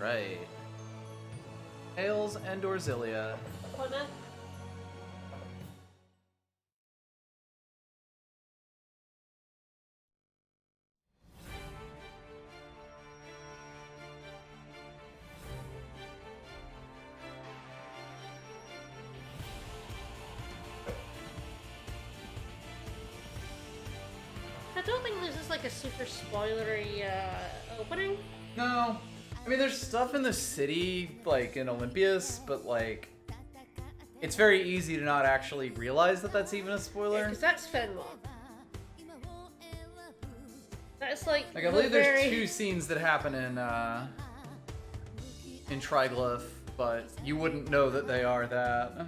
Right. Tails and or Xillia. What now? I don't think this is like a super spoilery opening. No. I mean, there's stuff in the city, like in Olympias, but like, it's very easy to not actually realize that that's even a spoiler. Because that's Fenmon. That's like I believe there's two scenes that happen in Triglyph, but you wouldn't know that they are that.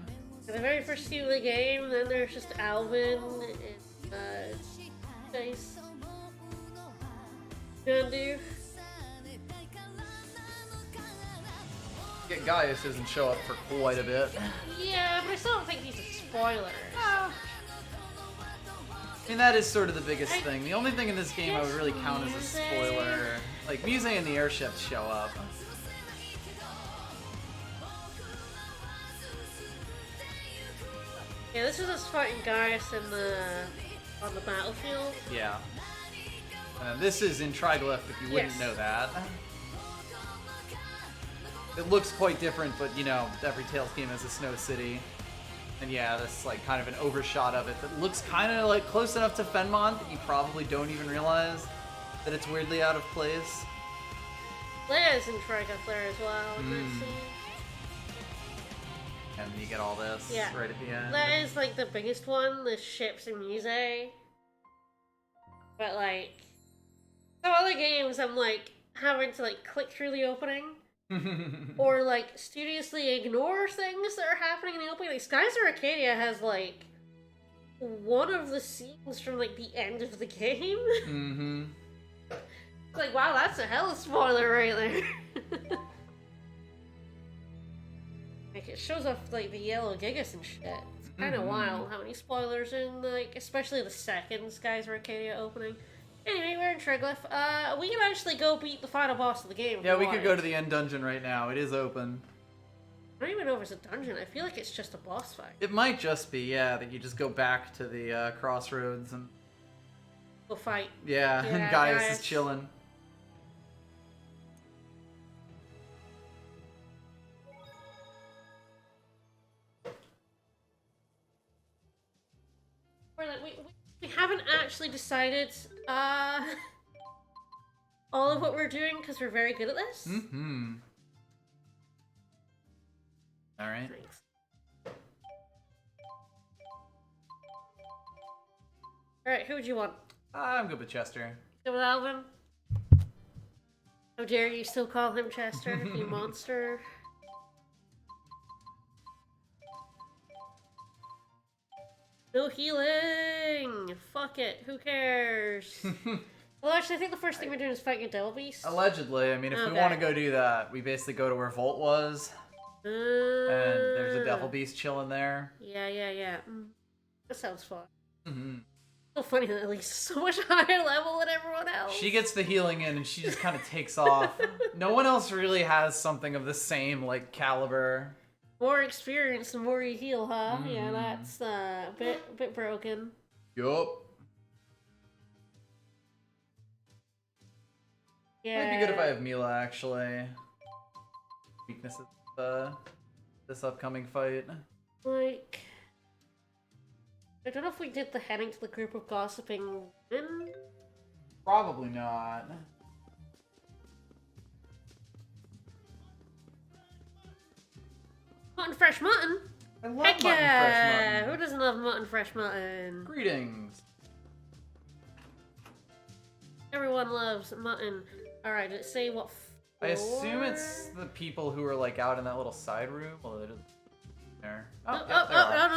the very first scene of the game, then there's just Alvin and Chase. Gandu. Gaius doesn't show up for quite a bit. Yeah, but I still don't think these are spoilers. I mean, that is sort of the biggest thing. The only thing in this game I would really count as a spoiler, like Muse and the airships show up. Yeah, this is us fighting Gaius on the battlefield. Yeah. This is in Triglyph, if you wouldn't know that. It looks quite different, but you know, every Tales game has a snow city. And yeah, that's like kind of an overshot of it that looks kind of like close enough to Fenmont that you probably don't even realize that it's weirdly out of place. Leia's in Triglyph there as well in that scene. And you get all this right at the end. That is like the biggest one, the ships and Muse. But like, some other games I'm like having to like click through the opening. Or like studiously ignore things that are happening in the opening. Like Skies of Arcadia has like one of the scenes from like the end of the game. It's like, wow, that's a hell of a spoiler right there. Like it shows off like the yellow gigas and shit. It's kind of wild how many spoilers in like, especially the second Skies of Arcadia opening. Anyway, we're in Triglyph. We can actually go beat the final boss of the game. Yeah, we could go to the end dungeon right now. It is open. I don't even know if it's a dungeon. I feel like it's just a boss fight. It might just be, yeah, that you just go back to the crossroads and Go fight. yeah, and Gaius is chilling. We haven't actually decided all of what we're doing because we're very good at this. Alright. Thanks. Alright, who would you want? I'm good with Chester. Good with Alvin? How dare you still call him Chester, you monster. No healing! Fuck it, who cares? Well, actually, I think the first thing we're doing is fighting a Devil Beast. Allegedly, I mean, if we want to go do that, we basically go to where Volt was. And there's a Devil Beast chilling there. Yeah. That sounds fun. So funny that Elise is so much higher level than everyone else. She gets the healing in and she just kind of takes off. No one else really has something of the same, like, caliber. More experience, the more you heal, huh? Yeah, that's a bit broken. Yup. Yeah. Might be good if I have Mila, actually. Weaknesses this upcoming fight. Like, I don't know if we did the heading to the group of gossiping women. Probably not. Mutton fresh mutton? I love mutton fresh mutton. Who doesn't love mutton fresh mutton? Greetings. Everyone loves mutton. Alright, did it say what I assume it's the people who are like out in that little side room. Well, they're just there. Oh, no,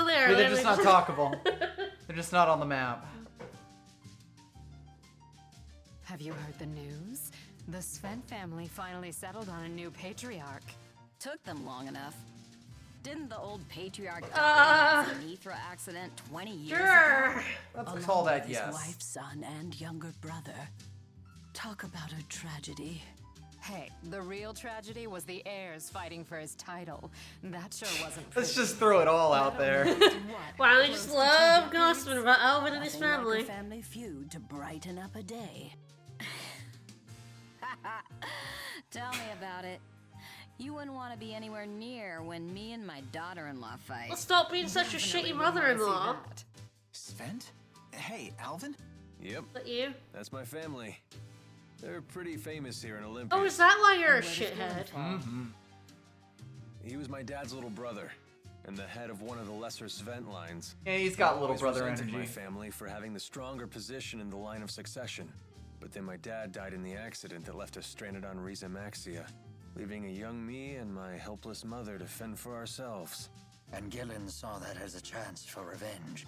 they are. I mean, they're just not talkable. They're just not on the map. Have you heard the news? The Sven family finally settled on a new patriarch. Took them long enough. Didn't the old patriarch die in an Mithra accident 20 years ago? Let's call that yes. His wife, son, and younger brother. Talk about a tragedy. Hey, the real tragedy was the heirs fighting for his title. That sure wasn't pretty. Let's just throw it all out there. Wow, I just love gossiping about Alvin and his Nothing like family. a family feud to brighten up a day. Tell me about it. You wouldn't want to be anywhere near when me and my daughter-in-law fight. Well, stop being such a shitty mother-in-law. Sven? Hey, Alvin? Yep, But you? that's my family. They're pretty famous here in Olympia. Oh, is that why you're a shithead? He was my dad's little brother, and the head of one of the lesser Svent lines. Yeah, he's got little Always brother resented energy. my family for having the stronger position in the line of succession. But then my dad died in the accident that left us stranded on Riza Maxia, leaving a young me and my helpless mother to fend for ourselves. And Gillen saw that as a chance for revenge.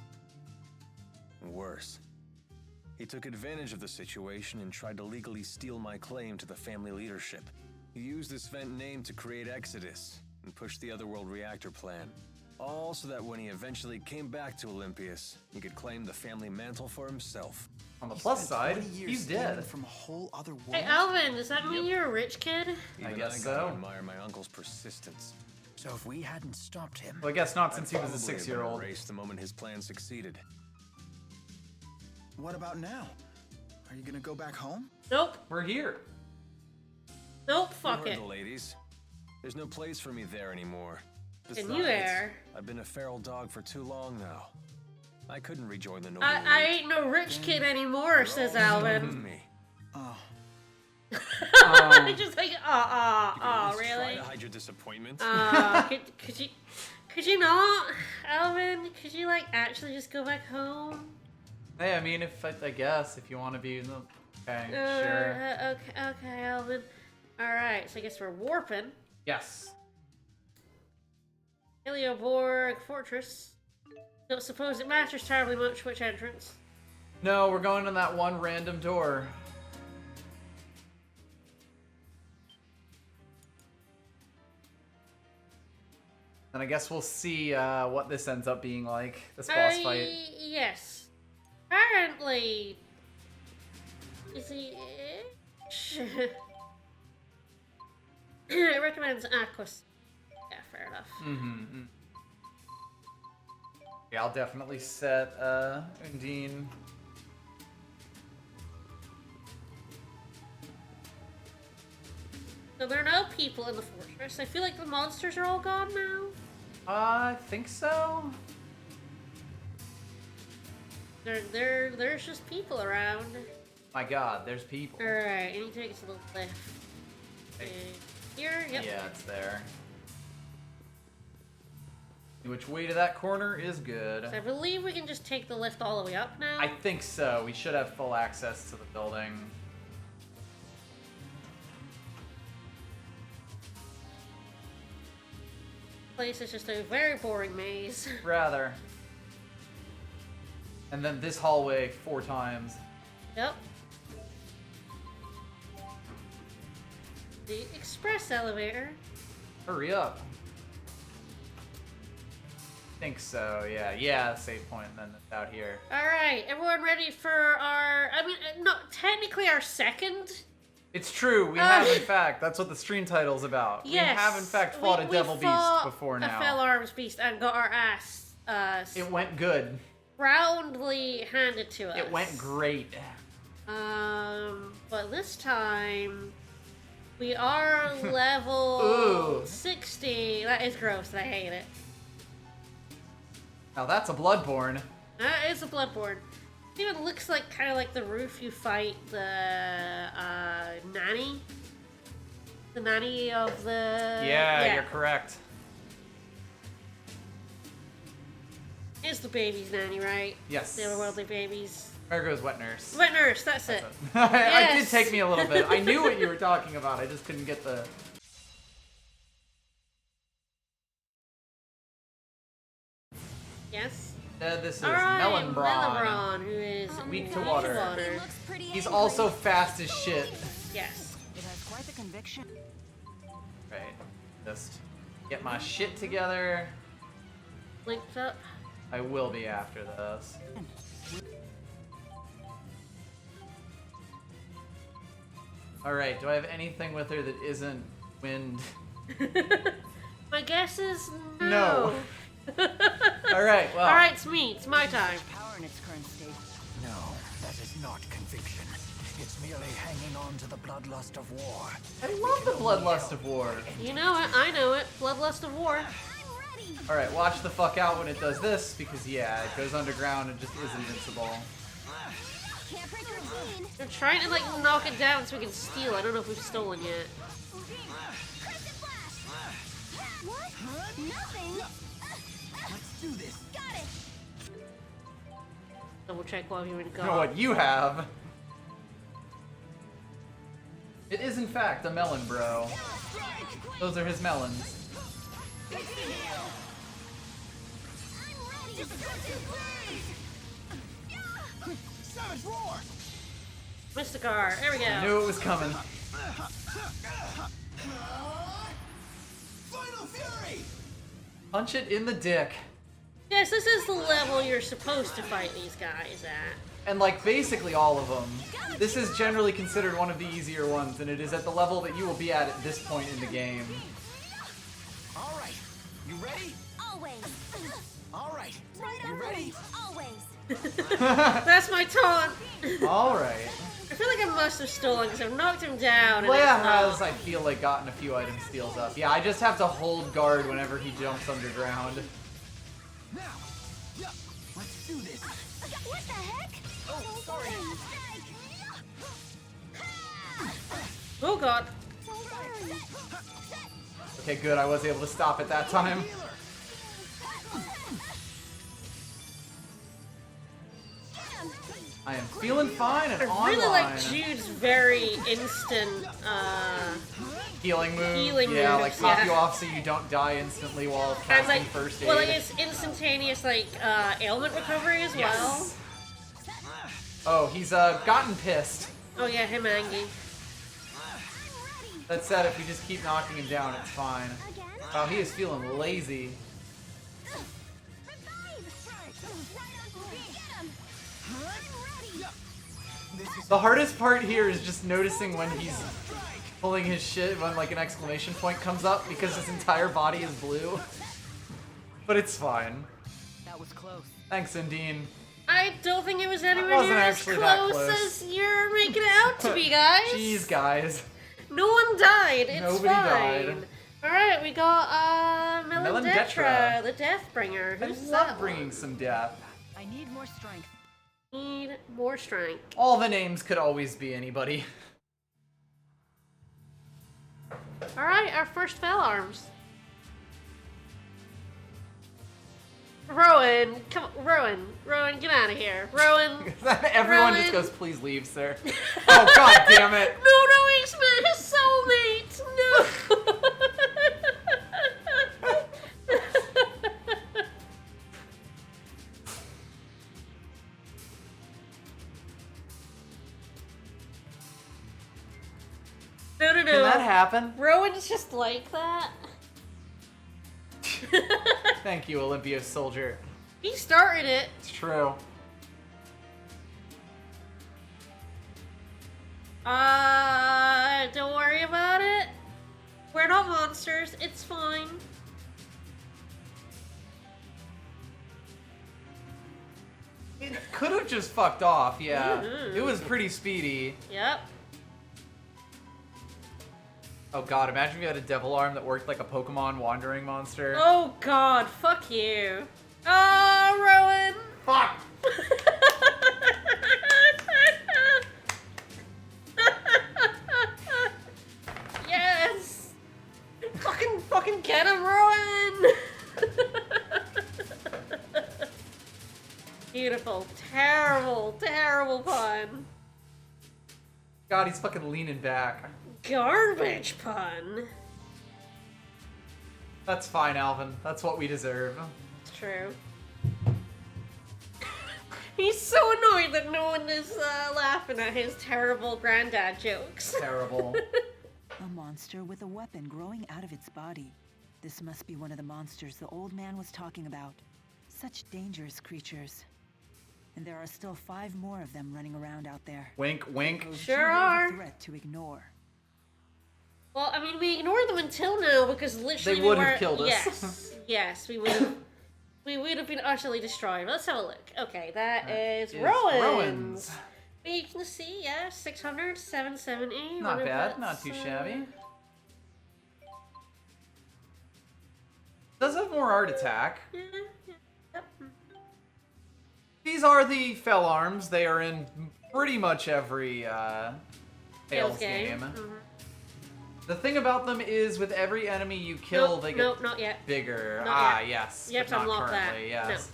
Worse. He took advantage of the situation and tried to legally steal my claim to the family leadership. He used the Svent name to create Exodus and push the Otherworld reactor plan. All so that when he eventually came back to Olympias, he could claim the family mantle for himself. On the plus side, 20 years he's dead. from a whole other world. Hey, Alvin, does that mean you're a rich kid? Even guess gotta so. admire my uncle's persistence. So if we hadn't stopped him, Well, I guess not since he was a Probably have been 6-year-old. erased the moment his plan succeeded. what about now? Are you gonna go back home? Nope. We're here. Nope, You fuck heard it. the ladies. There's no place for me there anymore. And Besides, you there. I've been a feral dog for too long now. I couldn't rejoin the noble I league. ain't no rich kid anymore, says Alvin. Me. Oh, Just like, You can at least really? Try to hide your disappointment. Could you not, Alvin? Could you like actually just go back home? Hey, I mean, I guess if you want to be, okay, sure. Okay, Alvin. All right, so I guess we're warping. Yes. Helioborg Fortress. Don't suppose it matters terribly much which entrance. No, we're going in that one random door. And I guess we'll see what this ends up being like, this boss fight. Yes. Apparently. Is he? It recommends Aquas. Yeah, fair enough. Mm-hmm. Yeah, I'll definitely set Undine. So there are no people in the fortress. I feel like the monsters are all gone now. I think so. There's just people around. My god, there's people. Alright, I need to make this a little cliff. Okay. Here, yep. Yeah, it's there. Which way to that corner is good. So I believe we can just take the lift all the way up now. I think so. We should have full access to the building. Place is just a very boring maze. Rather. And then this hallway 4 times. Yep. The express elevator. Hurry up. Think so, yeah. Yeah, save point, and then it's out here. Alright, everyone ready for our... I mean, not technically our second? It's true, we have in fact. That's what the stream title's about. Yes. We have in fact fought a devil beast before a now. fell arms beast and got our ass It went good. roundly handed to us. It went great. But this time we are level Ooh. 60. That is gross. I hate it. Now that's a Bloodborne. That is a Bloodborne. It even looks like kind of like the roof you fight the nanny. The nanny of the... Yeah, you're correct. It's the baby's nanny, right? Yes. The otherworldly babies. There goes Wet Nurse. Wet nurse, that's it. It did Yes. take me a little bit. I knew what you were talking about. I just couldn't get the... Yes. This is Alright, Melonbrawn. Melonbrawn, who is Weak to weak water. He looks pretty He's angry. also fast as shit. Yes. It has quite the conviction. Right. Just get my shit together. Linked up. I will be after this. Alright, do I have anything with her that isn't wind? My guess is no. No. Alright, well. Alright, it's me. It's my time. Power in its current state. No, that is not conviction. It's merely hanging on to the bloodlust of war. I love the bloodlust of war. You know it. I know it. Bloodlust of war. Alright, watch the fuck out when it does this, because yeah, it goes underground and just is invincible. Can't break routine. They're trying to like knock it down so we can steal. I don't know if we've stolen yet. Crescent flash. What? Nothing. Let's do this. Got it. Double check while you're in You know what you have? It is in fact a melon, bro. Those are his melons. I'm ready. Savage roar! Mysticar. There we go. Knew it was coming. Final fury! Punch it in the dick. Yes, this is the level you're supposed to fight these guys at. And like basically all of them. This is generally considered one of the easier ones, and it is at the level that you will be at this point in the game. All right, you ready? Always. All right, Right you on ready? Always. That's my taunt. Alright. I feel like I must have stolen because I've knocked him down. And Leia it's has, not. I feel like, gotten a few item steals up. Yeah, I just have to hold guard whenever he jumps underground. Now, yeah, let's do this. What the heck? Oh, sorry. Oh god. Don't worry. Okay, good. I was able to stop it that time. I am feeling fine and I online. really like Jude's very instant, Healing move. Healing yeah, moves, like pop yeah. you off so you don't die instantly while and casting like, first aid. well, like it's instantaneous, like, ailment recovery as well. Yes. Oh, he's gotten pissed. Oh yeah, him angry. That said, if we just keep knocking him down, it's fine. Again? Wow, he is feeling lazy. The hardest part here is just noticing when he's pulling his shit when like an exclamation point comes up because his entire body is blue. But it's fine. That was close. Thanks, Undine. I don't think it was anywhere wasn't near as actually that close close. as you're making it out to be, guys. Jeez, guys. No one died. It's Nobody fine. died. All right, we got Melandetra, Melandetra. the Deathbringer. I Who's love that bringing some death. I need more strength. one? Need more strength. All the names could always be anybody. All right, our first fell arms. Rowan, come on, Rowan, get out of here, Rowan. Everyone Rowan. just goes, please leave, sir. Oh, god damn it. No, he's his soulmate. No. No. Can that happen? Rowan's just like that. Thank you, Olympia soldier. He started it. It's true. Don't worry about it. We're not monsters. It's fine. It could have just fucked off, yeah. Mhm. It was pretty speedy. Yep. Oh god, imagine if you had a devil arm that worked like a Pokemon wandering monster. Oh god, fuck you. Oh, Rowan. Fuck! Yes. Fucking get him, Rowan. Beautiful. Terrible pun. God, he's fucking leaning back. Garbage pun. That's fine, Alvin. That's what we deserve. It's true. He's so annoyed that no one is laughing at his terrible granddad jokes. Terrible. A monster with a weapon growing out of its body. This must be one of the monsters the old man was talking about. Such dangerous creatures. And there are still 5 more of them running around out there. Wink, wink. Pose Sure too grave a are. threat to ignore. Well, I mean, we ignored them until now because literally They would we have were... killed us. Yes, yes, we would have. We would have been utterly destroyed. Let's have a look. Okay, that is Rowan's. Rowan's. You can see, yeah, 600, 770. Not wonder if bad, that's, not too shabby. Does have more art attack. Yeah, yeah, yep. These are the Fell Arms. They are in pretty much every Tales game. Mhm. The thing about them is, with every enemy you kill, Nope, they get nope, not yet. bigger. Not yet. Yes. You have but to not unlock that. currently, yes.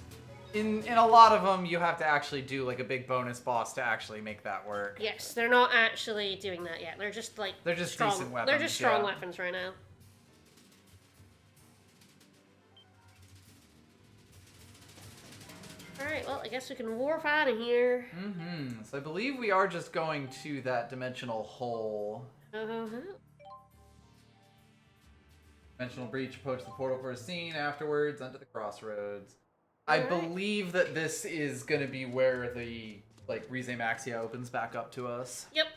In a lot of them, you have to actually do like a big bonus boss to actually make that work. Yes, they're not actually doing that yet. They're just like They're just strong. decent weapons. They're just strong yeah. weapons right now. Alright, well, I guess we can warp out of here. Mm-hmm. So I believe we are just going to that dimensional hole. Uh-huh. Dimensional breach, approach the portal for a scene, afterwards, under the crossroads. I Alright. believe that this is going to be where the, like, Rize Maxia opens back up to us. Yep.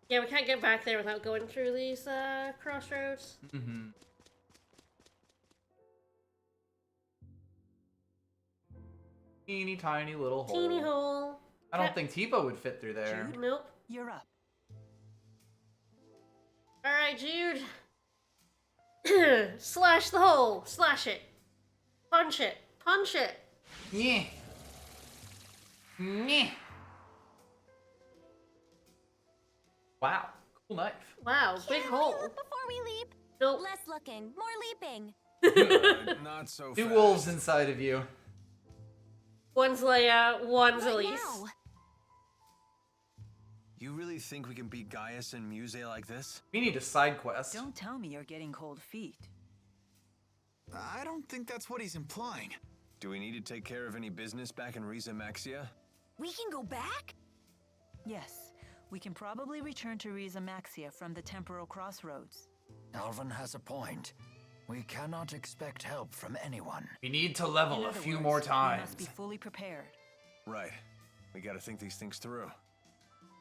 Yeah, we can't get back there without going through these crossroads. Mm-hmm. Teeny tiny little hole. Teeny hole. I don't think Tipo would fit through there. Jude? Nope. You're up. Alright, Jude. Slash the hole. Slash it. Punch it. Punch it. Yeah. Yeah. Wow. Cool knife. Wow, big Can we hole. look before we leap? Nope. Less looking, more leaping. Not so Two fast. wolves inside of you. One's Leia, one's What Elise. now? You really think we can beat Gaius and Muse like this? We need a side quest. Don't tell me you're getting cold feet. I don't think that's what he's implying. Do we need to take care of any business back in Rize Maxia? We can go back? Yes, we can probably return to Riza Maxia from the temporal crossroads. Alvin has a point. We cannot expect help from anyone. We need to In level a other few words, more We times. must be fully prepared. Right. We gotta think these things through.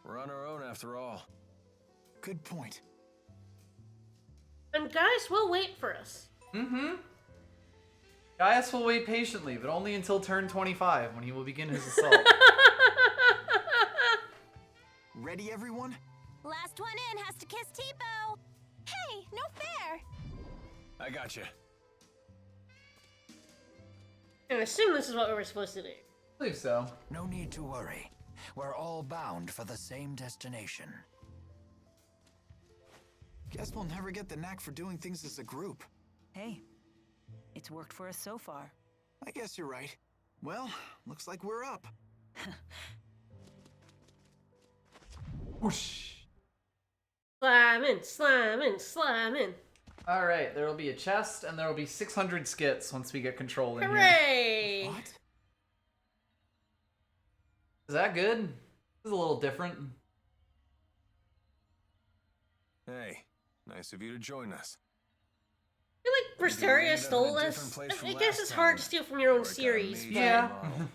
We're on our own after all. Good point. And guys will wait for us. Mm-hmm. Gaius will wait patiently, but only until turn 25, when he will begin his assault. Ready, everyone? Last one in has to kiss Tipo. Hey, no fair. I gotcha. I assume this is what we were supposed to do. I believe so. No need to worry. We're all bound for the same destination. Guess we'll never get the knack for doing things as a group. Hey, it's worked for us so far. I guess you're right. Well, looks like we're up. Whoosh. Slime in, slime in, slime in. Alright, there will be a chest, and there will be 600 skits once we get control in here. Hooray! What? Is that good? This is a little different. Hey, nice of you to join us. I feel like We Berseria ended up stole in a this. different place I from guess last it's hard to time, steal from your own where it got series, made but Yeah. tomorrow.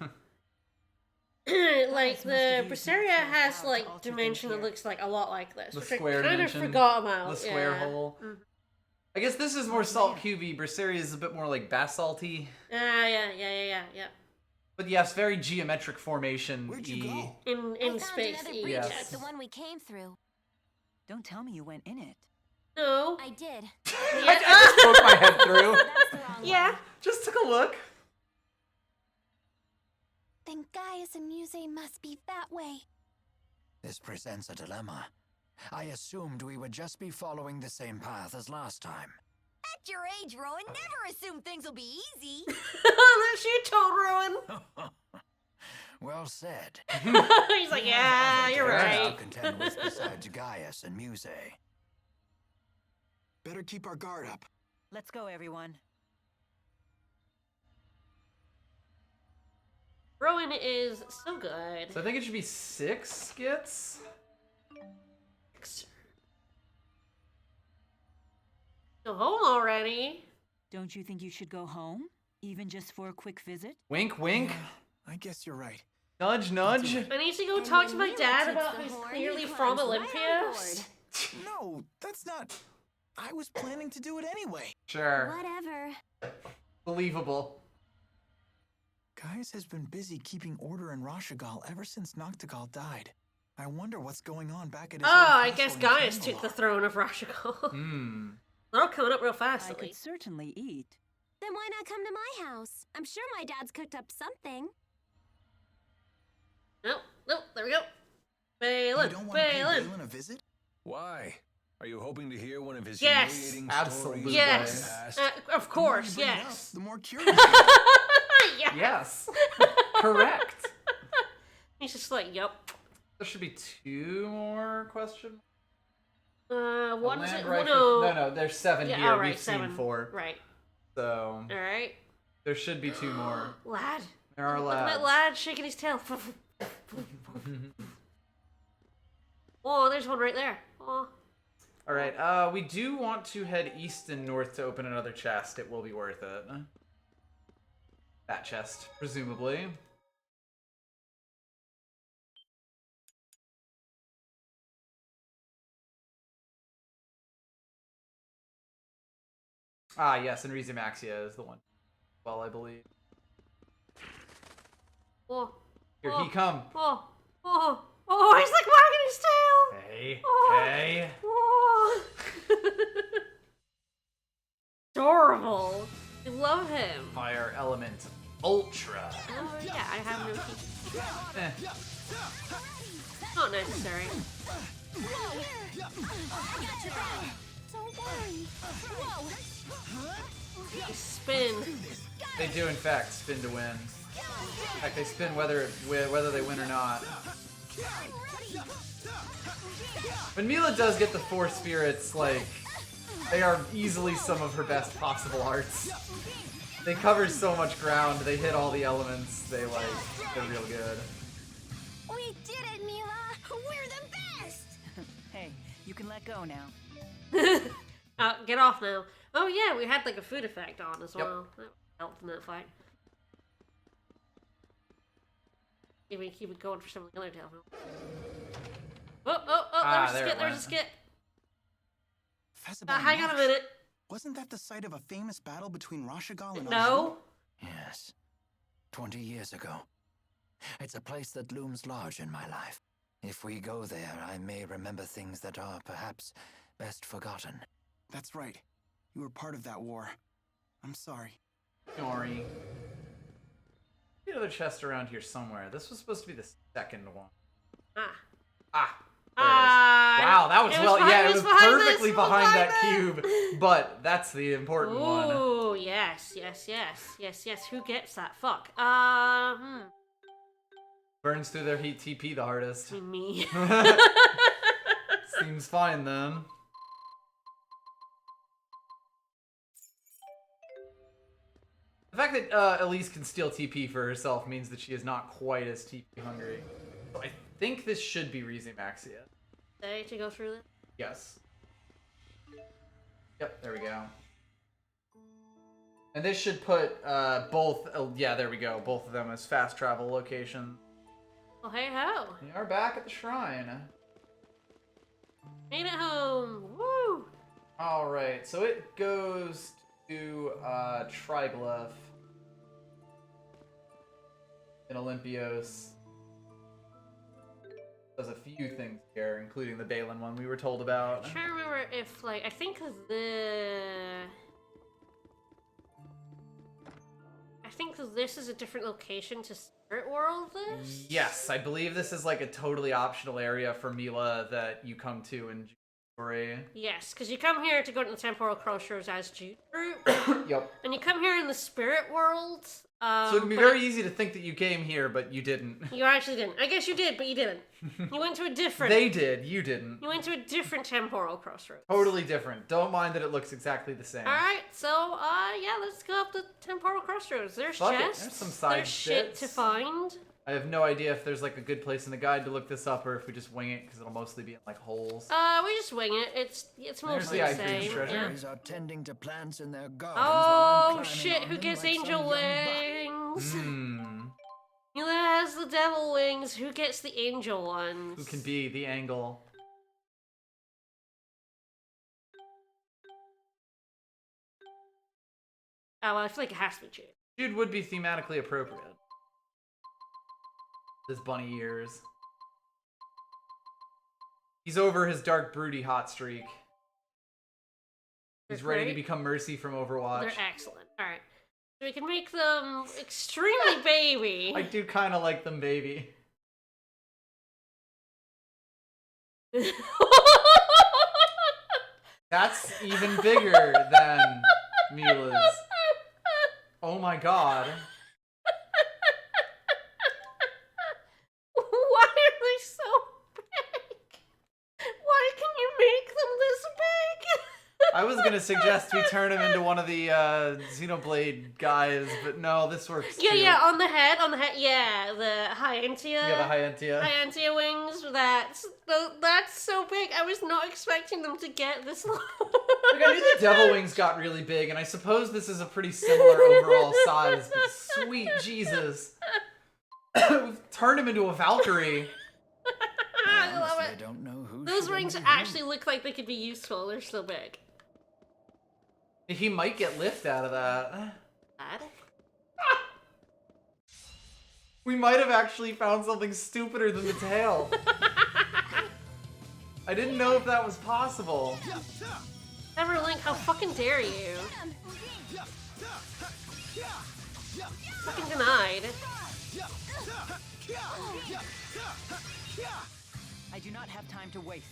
like must the have used Berseria natural has power to like alter dimension that things here. looks like a lot like this, The which square I kind of dimension, forgot about. The square yeah. hole. Mhm. I guess this is more salt cubey. Berseria is a bit more like basalty. Yeah. But yes, very geometric formation. Where'd you go? In I found space. another E, breach Yes. like the one we came through. Don't tell me you went in it. No. I did. I just poked my head through. That's the wrong Yeah. one. Just took a look. Then Gaius and Muse must be that way. This presents a dilemma. I assumed we would just be following the same path as last time. At your age, Rowan, never assume things will be easy. That's you, Toad Rowan. Well said. He's like, yeah, Other you're characters right. to contend with besides Gaius and Muse. Better keep our guard up. Let's go, everyone. Rowan is so good. So I think it should be 6 skits. Go home already. Don't you think you should go home? Even just for a quick visit? Wink, wink. I guess you're right. Nudge, nudge. I need to go And talk to when my Mira dad took about the who's horn, clearly he from climbed right Olympia. on board. No, that's not. I was planning to do it anyway. Sure. Whatever. Believable. Gaius has been busy keeping order in Rashagal ever since Noctigal died. I wonder what's going on back at his Oh, old I castle guess in Gaius took Kandalore. the throne of Rashagal. Hmm. They're all coming up real fast, I at could least. certainly eat. Then why not come to my house? I'm sure my dad's cooked up something. Nope, nope, there we go. You Balin, don't want to pay Balin. Balin a visit? Why? Are you hoping to hear one of his Yes. humiliating Absolutely. stories Yes, from the past? of course, The more you bring it yes. up, the more curious I Yeah. Yes. Correct. He's just like, yep. There should be 2 more questions. What is it? Land Well, rifle- no, there's 7 Yeah, here. all right, We've 7. seen 4. Right. So All right. there should be 2 more. Lad. There are Look at that lads. lad shaking his tail. Oh, there's one right there. Oh. All right. We do want to head east and north to open another chest. It will be worth it. That chest, presumably. Ah, yes, and Rizamaxia is the one. Well, I believe. Oh. Here oh. he come. Oh. Oh. Oh, he's like wagging his tail. Hey, Oh. hey. Oh. Adorable. I love him. Fire element ultra. Oh, yeah, I have no teeth. Eh. Not necessary. Don't worry. Whoa. Spin. They do, in fact, spin to win. In fact, they spin whether they win or not. When Mila does get the 4 spirits, like, they are easily some of her best possible arts. They cover so much ground, they hit all the elements, they're real good. We did it, Mila. We're the best. Hey, you can let go now. Get off now. Oh yeah, we had like a food effect on as Yep. well. That helped in that fight. Maybe we keep it going for some of the other telephone. Oh, there's a there skit, it there's a went. skit. Fezziban Hang on a Marsh. minute. Wasn't that the site of a famous battle between Rashagal and No. Yes. 20 years ago. It's a place that looms large in my life. If we go there, I may remember things that are perhaps best forgotten. That's right. You were part of that war. I'm sorry. Sorry. Another chest around here somewhere. This was supposed to be the second one. Ah. Ah. There it is. Wow, that was it well. behind- Yeah, it it was was behind perfectly this, behind that behind cube. But that's the important one. Ooh, yes. Who gets that? Fuck. Burns through their heat TP the hardest. Me. Seems fine then. The fact that Elise can steal TP for herself means that she is not quite as TP hungry. So I think this should be Rizamaxia. Say to go through this. Yes. Yep, there we go. And this should put both, yeah, there we go, both of them as fast travel locations. Oh, hey ho. We are back at the shrine. Made it home. Woo. Alright, so it goes to Triglyph in Olympios. Does a few things here, including the Balin one we were told about. I'm trying to remember if, like, I think this is a different location to Spirit World, this? Yes, I believe this is like a totally optional area for Mila that you come to in Jewelry. Yes, because you come here to go to the Temporal Crossroads as Jude Group, Yep. and you come here in the Spirit World. So it can be but very easy to think that you came here, but you didn't. You actually didn't. I guess you did, but you didn't. You went to a different... They did, you didn't. You went to a different Temporal Crossroads. Totally different. Don't mind that it looks exactly the same. Alright, so, yeah, let's go up the Temporal Crossroads. There's Fuck it, chests. there's some side There's shit bits. to find. I have no idea if there's like a good place in the guide to look this up or if we just wing it because it'll mostly be in like holes. We just wing it. It's mostly the the Ice Cream same. Treasure. Yeah. Fairies are tending to plants in their gardens. Oh shit! Who gets angel wings? Hmm. Mila has the devil wings. Who gets the angel ones? Who can be the angle? Oh, well, I feel like it has to be Jude. Jude would be thematically appropriate. His bunny ears. He's over his dark, broody hot streak. He's ready to become Mercy from Overwatch. They're excellent. Alright. So we can make them extremely baby. I do kind of like them, baby. That's even bigger than Mila's. Oh my god. Why are they so big? Why can you make them this big? I was gonna suggest we turn him into one of the Xenoblade guys, but no, this works too. Yeah, on the head, yeah, the Hyantia. Yeah, the Hyantia. Hyantia wings, that's so big. I was not expecting them to get this long. Like, I knew the Devil Wings got really big, and I suppose this is a pretty similar overall size, but sweet Jesus. We've turned him into a Valkyrie. I love Honestly, it. I don't know who Those should rings envy actually whom. look like they could be useful. They're so big. He might get lift out of that. Bad. We might have actually found something stupider than the tail. I didn't know if that was possible. Everlink, how fucking dare you? Fucking denied. I do not have time to waste.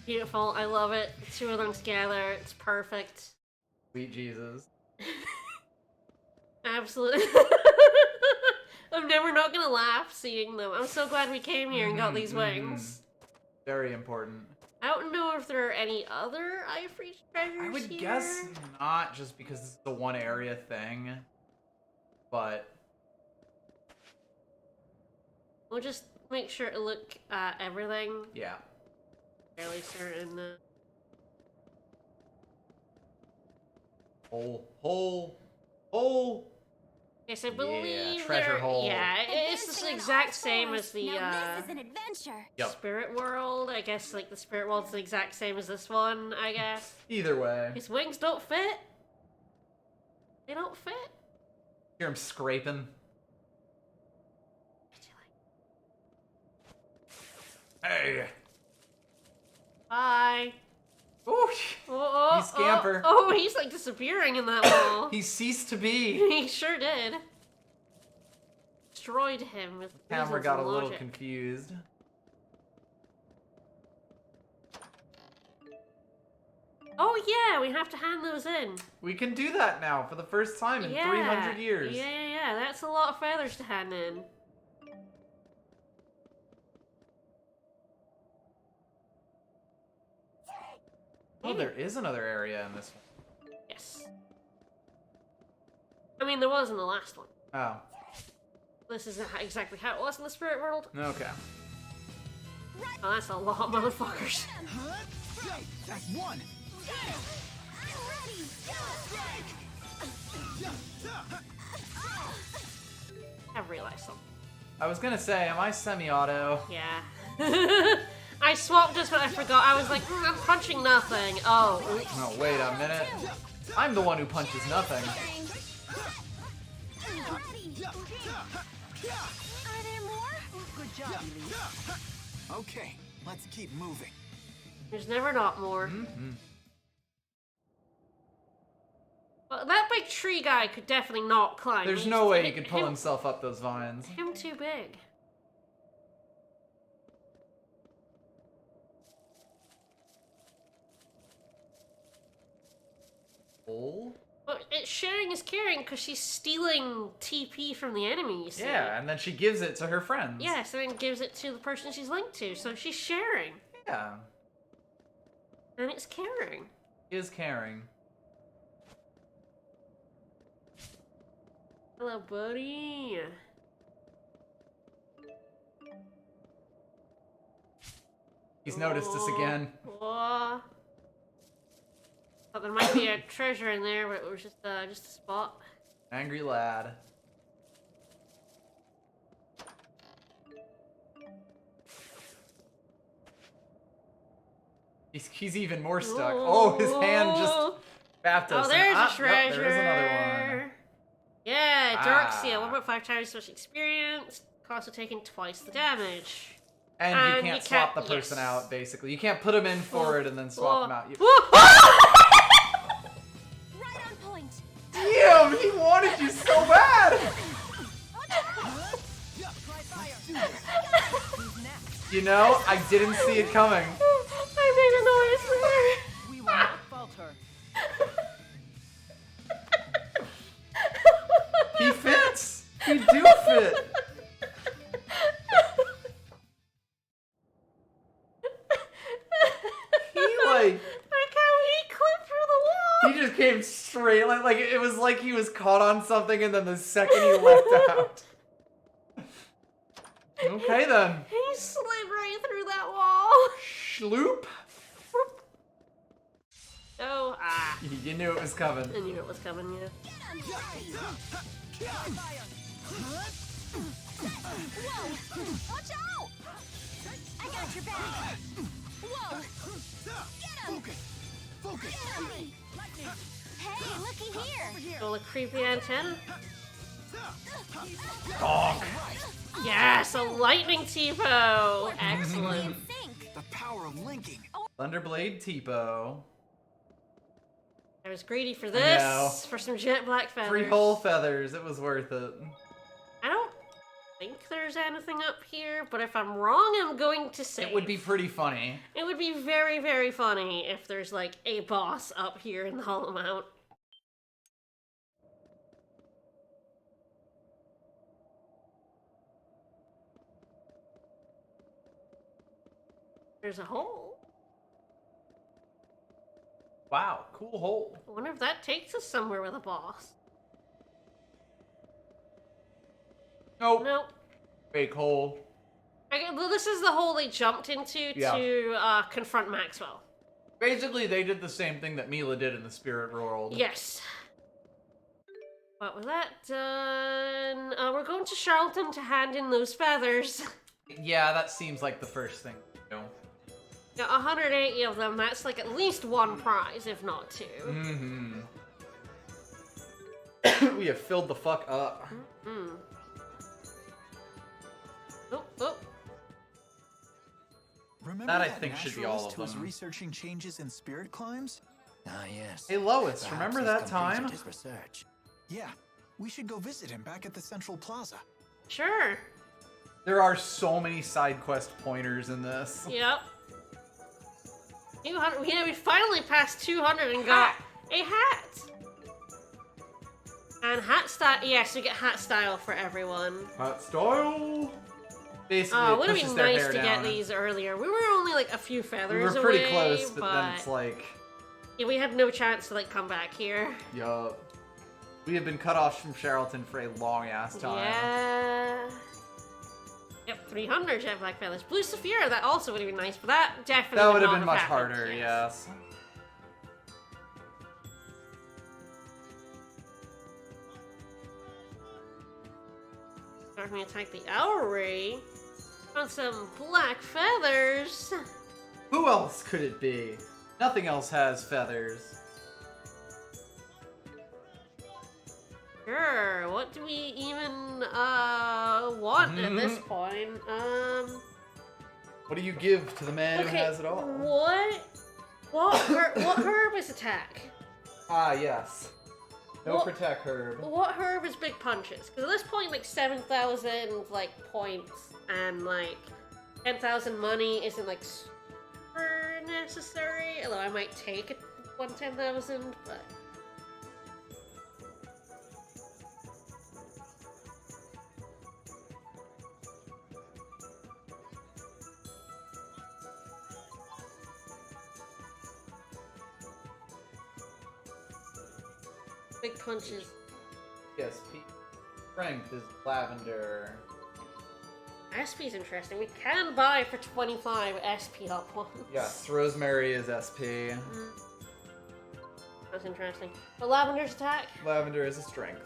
Beautiful, I love it. The two of them together, it's perfect. Sweet Jesus. Absolutely. I'm never not gonna laugh seeing them. I'm so glad we came here and got these wings. Very important. I don't know if there are any other I've reached treasures I would here. guess not, just because this is a one area thing. But We'll just make sure to look at everything. yeah. Fairly certain that... Hole. Yes, I believe treasure there- hole. Yeah, it's the exact same as the Now this is an adventure. Yep. Spirit World. I guess like the Spirit World's the exact same as this one, I guess. Either way. His wings don't fit. They don't fit. Hear him scraping. Hey. Bye. Ooh. Oh, You scamper. Oh, he's like disappearing in that wall. He ceased to be. He sure did. Destroyed him with Camera reasons got a and little logic. confused. Oh yeah, we have to hand those in. We can do that now for the first time in 300 years. Yeah, that's a lot of feathers to hand in. Oh, there is another area in this one. Yes. I mean, there was in the last one. Oh. This isn't exactly how it was in the Spirit World. Okay. Oh, that's a lot of motherfuckers. That's one. I've realized something. I was gonna say, am I semi-auto? Yeah. I swapped just when I forgot. I was like, I'm punching nothing. Oh, oops. No, wait a minute. I'm the one who punches nothing. Are there more? Good job, Elise. Okay, let's keep moving. There's never not more. Mm-hmm. Well, that big tree guy could definitely not climb. There's He's- no way he could pull him- himself up those vines. Him too big. Oh? But it's sharing is caring because she's stealing TP from the enemy, you see. Yeah, and then she gives it to her friends. Yes, and then gives it to the person she's linked to, so she's sharing. Yeah. And it's caring. Is caring. Hello, buddy. He's noticed us again. Oh. Thought there might be a treasure in there, but it was just a spot. Angry lad. He's even more stuck. Oh, his hand just Baptist. Oh, there's a Yep, treasure. there's another one. Yeah, Dark Seal. Ah. 1.5 times as much experience. Cost of taking twice the damage. And you can't swap the person out, basically. You can't put them in for it and then swap them out. Right on point. Damn, he wanted you so bad! You know, I didn't see it coming. I made a noise there. We will not falter. He fits! He do fit! Like, how he clipped through the wall. he just came straight, like it was like he was caught on something and then the second he left out. Okay then. He slid right through that wall. Schloop. Oh, You knew it was coming. I knew it was coming, yeah. Whoa! Watch out! I got your back. Whoa! Get him! Focus! Hey, looky here! Roll a creepy antenna. Bonk. Yes, a lightning Tipo. Excellent. The power of linking. Thunderblade Tipo. I was greedy for know. this. For some jet black feathers. 3 whole feathers. It was worth it. I don't think there's anything up here, but if I'm wrong, I'm going to say It would be pretty funny. It would be very, very funny if there's like a boss up here in the Hollow Mount. There's a hole. Wow, cool hole. I wonder if that takes us somewhere with a boss. Nope. Nope. Fake hole. Well, this is the hole they jumped into to confront Maxwell. Basically, they did the same thing that Mila did in the Spirit World. Yes. But with that done, we're going to Charlton to hand in those feathers. Yeah, that seems like the first thing to do. Got 180 of them. That's like at least one prize, if not two. Mm-hmm. We have filled the fuck up. Mm-hmm. Oh, oh. Remember That I think should be all naturalist of who was them. researching changes in spirit climbs? Ah, yes. Hey, Lois, Perhaps remember he's that completed time? his research. Yeah, we should go visit him back at the Central Plaza. Sure. There are so many side quest pointers in this. Yep. 200. Yeah, we finally passed 200 and got a hat. And hat style. Yes, we get hat style for everyone. Hat style. Basically, Oh, it would have pushes been their nice hair to down. get these earlier. We were only like a few We feathers were pretty away, close, but then it's like, yeah, we had no chance to like come back here. yup. We have been cut off from Charlton for a long ass time. Yeah. Yep, 300 jet black feathers. Blue Saphira, that also would have been nice, but that definitely That would have not been much happened, harder, yes. yes. Start me attack the Owlry. On some black feathers. Who else could it be? Nothing else has feathers. Sure, what do we even want at this point? What do you give to the man who Okay, has it all? what herb is attack? Ah, yes. No What- protect herb. What herb is big punches? Because at this point, like 7,000 like points and like 10,000 money isn't like super necessary. Although I might take it 10,000, but. Big punches. Yes, strength is lavender. SP is interesting. We can buy for 25 SP up ones. Yes, rosemary is SP. That's interesting. But Lavender's attack? Lavender is a strength.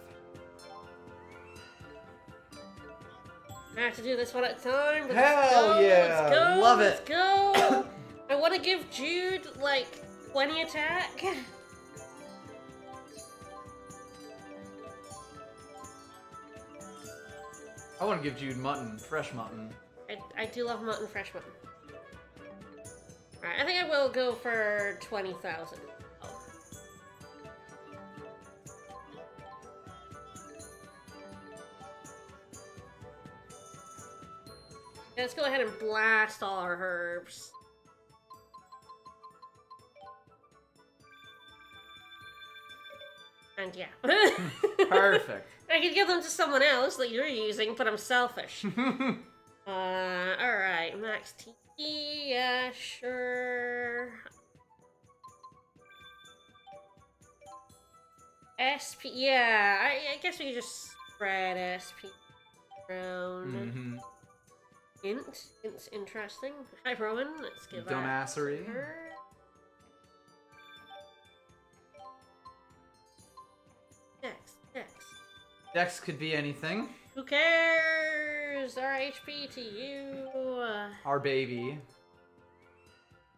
I have to do this one at a time. But Hell let's go, yeah, Let's go! love it. Let's go! I want to give Jude, like, 20 attack. I want to give Jude mutton, fresh mutton. I do love mutton, fresh mutton. Alright, I think I will go for 20,000. Let's go ahead and blast all our herbs. And yeah. Perfect. I could give them to someone else that you're using, but I'm selfish. Alright, max TP, yeah, sure. SP, yeah, I guess we could just spread SP around. Int's interesting. Hi, Rowan, let's give that Dumbassery. to her. Dex. Dex could be anything. Who cares? Our HP to you. Our baby.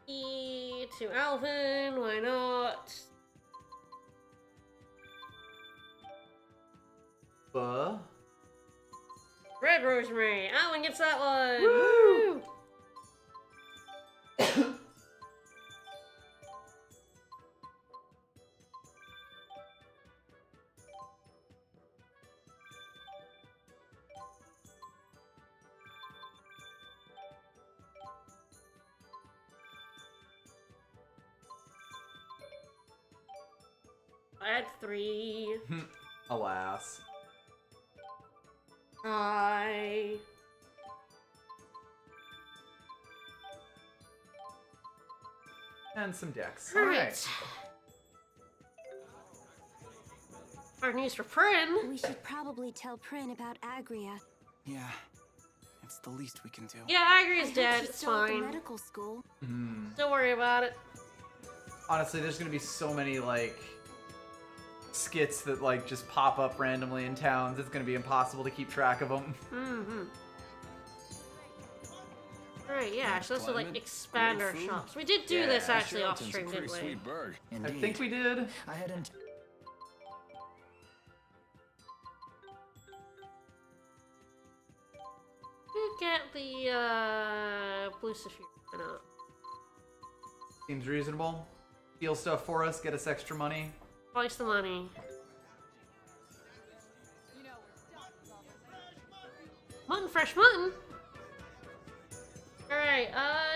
E to Alvin, why not? Red Rosemary. Alvin gets that one. Woo! I had 3. Alas. I. And some Dex. Alright. Hard news for Prin. We should probably tell Prin about Agria. Yeah, it's the least we can do. Yeah, Agria's dead. It's fine. Medical school. Don't worry about it. Honestly, there's gonna be so many, like, skits that, like, just pop up randomly in towns. It's gonna be impossible to keep track of them. Alright, yeah, so let's like expand our shops. We did do this actually off stream, didn't we? I think we did. I hadn't. We get the blue sapphire. Why not? Seems reasonable. Steal stuff for us, get us extra money. Twice the money. Mutton, fresh mutton. Alright,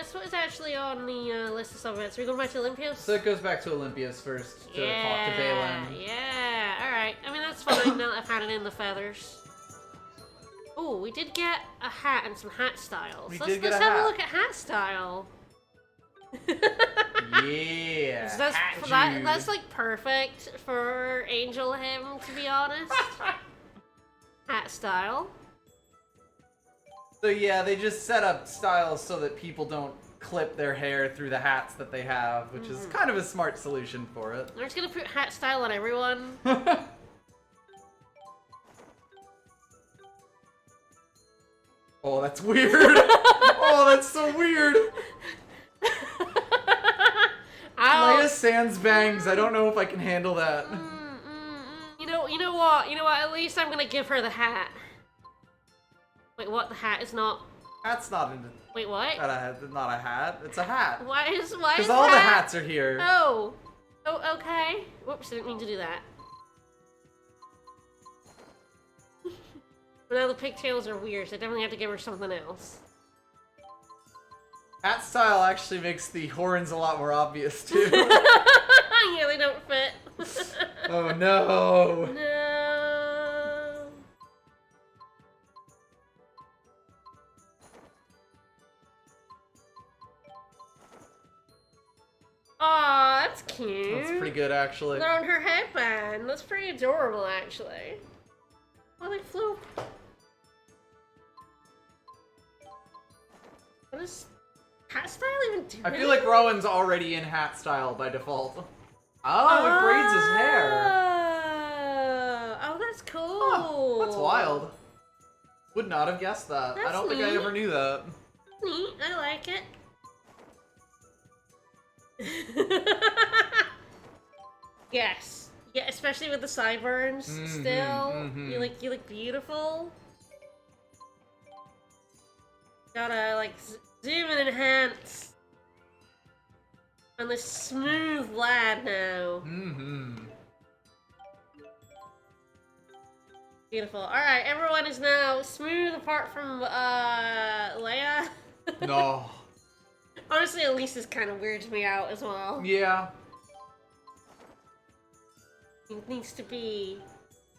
so what's actually on the list of summits? Are we going back to Olympias? So it goes back to Olympias first to talk to Balin. Yeah, alright. I mean, that's fine now that I've had it in the feathers. Oh, we did get a hat and some hat styles. Let's have a look at hat style. Yeah. So that's like perfect for Angel him, to be honest. Hat style. So yeah, they just set up styles so that people don't clip their hair through the hats that they have, which is kind of a smart solution for it. I'm just gonna put hat style on everyone. Oh, that's weird. Oh, that's so weird. Leia sans bangs. I don't know if I can handle that. You know what? At least I'm gonna give her the hat. Wait, what? The hat is not. Hat's not in. Wait, what? Not a hat. It's a hat. Why is Because all the hats are here. Oh. Oh, okay. Whoops, didn't mean to do that. But now the pigtails are weird, so I definitely have to give her something else. Hat style actually makes the horns a lot more obvious too. Yeah, they don't fit. Oh no. No. Aw, that's cute. That's pretty good, actually. They're on her headband. That's pretty adorable, actually. Oh, they flew. What does hat style even do? I feel like Rowan's already in hat style by default. Oh, it braids his hair. Oh, that's cool. Oh, that's wild. Would not have guessed that. That's I don't think I neat. ever knew that. Neat. I like it. Yes. Yeah, especially with the sideburns still. You look beautiful. Gotta, like, zoom and enhance on this smooth lad now. Mm-hmm. Beautiful. Alright, everyone is now smooth apart from, Leia. No. Honestly, Elise's kind of weirds me out as well. Yeah. It needs to be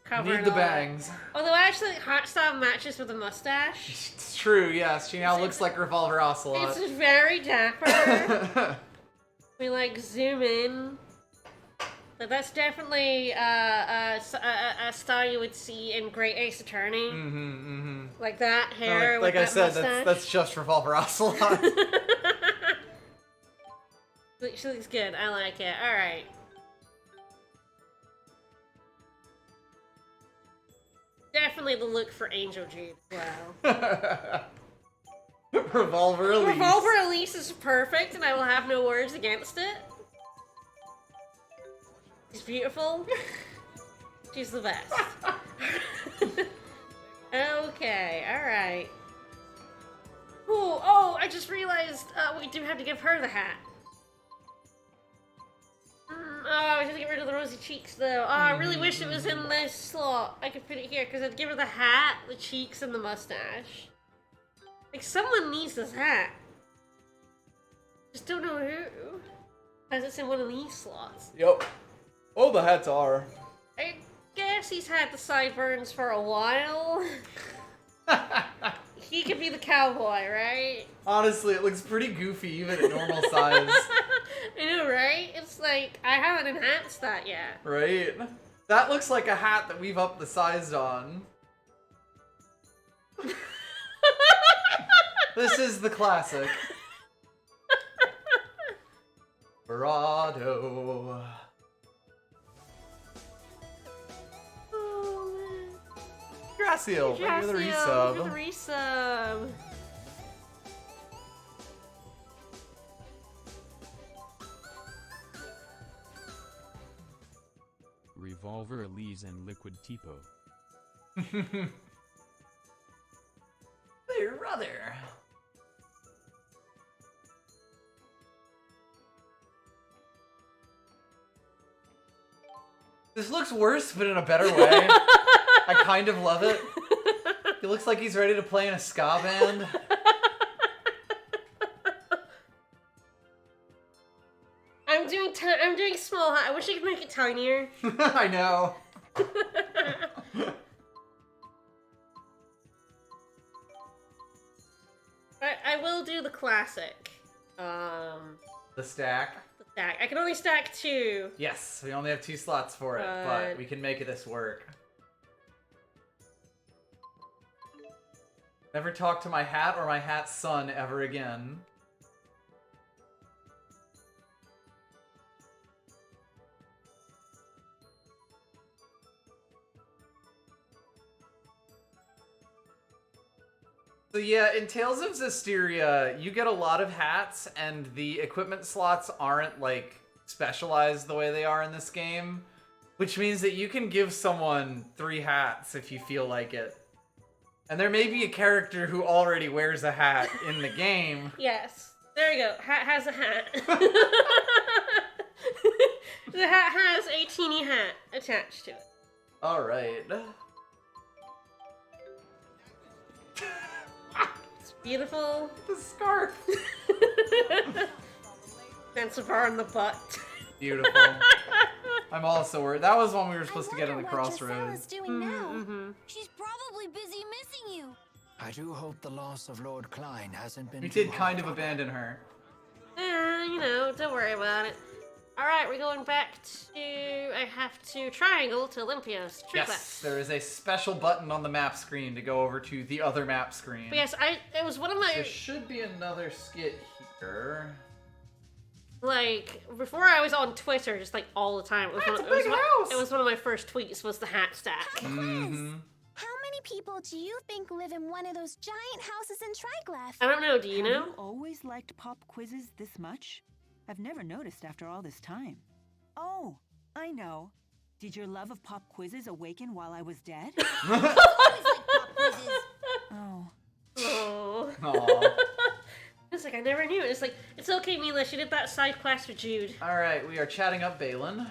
covered. Need the bangs. Although actually, hot style matches with a mustache. It's true, yes. She now looks like Revolver Ocelot. It's very dapper. We like zoom in. But that's definitely a style you would see in Great Ace Attorney. Like that hair. Like with I that said, mustache. that's just Revolver Ocelot. She looks good. I like it. All right. Definitely the look for Angel Jude as well. Revolver Elise. Revolver Elise is perfect, and I will have no words against it. She's beautiful. She's the best. Okay, alright. Oh, I just realized we do have to give her the hat. Oh, I have to get rid of the rosy cheeks, though. Oh, I really wish it was in this slot. I could put it here, because I'd give her the hat, the cheeks, and the mustache. Like, someone needs this hat. Just don't know who. Because it's in one of these slots. Yep. Oh, the hats are. I guess he's had the sideburns for a while. He could be the cowboy, right? Honestly, it looks pretty goofy even at normal size. I know, right? It's like, I haven't enhanced that yet. Right? That looks like a hat that we've upped the size on. This is the classic. Barado. Graciel, thank you for the resub. For the resub. Revolver Elise and Liquid Tipo. Their brother. This looks worse, but in a better way. I kind of love it. He looks like he's ready to play in a ska band. I'm doing small hat. I wish I could make it tinier. I know. I will do the classic. The stack. The stack. I can only stack 2. Yes, we only have 2 slots for it, but we can make this work. Never talk to my hat or my hat's son ever again. So yeah, in Tales of Zestiria, you get a lot of hats, and the equipment slots aren't, like, specialized the way they are in this game. Which means that you can give someone 3 hats if you feel like it. And there may be a character who already wears a hat in the game. Yes. There you go. Hat has a hat. The hat has a teeny hat attached to it. Alright. It's beautiful. The scarf. That's a bar in the butt. Beautiful. I'm also worried. That was one we were supposed to get in the crossroads. Doing now. She's probably busy missing you. I do hope the loss of Lord Klein hasn't been We too did kind of hard on abandon her. You know, don't worry about it. Alright, we're going back to... I have to triangle to Olympia's true Yes, class. there is a special button on the map screen to go over to the other map screen. But yes, it was one of my... There should be another skit here. Like, before I was on Twitter, just like all the time, it was, house! It was one of my first tweets, was the hat stack. Mm-hmm. How many people do you think live in one of those giant houses in Triglav? I don't know, do you know? Have you always liked pop quizzes this much? I've never noticed after all this time. Oh, I know. Did your love of pop quizzes awaken while I was dead? Always like pop quizzes. Oh. Oh. Aw. It's like, I never knew. It's like, it's okay, Mila, she did that side quest with Jude. Alright, we are chatting up Balin.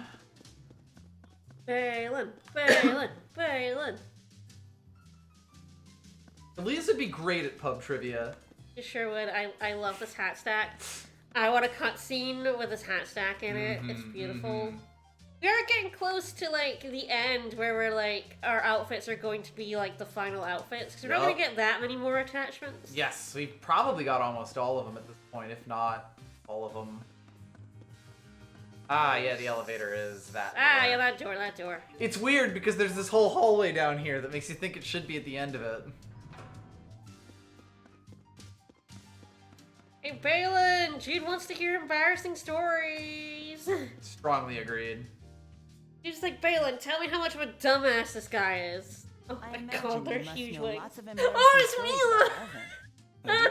Balin. Elise would be great at pub trivia. You sure would. I love this hat stack. I want a cutscene with this hat stack in it. It's beautiful. We are getting close to, like, the end where we're, like, our outfits are going to be, like, the final outfits. Because we're not going to get that many more attachments. Yes, we've probably got almost all of them at this point, if not all of them. Ah, yeah, the elevator is that door. Ah, yeah, that door. It's weird because there's this whole hallway down here that makes you think it should be at the end of it. Hey, Balin! Jude wants to hear embarrassing stories. Strongly agreed. Jude's like, Balin, tell me how much of a dumbass this guy is. Oh I my imagine god, they're you must huge know wings. lots of embarrassing Oh, it's stories Mila! about Alvin. I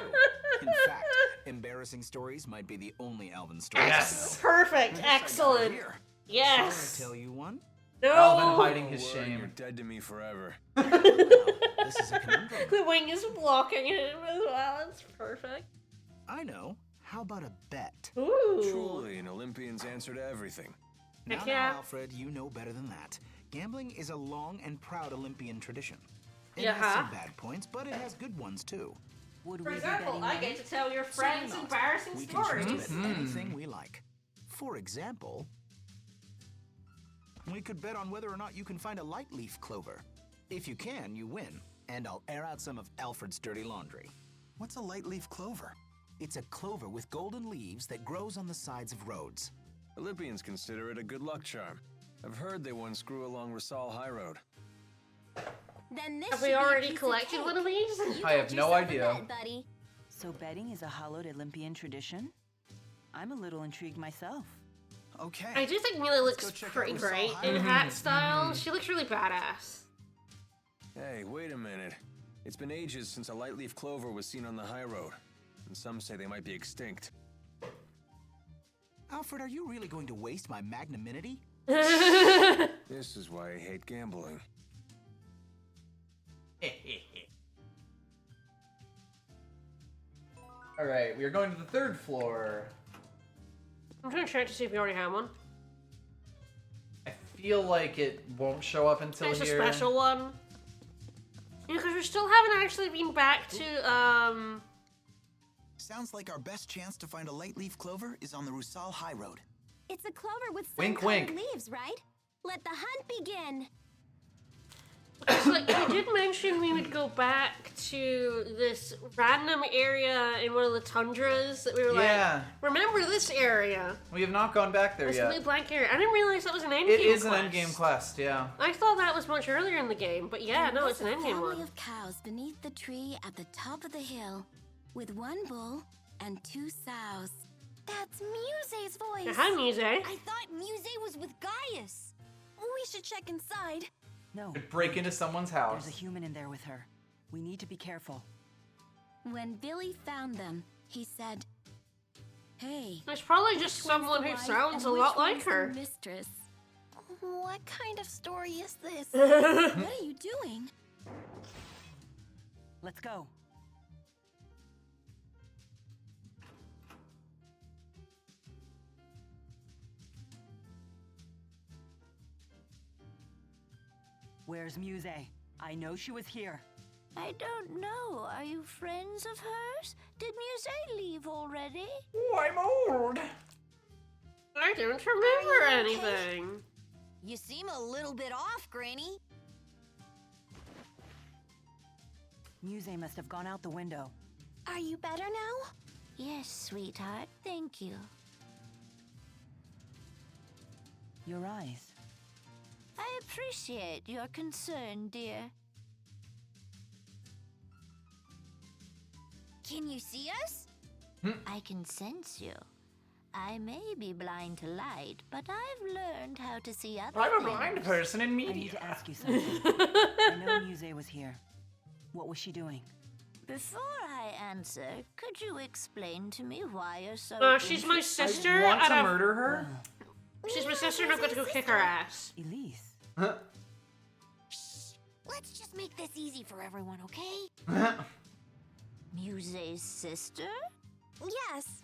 do. In fact, embarrassing stories might be the only Alvin stories. Yes! Perfect! Excellent! Yes. Yes! Shall I tell you one? No! Alvin hiding his Word, shame. You're dead to me forever. This is a conundrum. The wing is blocking him as well. It's perfect. I know. How about a bet? Ooh. Truly an Olympian's answer to everything. Now, Heck yeah. Alfred, you know better than that. Gambling is a long and proud Olympian tradition. It Yeah. has some bad points, but it has good ones too. Would For we example, be I betting get to tell your friends not. embarrassing We can stories. choose to bet anything we like. For example, we could bet on whether or not you can find a light leaf clover. If you can, you win, and I'll air out some of Alfred's dirty laundry. What's a light leaf clover? It's a clover with golden leaves that grows on the sides of roads. Olympians consider it a good luck charm. I've heard they once grew along Rasal High Road. Then this Have should we be a already piece of collected cake. one of these? You I have got no yourself a idea. bet, buddy. So betting is a hallowed Olympian tradition? I'm a little intrigued myself. Okay. I do think Mila looks go check out pretty Rusal great High in Road. hat style. She looks really badass. Hey, wait a minute. It's been ages since a light leaf clover was seen on the high road, and some say they might be extinct. Alfred, are you really going to waste my magnanimity? This is why I hate gambling. Alright, we are going to the third floor. I'm trying to check to see if we already have one. I feel like it won't show up until It's a here. special one. Yeah, because we still haven't actually been back to, Sounds like our best chance to find a light leaf clover is on the Rusal High Road. It's a clover with Wink, sun-colored wink. leaves, right? Let the hunt begin. It's like, we did mention we would go back to this random area in one of the tundras that we were Yeah. like, remember this area? We have not gone back there This yet. blue blank area. I didn't realize that was an endgame It quest. is an endgame quest, yeah. I thought that was much earlier in the game, but yeah, There no, was it's an a endgame family one. of cows beneath the tree at the top of the hill, with one bull and 2 sows. That's Muse's voice. Yeah, hi, Muse. I thought Muse was with Gaius. We should check inside. No, Could break into someone's house. there's a human in there with her. We need to be careful. When Billy found them, he said, "Hey, There's probably just who's someone the who wife sounds a and lot which like one's the her. mistress." What kind of story is this? What are you doing? Let's go. Where's Muse? I know she was here. I don't know. Are you friends of hers? Did Muse leave already? Oh, I'm old. I don't remember okay? anything. You seem a little bit off, Granny. Muse must have gone out the window. Are you better now? Yes, sweetheart. Thank you. Your eyes. I appreciate your concern, dear. Can you see us? I can sense you. I may be blind to light, but I've learned how to see other I'm a things. blind person in I need media. to ask you something. I know Muse was here. What was she doing? Before I answer, could you explain to me why you're so She's my interested? sister. Want and to I've- murder her? She's my sister, and I've got to go kick her ass. Elise. Let's just make this easy for everyone, okay? Muse's sister? Yes.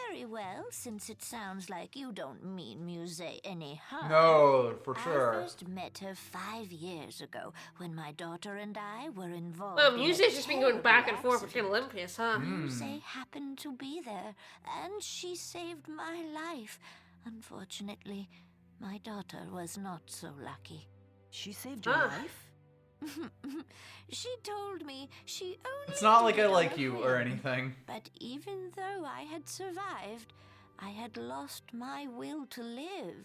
Very well, since it sounds like you don't mean Muse any harm. No, for sure. I first met her 5 years ago when my daughter and I were involved. Well, in a Muse's just been going back and forth accident. between Olympus, huh? Muse happened to be there, and she saved my life. Unfortunately, my daughter was not so lucky. She saved your life? She told me she only It's not like did I it on like a you or whim. anything. But even though I had survived, I had lost my will to live.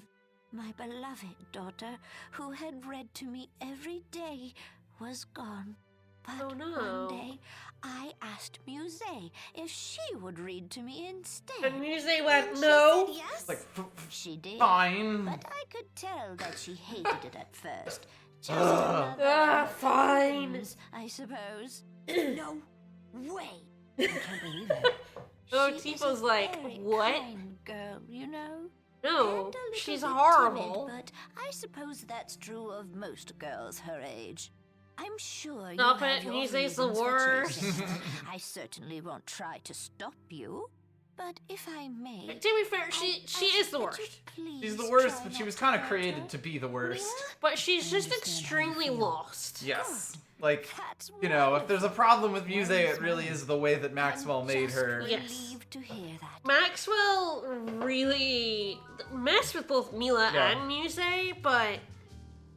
My beloved daughter, who had read to me every day, was gone. But Oh, no. one day, I asked Muse if she would read to me instead. And Muse went, And no. She said yes. Like, She did. fine. But I could tell that she hated it at first. Just another Fine. phase, I suppose. No way. I can't believe it. Oh, She is Tifo's a like, very what? kind girl, you know. No, And a little she's bit horrible. timid, but I suppose that's true of most girls her age. I'm sure you Stop have it, your Muse's the reasons for worst. chasing her. I certainly won't try to stop you, but if I may, To be fair, she is the would worst. you please She's the worst, try but she not was to kind of hurt created her? to be the worst. But she's just understand how you extremely feel. lost. Yes. Like, That's you know, if there's a problem with Muse, Wonderful. it really is the way that Maxwell I'm made just her. Yes. relieved to hear that. Maxwell really messed with both Mila Yeah. and Muse, but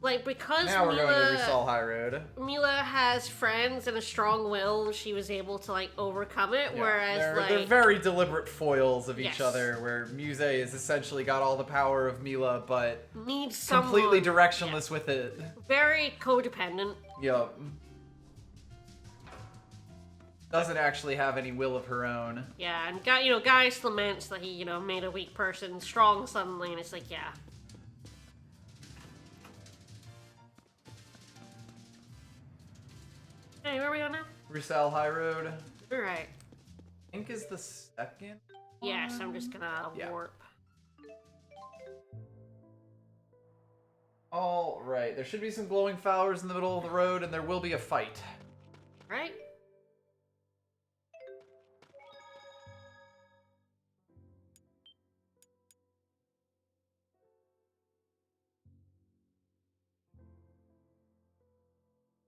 like because Now we're going to Mila, Resol High Road. Mila has friends and a strong will, she was able to like overcome it. Yeah. Whereas they're like very deliberate foils of each Yes. other, where Muse has essentially got all the power of Mila, but needs someone completely directionless with it. very codependent. Yup. Doesn't actually have any will of her own. Yeah, and Gaius laments that he made a weak person strong suddenly, and it's like yeah. Hey, where are we on now? Rusal High Road, I Alright. think is the second. Yes, I'm just gonna Yeah. warp. All right, there should be some glowing flowers in the middle of the road, and there will be a fight. Right?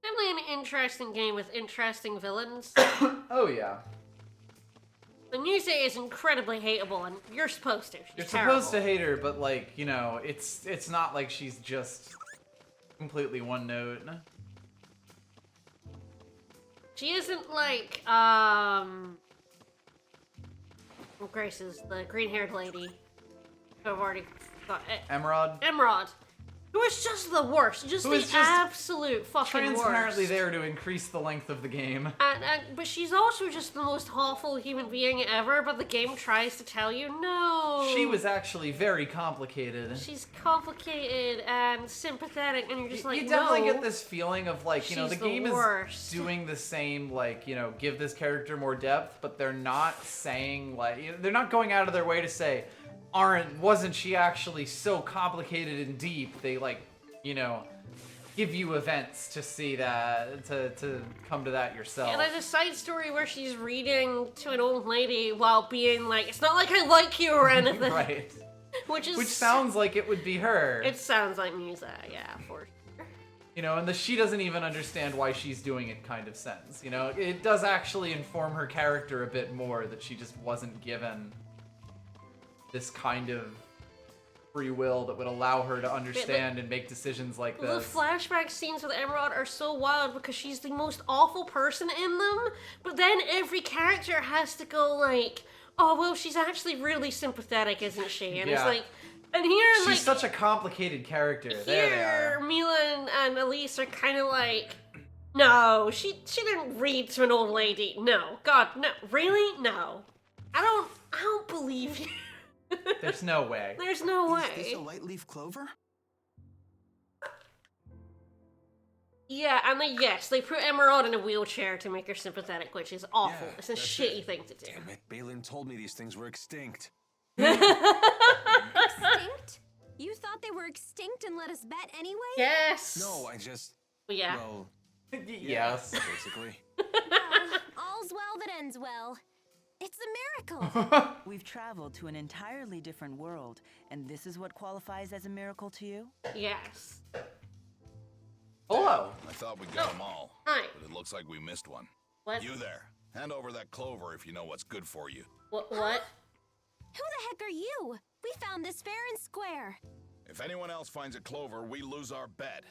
Definitely an interesting game with interesting villains. Oh yeah, The Muse is incredibly hateable, and you're supposed to. She's you're terrible. supposed to hate her, but like it's not like she's just completely one note. She isn't like, Grace is the green-haired lady. Who I've already got. Emerald, Emerald. Who is just the worst. Just Who the is just absolute fucking transparently worst. there to increase the length of the game. But she's also just the most awful human being ever, but the game tries to tell you, no. She was actually very complicated. She's complicated and sympathetic, and you're just like, You definitely no. get this feeling of like, the She's the game worst. is doing the same, like, give this character more depth, but they're not saying, like, they're not going out of their way to say, wasn't she actually so complicated and deep? They, like, give you events to see that, to come to that yourself. Yeah, there's a side story where she's reading to an old lady while being like, it's not like I like you or anything. Right. Which sounds like it would be her. It sounds like Musa, yeah, for sure. And she doesn't even understand why she's doing it kind of sense. It does actually inform her character a bit more that she just wasn't given this kind of free will that would allow her to understand and make decisions like The this. flashback scenes with Emerald are so wild because she's the most awful person in them, but then every character has to go like, oh, well, she's actually really sympathetic, isn't she? And it's Yeah. like, and here, She's like, such a complicated character. There they here, are. Mila and Elise are kind of like, no, she didn't read to an old lady. No, God, no, really? No. I don't believe you. There's no way. There's no Is this way. a light leaf clover? Yeah, and yes, they put Emerald in a wheelchair to make her sympathetic, which is awful. Yeah, It's a that's shitty it. thing to do. Damn it, Balin told me these things were extinct. Extinct? You thought they were extinct and let us bet anyway? Yes. No, I just... Yeah. Well, Yes. basically. All's well that ends well. It's a miracle. We've traveled to an entirely different world, and this is what qualifies as a miracle to you? Yes. Hello. I thought we got them all. Hi. But it looks like we missed one. What? You there. Hand over that clover if you know what's good for you. What? Who the heck are you? We found this fair and square. If anyone else finds a clover, we lose our bet.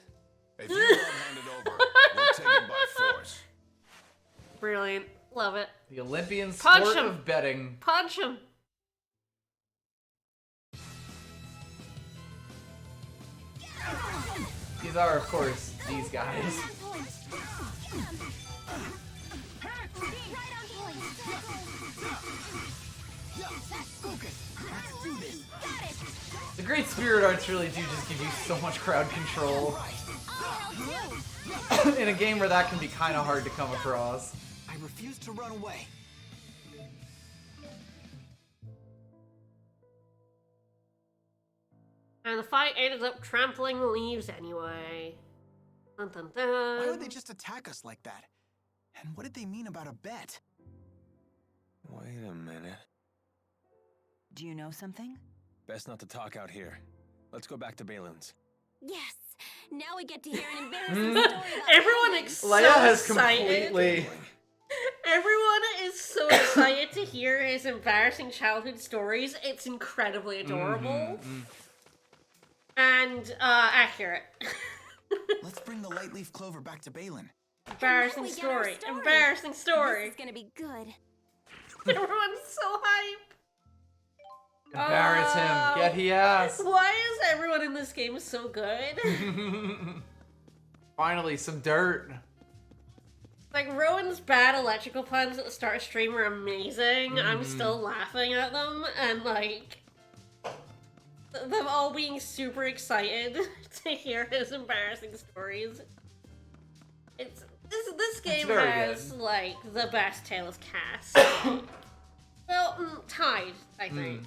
If you don't hand it over, we'll take it by force. Brilliant. Love it. The Olympian Punch sport him. of betting. Punch him. These are, of course, these guys. The Great Spirit Arts really do just give you so much crowd control. In a game where that can be kind of hard to come across. I refuse to run away. And the fight ended up trampling the leaves anyway. Dun, dun, dun. Why would they just attack us like that? And what did they mean about a bet? Wait a minute. Do you know something? Best not to talk out here. Let's go back to Balin's. Yes. Now we get to hear an embarrassing story about Everyone is so excited. Everyone is so excited to hear his embarrassing childhood stories. It's incredibly adorable. And accurate. Let's bring the light leaf clover back to Balin. Embarrassing story. Embarrassing story. This is gonna be good. Everyone's so hype. Embarrass him. Get he ass. Why is everyone in this game so good? Finally, some dirt. Like, Rowan's bad electrical puns at the start of stream were amazing. I'm still laughing at them, and like, them all being super excited to hear his embarrassing stories. This game very has good. like the best Tails cast. Well, tied, I think.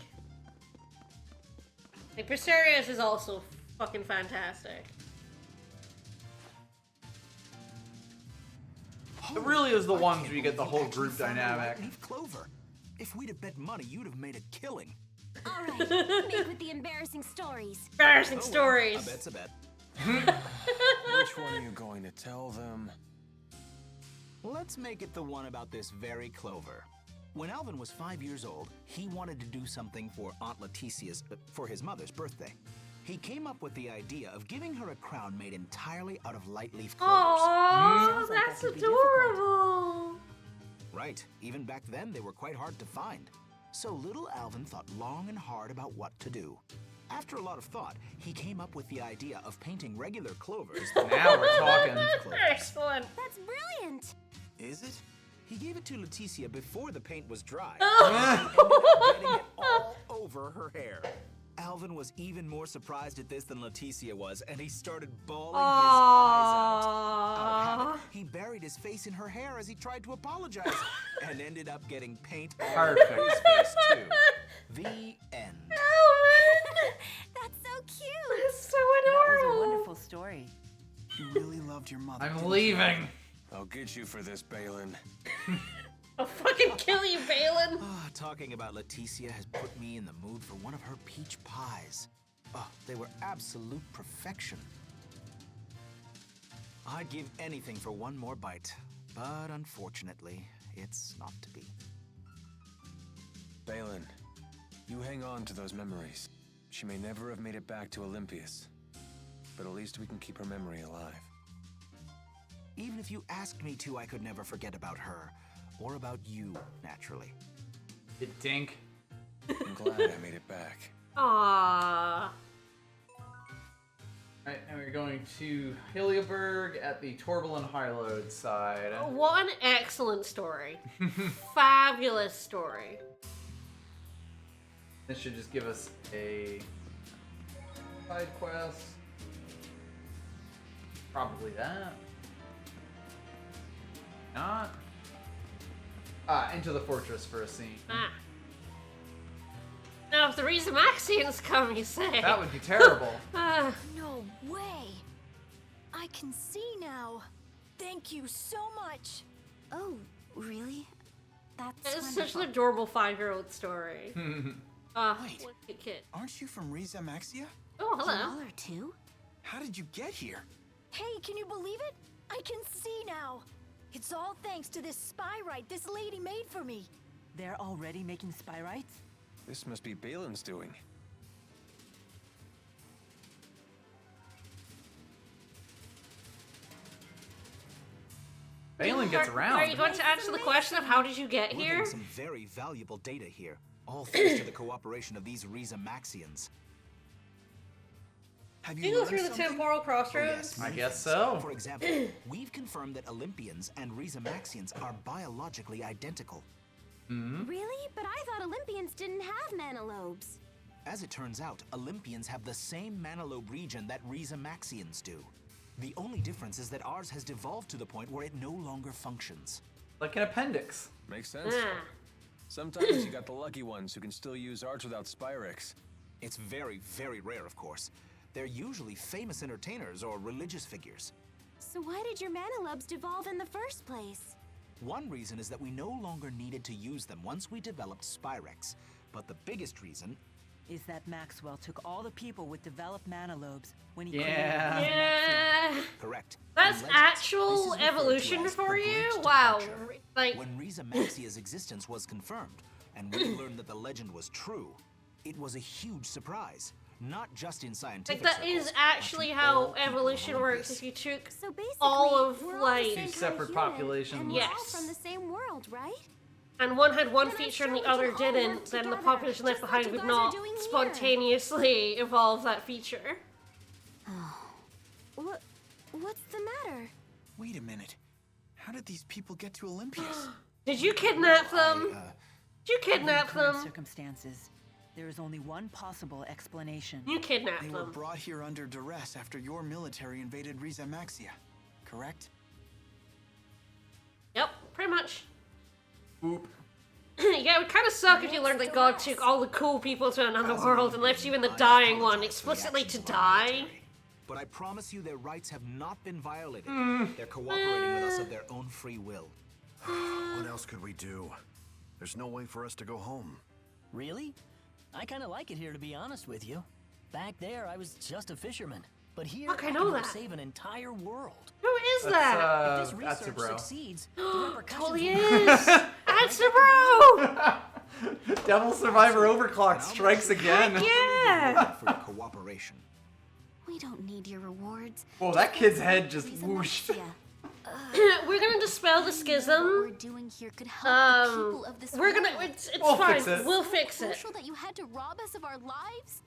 Like, Pisterius is also fucking fantastic. It really is the ones where you get the whole group dynamic. Leaf clover. If we'd have bet money, you'd have made a killing. All right, make with the embarrassing stories. Embarrassing A stories. bet's a bet. Which one are you going to tell them? Let's make it the one about this very clover. When Alvin was 5 years old, he wanted to do something for Aunt Leticia's, for his mother's birthday. He came up with the idea of giving her a crown made entirely out of light leaf clovers. Aww, that's adorable. Right, even back then they were quite hard to find. So little Alvin thought long and hard about what to do. After a lot of thought, he came up with the idea of painting regular clovers. Now we're talking. Excellent. That's brilliant. Is it? He gave it to Leticia before the paint was dry. Oh. Getting it all over her hair. Alvin was even more surprised at this than Leticia was, and he started bawling his eyes out. Out of habit, he buried his face in her hair as he tried to apologize, and ended up getting paint all over his face too. The end. Alvin! That's so cute. That's so That was adorable. a wonderful story. You really loved your mother. I'm leaving. I'll get you for this, Balin. I'll fucking kill you, Balin. Talking about Leticia has put me in the mood for one of her peach pies. They were absolute perfection. I'd give anything for one more bite, but unfortunately, it's not to be. Balin, you hang on to those memories. She may never have made it back to Olympias, but at least we can keep her memory alive. Even if you asked me to, I could never forget about her. Or about you, naturally. You dink. I'm glad I made it back. Aww. Alright, and we're going to Heliaburg at the Torbellon Highload side. What an excellent story. Fabulous story. This should just give us a side quest. Probably that. Not. Into the fortress for a scene. Now, if the Rhizamaxians come, you say. That would be terrible. No way. I can see now. Thank you so much. Oh, really? That's It's such an adorable 5-year-old story. Wait. What a kid. Aren't you from Riza Maxia? Oh, hello. You all are too? How did you get here? Hey, can you believe it? I can see now. It's all thanks to this spyrite this lady made for me. They're already making spyrites? This must be Balin's doing. Balin gets around. Are you going to answer the question of how did you get We're here? getting some very valuable data here, all thanks to the cooperation of these Riza Maxians. Have Did you go through the temporal crossroads? I guess so. For example, we've confirmed that Olympians and Riza Maxians are biologically identical. Really? But I thought Olympians didn't have mana lobes. As it turns out, Olympians have the same mana lobe region that Riza Maxians do. The only difference is that ours has devolved to the point where it no longer functions. Like an appendix. Makes sense. Sometimes you got the lucky ones who can still use arts without Spyrex. It's very, very rare, of course. They're usually famous entertainers or religious figures. So why did your mana lobes devolve in the first place? One reason is that we no longer needed to use them once we developed Spyrex. But the biggest reason is that Maxwell took all the people with developed mana lobes when he Yeah. Correct. That's In legends, actual this is referred to evolution as for the you? Great Wow. Departure. Like, When Riza Maxia's existence was confirmed, and we learned that the legend was true, it was a huge surprise. Not just in scientific that circles, is actually how evolution works. If you took So basically, all of, we're all like... the same Two separate kind of human, populations. and we're all Yes. from the same world, right? and one had one Then I'm feature sure and we the can other all work didn't, then the together, population left just like behind you would guys are not doing here. spontaneously evolve that feature. What's the matter? Wait a minute. How did these people get to Olympias? Did you kidnap them? Did you kidnap Under current them? circumstances, there is only one possible explanation. You kidnapped They were them. brought here under duress after your military invaded Riza Maxia, correct? Yep, pretty much. Boop. Yeah, it would kind of suck if you learned that God took all the cool people to another world and left you in the dying one explicitly to die. But I promise you their rights have not been violated. Hmm. They're cooperating with us of their own free will. What else could we do? There's no way for us to go home. Really? I kind of like it here, to be honest with you. Back there, I was just a fisherman. But here, Fuck, I I know can that. help save an entire world. Who is that? If this research succeeds, the repercussions Totally will be is! Answer, bro! Devil Survivor Overclock strikes again. Yeah! For your cooperation. We don't need your rewards. Whoa, that kid's head just whooshed. We're gonna dispel the What schism. we're doing here could help the people of this We're gonna. world. It's We'll fine. fix it. We'll fix it. Crucial that you had to rob us of our lives?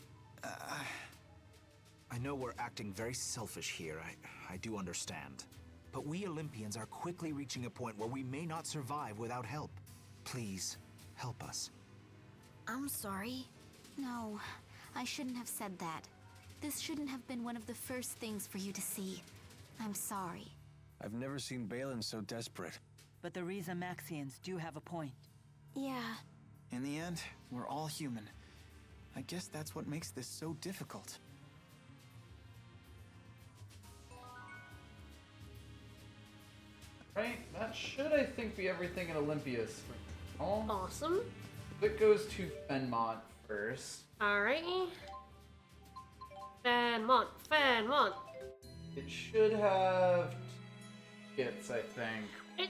I know we're acting very selfish here. I do understand. But we Olympians are quickly reaching a point where we may not survive without help. Please, help us. I'm sorry. No, I shouldn't have said that. This shouldn't have been one of the first things for you to see. I'm sorry. I've never seen Balin so desperate. But the Riza Maxians do have a point. Yeah. In the end, we're all human. I guess that's what makes this so difficult. Right? That should, I think, be everything in Olympias. Oh, Awesome. it goes to Fenmont first. Alrighty. Fanmont. It should have tickets, I think.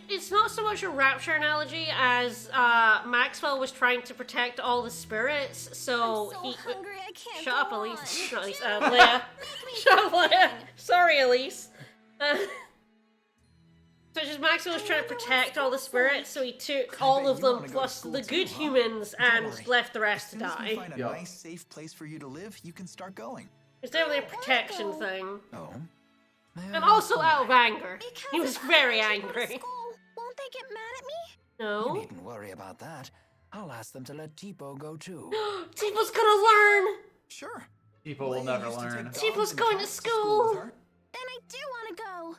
It's not so much a rapture analogy as Maxwell was trying to protect all the spirits, so, I'm he. so hungry, I can't Shut go up, on. Elise. Not Elise. Leia. Shut up, Leia. Sorry, Elise. So just Maxwell was trying to protect all the spirits, so he took all of them plus the good humans and left the rest to As soon as we die. find a nice, safe place for you to live, you can start going. It's definitely a protection thing. Oh. And also out of anger. He was very angry. Won't they get mad at me? You No. needn't worry about that. I'll ask them to let Tipo go too. Tipo's gonna learn! Sure. People will never learn. Tipo's going to school! Then I do want to go.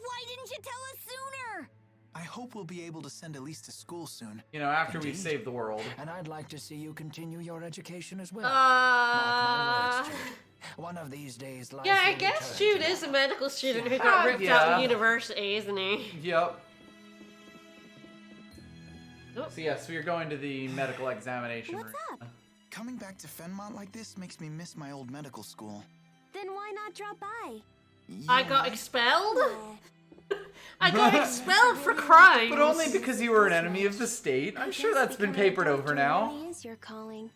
Why didn't you tell us sooner? I hope we'll be able to send Elise to school soon. You know, after we Indeed. save the world. And I'd like to see you continue your education as well. Mark my words, Jude. One of these days, life Yeah, I will guess return Jude to is a medical student who got ripped out yeah. of university, isn't he? Yep. So yes, we are going to the medical examination room. Coming back to Fenmont like this makes me miss my old medical school. Then why not drop by? I got expelled? I got expelled for crimes! But only because you were an enemy of the state. I'm sure that's been papered over now. Really is your calling.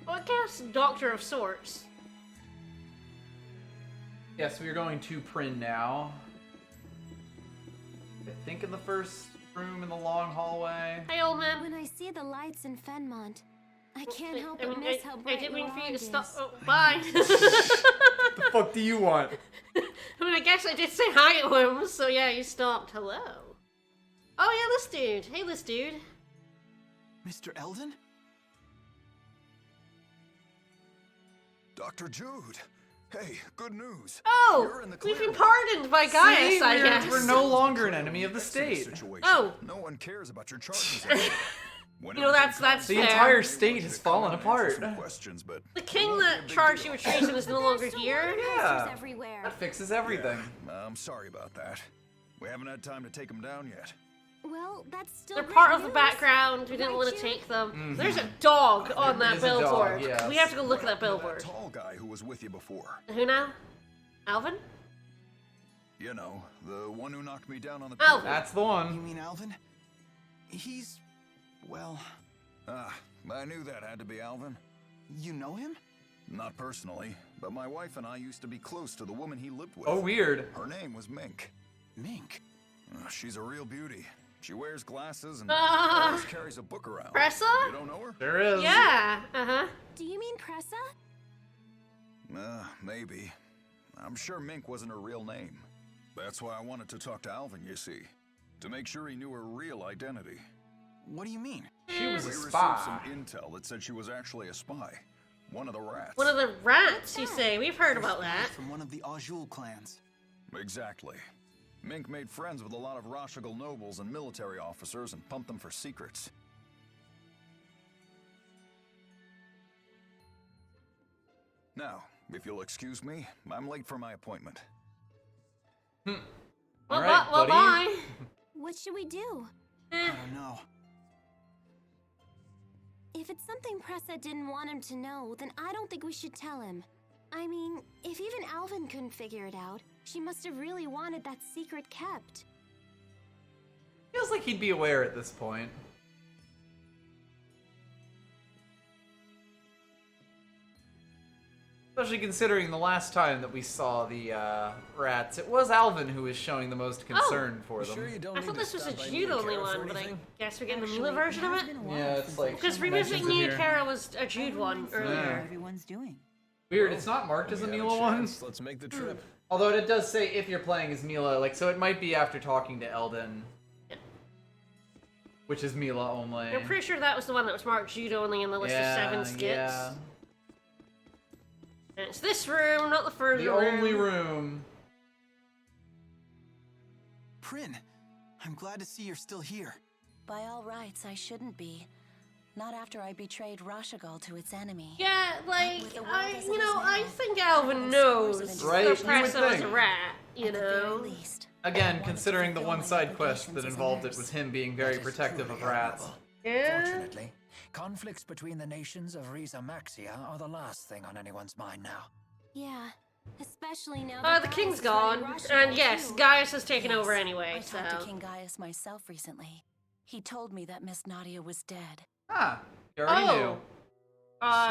Well, I guess doctor of sorts. Yes, we are going to Prin now. I think in the first room in the long hallway. Hey, old man. When I see the lights in Fenmont, I can't help I but mean, miss how bright I didn't mean for you to your stop. world Oh, bye. The fuck do you want? I mean, I guess I did say hi to him, so yeah, you stopped. Hello. Oh yeah, this dude. Hey, this dude. Mr. Eldon? Dr. Jude. Hey, good news. Oh, we've been pardoned by Gaius, I guess. We're no longer an enemy of the state. Oh. No one cares about your charges anymore. You know, that's The fair. entire state has fallen apart. Questions, but The king that charged you with treason is no longer here. Yeah. everywhere. That fixes everything. I'm sorry about that. We haven't had time to take them down yet. Well, that's still They're great part of the news. background. We didn't want to take them. There's a dog on There that is a dog, billboard. yes. We have to go look at that That billboard. tall guy who was with you before. Who now? Alvin? You know, the one who knocked me down on the Alvin. That's the You one. mean Alvin? He's... well... I knew that had to be Alvin. You know him? Not personally, but my wife and I used to be close to the woman he lived with. Oh, weird. Her name was Mink. Mink? She's a real beauty. She wears glasses and Ah. always carries a book around. Pressa? You don't know her? There is. Yeah. Uh-huh. Do you mean Pressa? Maybe. I'm sure Mink wasn't her real name. That's why I wanted to talk to Alvin, you see. To make sure he knew her real identity. What do you mean? She was We a received spy. some intel that said she was actually a spy. One of the rats. One of the rats, you say. We've heard about that. From one of the Ajul clans. Exactly. Mink made friends with a lot of Rashagal nobles and military officers and pumped them for secrets. Now, if you'll excuse me, I'm late for my appointment. Well, All right, well, buddy. bye. What should we do? I don't know. If it's something Pressa didn't want him to know, then I don't think we should tell him. I mean, if even Alvin couldn't figure it out, she must have really wanted that secret kept. Feels like he'd be aware at this point. Especially considering the last time that we saw the rats, it was Alvin who was showing the most concern for them. Sure you don't I need thought to this was a stop by Jude only Niagara for one, but I anything? guess we're getting the Mila version of it? Yeah, it's like Because mentions Revisiting in New here. Terra was a Jude one How earlier. everyone's doing. Weird, it's not marked as a We have Mila one. chance. Let's make the trip. Although it does say if you're playing as Mila, like, so it might be after talking to Eldon. Which is Mila only. I'm pretty sure that was the one that was marked Jude only in the list of 7 skits. Yeah. And it's this room, not the first The room. only room. Prin, I'm glad to see you're still here. By all rights, I shouldn't be. Not after I betrayed Rashagal to its enemy. Yeah, like, With the world I, as it you is know, now, I think Alvin knows Right, the you would Pressa was a think. rat, you At the very know? least. Again, considering the one side quest that involved it was him being very protective of rats. Yeah. Fortunately, conflicts between the nations of Riza Maxia are the last thing on anyone's mind now. Yeah, especially now Oh, that the Gaius king's is gone. running Rashagal And yes, too. Gaius has taken Yes, over anyway, I so. talked to King Gaius myself recently. He told me that Miss Nadia was dead. Ah, you already knew.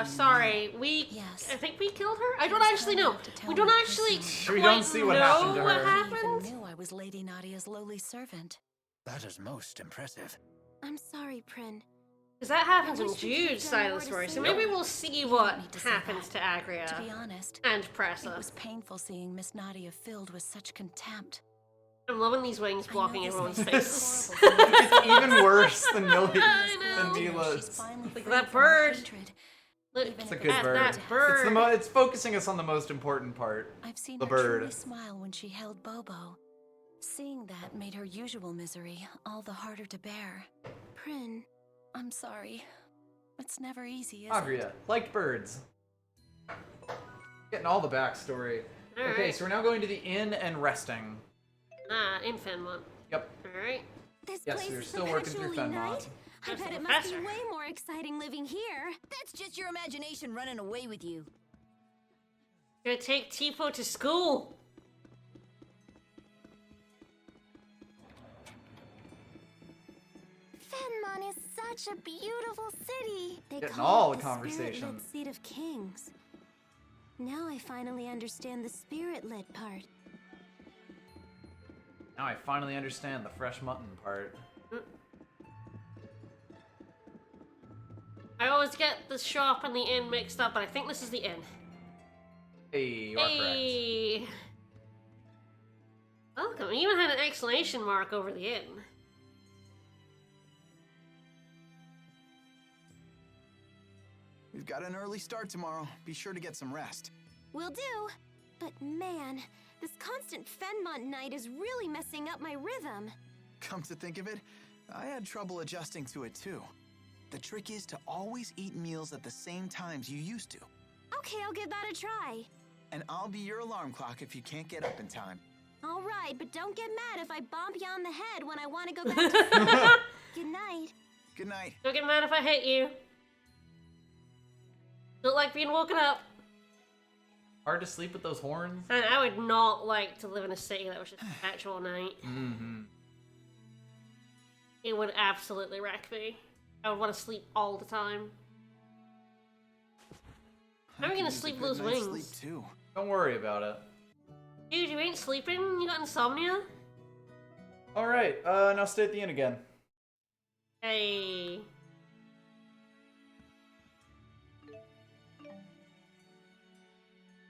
Sorry, we. Yes. I think we killed her? I don't actually know. We don't actually We don't see what know happened to what her. I even happened. knew I was Lady Nadia's lowly servant. That is most impressive. I'm sorry, Prin. Because that happens I in wish we could've Jude's done side more of the to story, so save maybe her. we'll see You what don't need to say happens that. to Agria To be honest, and it Pressa. was painful seeing Miss Nadia filled with such contempt. I'm loving these wings blocking this everyone's makes faces. it horrible for me. It's even worse than Millie's, I know. than She's Mila's. finally Look at free that from her bird. hatred. Look It's a at good bird. that bird. It's it's focusing us on the most important part. I've seen The her bird. truly smile when she held Bobo. Seeing that made her usual misery all the harder to bear. Prin, I'm sorry. It's never easy, is Agria, liked birds. Getting all the backstory. Okay, Alright. so we're now going to the inn and resting. In Fenmont. Yep. Alright. This Yes, place we're is still working through perpetually Fenmont. night. I There's bet the it must be professor. way more exciting living here. That's just your imagination running away with you. Gonna take Tipo to school. Fenmont is such a beautiful city. They Getting call all it the the conversation. spirit-led seat of kings. Now I finally understand the spirit-led part. Now I finally understand the fresh mutton part. I always get the shop and the inn mixed up, but I think this is the inn. Hey, you are correct. Hey. Welcome. I even had an exclamation mark over the inn. We've got an early start tomorrow. Be sure to get some rest. Will do. But man, this constant Fenmont night is really messing up my rhythm. Come to think of it, I had trouble adjusting to it too. The trick is to always eat meals at the same times you used to. Okay, I'll give that a try. And I'll be your alarm clock if you can't get up in time. All right, but don't get mad if I bump you on the head when I want to go back to sleep. Good night. Good night. Don't get mad if I hit you. Don't like being woken up. Hard to sleep with those horns. And I would not like to live in a city that was just perpetual night. Mm-hmm. It would absolutely wreck me. I would want to sleep all the time. How am I gonna sleep with those wings? Sleep too. Don't worry about it. Dude, you ain't sleeping? You got insomnia? Alright, now stay at the inn again. Hey.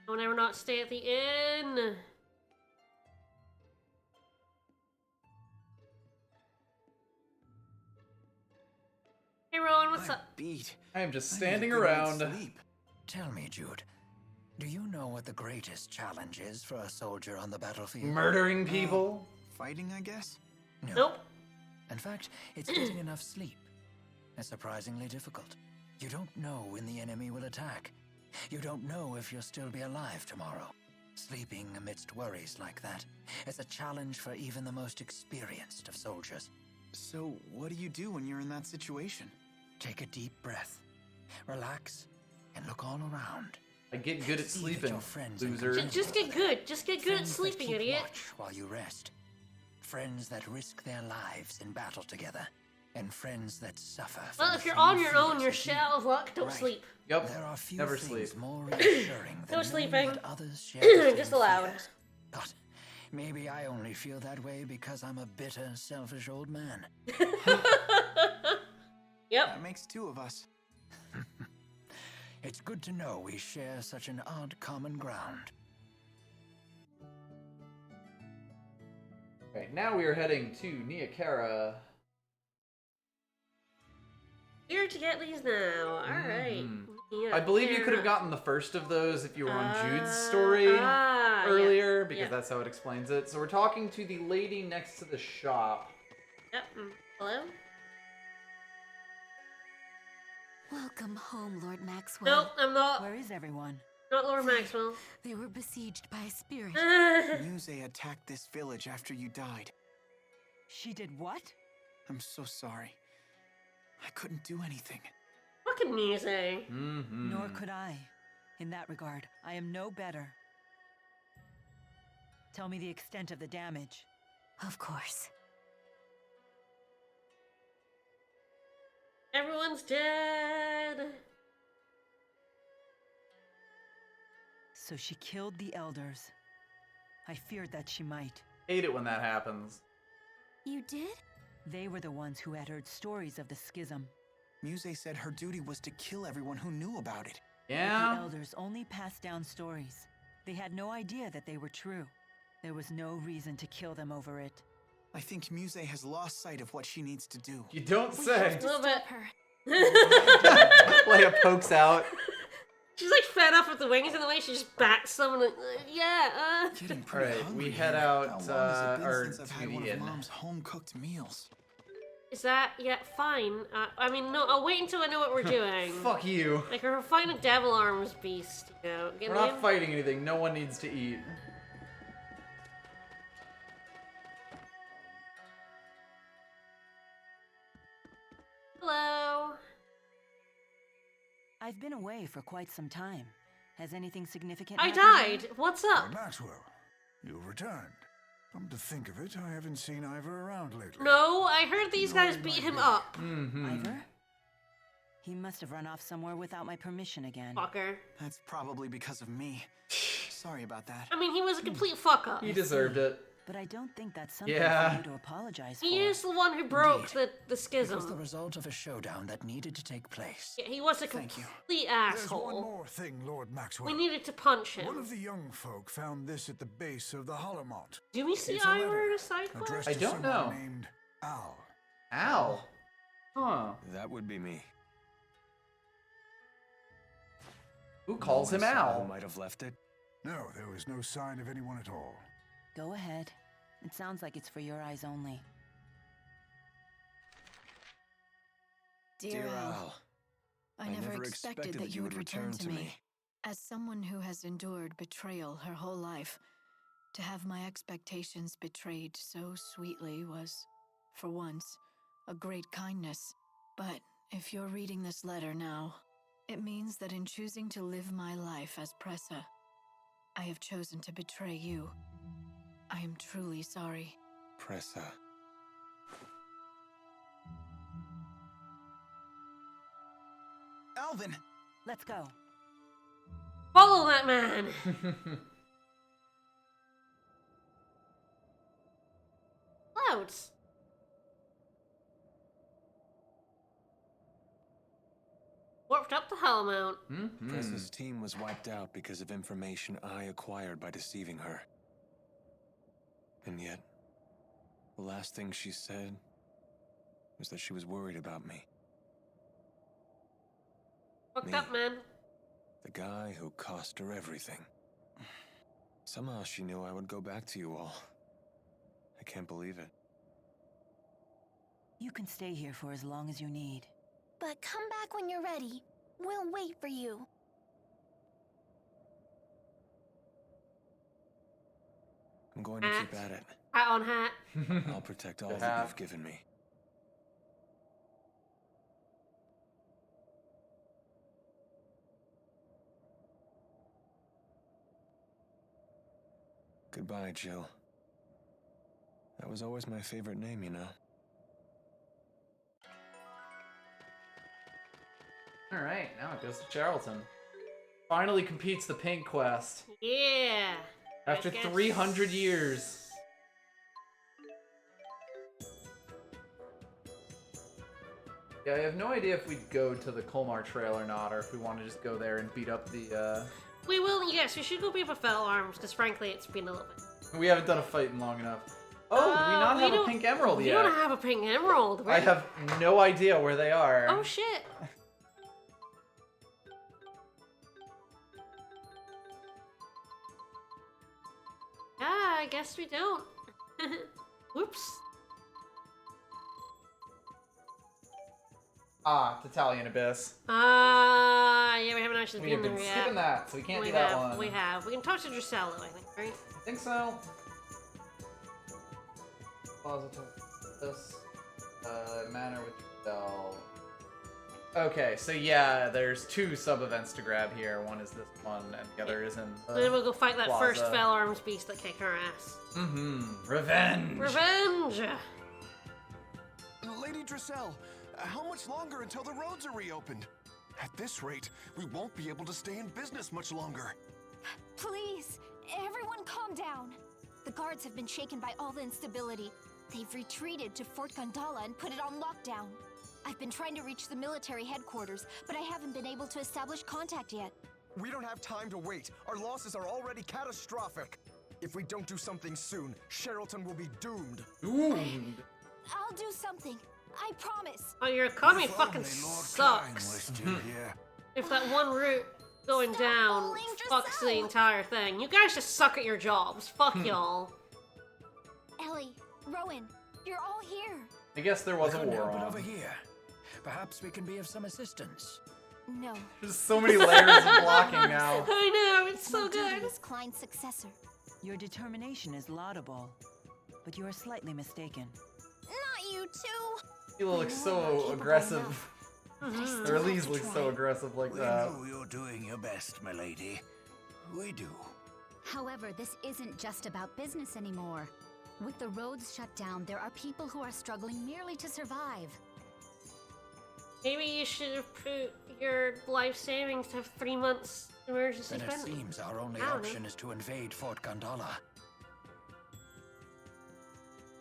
Don't ever not stay at the inn. Hey Rowan, what's up? Beat. I am just I need standing a good night's around. sleep. Tell me, Jude, do you know what the greatest challenge is for a soldier on the battlefield? Murdering people? Fighting, I guess? No. Nope. In fact, it's getting enough sleep. It's surprisingly difficult. You don't know when the enemy will attack. You don't know if you'll still be alive tomorrow. Sleeping amidst worries like that is a challenge for even the most experienced of soldiers. So, what do you do when you're in that situation? Take a deep breath, relax, and look all around. I get good at See that sleeping, your friends and loser. Just get good. Just get good at Friends that sleeping, keep idiot. watch while you rest. Friends that risk their lives in battle together. And friends that suffer from Well, the if you're same on your own, fears you're as shit you. out of luck. Don't Right. sleep. Yep. There are few Never things sleep. more reassuring than No knowing sleeping. that others share the same Just allowed. fears. But maybe I only feel that way because I'm a bitter, selfish old man. Yep. That makes two of us. It's good to know we share such an odd common ground. Okay, now we are heading to Niakara. Here to get these now. Alright. I believe you could have gotten the first of those if you were on Jude's story earlier, yeah. because Yeah. that's how it explains it. So we're talking to the lady next to the shop. Yep. Hello? Welcome home, Lord Maxwell. Nope, I'm not. Where is everyone? Not Lord Maxwell. They were besieged by a spirit. Muse attacked this village after you died. She did what? I'm so sorry. I couldn't do anything. Fucking music. Nor could I. In that regard, I am no better. Tell me the extent of the damage. Of course. Everyone's dead. So she killed the elders. I feared that she might. Hate it when that happens. You did? They were the ones who had heard stories of the schism. Muse said her duty was to kill everyone who knew about it. But Yeah? the elders only passed down stories. They had no idea that they were true. There was no reason to kill them over it. I think Muse has lost sight of what she needs to do. You don't We say. have to A little bit. stop her. Leia pokes out. She's like fed up with the wings and the way she just bats them and yeah, Getting pretty Alright, hungry we here. head out, How long has it been or since I've to had the one of inn. Mom's home-cooked meals? Is that, yeah, fine. I mean, no, I'll wait until I know what we're doing. Fuck you. Like, we're fighting a devil arms beast, you know. Get We're me? not fighting anything. No one needs to eat. Hello. I've been away for quite some time. Has anything significant I happened? died. What's up? Lord Maxwell, you've returned. Come to think of it, I haven't seen Ivor around lately. No, I heard these guys beat him up. Ivor? He must have run off somewhere without my permission again. Fucker. That's probably because of me. Sorry about that. I mean, he was a complete fuck up. He deserved it. But I don't think that's something Yeah. for you to apologize for. He is the one who broke the It was the schism. result of a showdown that needed to take place. Yeah, he was a Thank you. complete There's one asshole. more thing, Lord Maxwell. We needed to punch One him. of the young folk found this at the base of the Hollowmont. Do we see It's a Ivor letter in a side quest? addressed I to don't someone know. named Al. Al. Huh. That would be me. Who calls him Al? Who might have left it? No, there was no sign of anyone at all. Go ahead. It sounds like it's for your eyes only. Dear Al, I I never expected that you would return to me. As someone who has endured betrayal her whole life, to have my expectations betrayed so sweetly was, for once, a great kindness. But if you're reading this letter now, it means that in choosing to live my life as Pressa, I have chosen to betray you. I am truly sorry. Pressa. Alvin! Let's go. Follow that man. Clouds. Warped up to Hollowmont. Pressa's team was wiped out because of information I acquired by deceiving her. And yet, the last thing she said was that she was worried about me. Fucked Me. up, man. The guy who cost her everything. Somehow she knew I would go back to you all. I can't believe it. You can stay here for as long as you need. But come back when you're ready. We'll wait for you. I'm going to keep at it. Hat on hat. I'll protect all Good that hat. you've given me. Goodbye, Jill. That was always my favorite name, you know. Alright, now it goes to Charlton. Finally competes the Pink Quest. Yeah. After I guess- 300 years. Yeah, I have no idea if we'd go to the Colmar Trail or not, or if we want to just go there and beat up the, We will, yes, we should go beat up a Fell Arms, because frankly, it's been a little bit. We haven't done a fight in long enough. Oh, do we not have a don't- pink emerald we yet? don't have a pink emerald. I have no idea where they are. Oh, shit. Yeah, I guess we don't. Whoops. Ah, Italian Abyss. Yeah, we haven't actually We been have been there yet. skipping that, so we can't we do that have, one. We have. We can talk to Gisello, I think, right? I think so. Positive. This manner with Bell. Okay, so yeah, there's two sub-events to grab here. One is this one, and the other is in the then we'll go fight that first plaza. Fell Arms beast that kicked our ass. Revenge! Revenge! Lady Drissel, how much longer until the roads are reopened? At this rate, we won't be able to stay in business much longer. Please, everyone calm down. The guards have been shaken by all the instability. They've retreated to Fort Gondala and put it on lockdown. I've been trying to reach the military headquarters, but I haven't been able to establish contact yet. We don't have time to wait. Our losses are already catastrophic. If we don't do something soon, Sherrilton will be doomed. Doomed? I'll do something. I promise. Oh, your economy fucking sucks. If that one route going down fucks the entire thing. You guys just suck at your jobs. Fuck y'all. Ellie, Rowan, you're all here. I guess there was a Couldn't war help it on. over here. Perhaps we can be of some assistance. No. There's so many layers of blocking now. I know, it's so My duty good. is Klein's successor. Your determination is laudable, but you are slightly mistaken. Not you two. Xillia looks so aggressive. Or Elise looks so aggressive like that. We know you're doing your best, my lady. We do. However, this isn't just about business anymore. With the roads shut down, there are people who are struggling merely to survive. Maybe you should have put your life savings to have 3 months emergency Then it spending. seems our only I don't option know. is to invade Fort Gondola.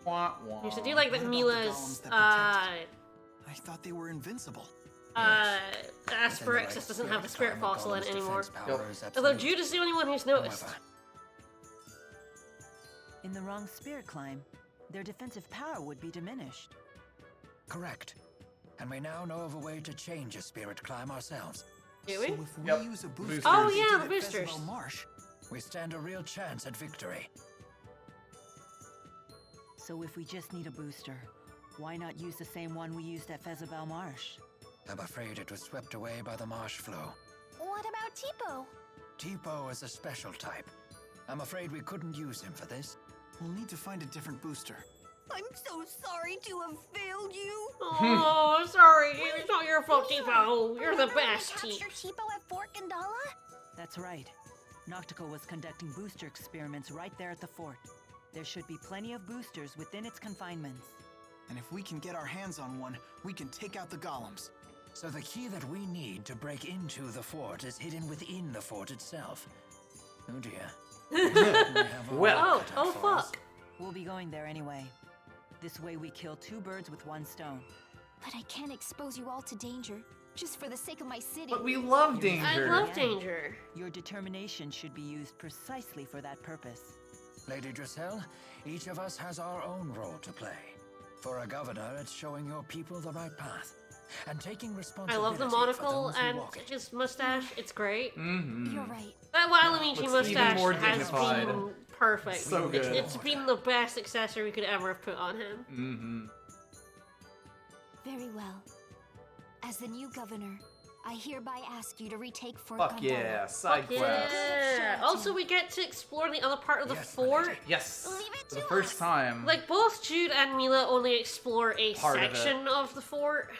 Wah, wah. You should do like that What about the Mila's golems that I thought they were invincible. Asperix doesn't have the spirit fossil in it anymore. Yep. Although Jude is the only one who's noticed. In the wrong spirit climb, their defensive power would be diminished. Correct. And we now know of a way to change a spirit climb ourselves. Do we? So if we use a booster, Oh as we yeah, did the at boosters. Fezabel Marsh, We stand a real chance at victory. So if we just need a booster, why not use the same one we used at Fezabel Marsh? I'm afraid it was swept away by the marsh flow. What about Tipo? Tipo is a special type. I'm afraid we couldn't use him for this. we'll need to find a different booster. I'm so sorry to have failed you. Oh, sorry. It's not your fault, Tipo. You're the Remember when best, we T. captured Tipo at Fort Gondola? That's right. Noctical was conducting booster experiments right there at the fort. There should be plenty of boosters within its confinements. And if we can get our hands on one, we can take out the golems. So the key that we need to break into the fort is hidden within the fort itself. Oh dear. Oh fuck. We'll be going there anyway. This way we kill 2 birds with 1 stone. But I can't expose you all to danger, just for the sake of my city. But we love danger. I love danger. Your determination should be used precisely for that purpose. Lady Drissel, each of us has our own role to play. For a governor, it's showing your people the right path. And taking I responsibility love the for monocle those who and walk it. his mustache. It's great. Mm-hmm. You're right. That Waluigi Looks even mustache more has dignified. been perfect. So good. It's been the best accessory we could ever have put on him. Mm-hmm. Very well. As the new governor, I hereby ask you to retake Fort Fuck Gondola. yeah, side quest. Yeah. Also, we get to explore the other part of the fort. Yes, for the first time. Like, both Jude and Mila only explore a Part of it. section of the fort.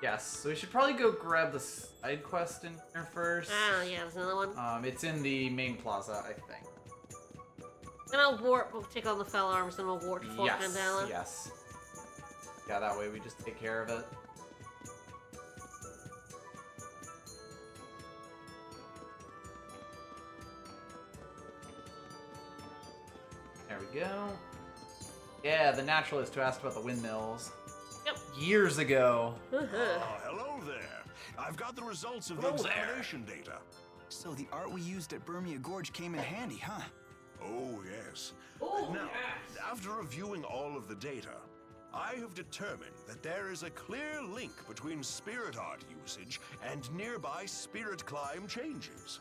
Yes, so we should probably go grab the side quest in here first. Ah, yeah, there's another one. It's in the main plaza, I think. Then we'll take on the Fell Arms, then we'll warp to Fort Gondola. Yes. Yeah, that way we just take care of it. There we go. Yeah, the naturalist who asked about the windmills. Yep. Years ago. Hello there. I've got the results of the Hello there. examination data. So the art we used at Burmia Gorge came in handy, huh? Oh, yes. Oh, now, after reviewing all of the data, I have determined that there is a clear link between spirit art usage and nearby spirit climb changes.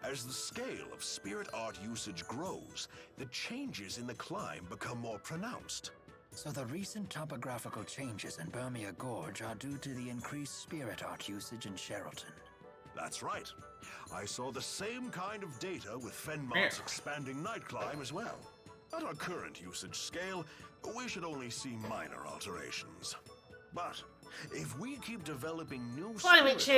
As the scale of spirit art usage grows, the changes in the climb become more pronounced. So the recent topographical changes in Burmia Gorge are due to the increased spirit art usage in Sherrilton. That's right. I saw the same kind of data with Fenmont's expanding night climb as well. At our current usage scale, we should only see minor alterations. But if we keep developing new Climate spirit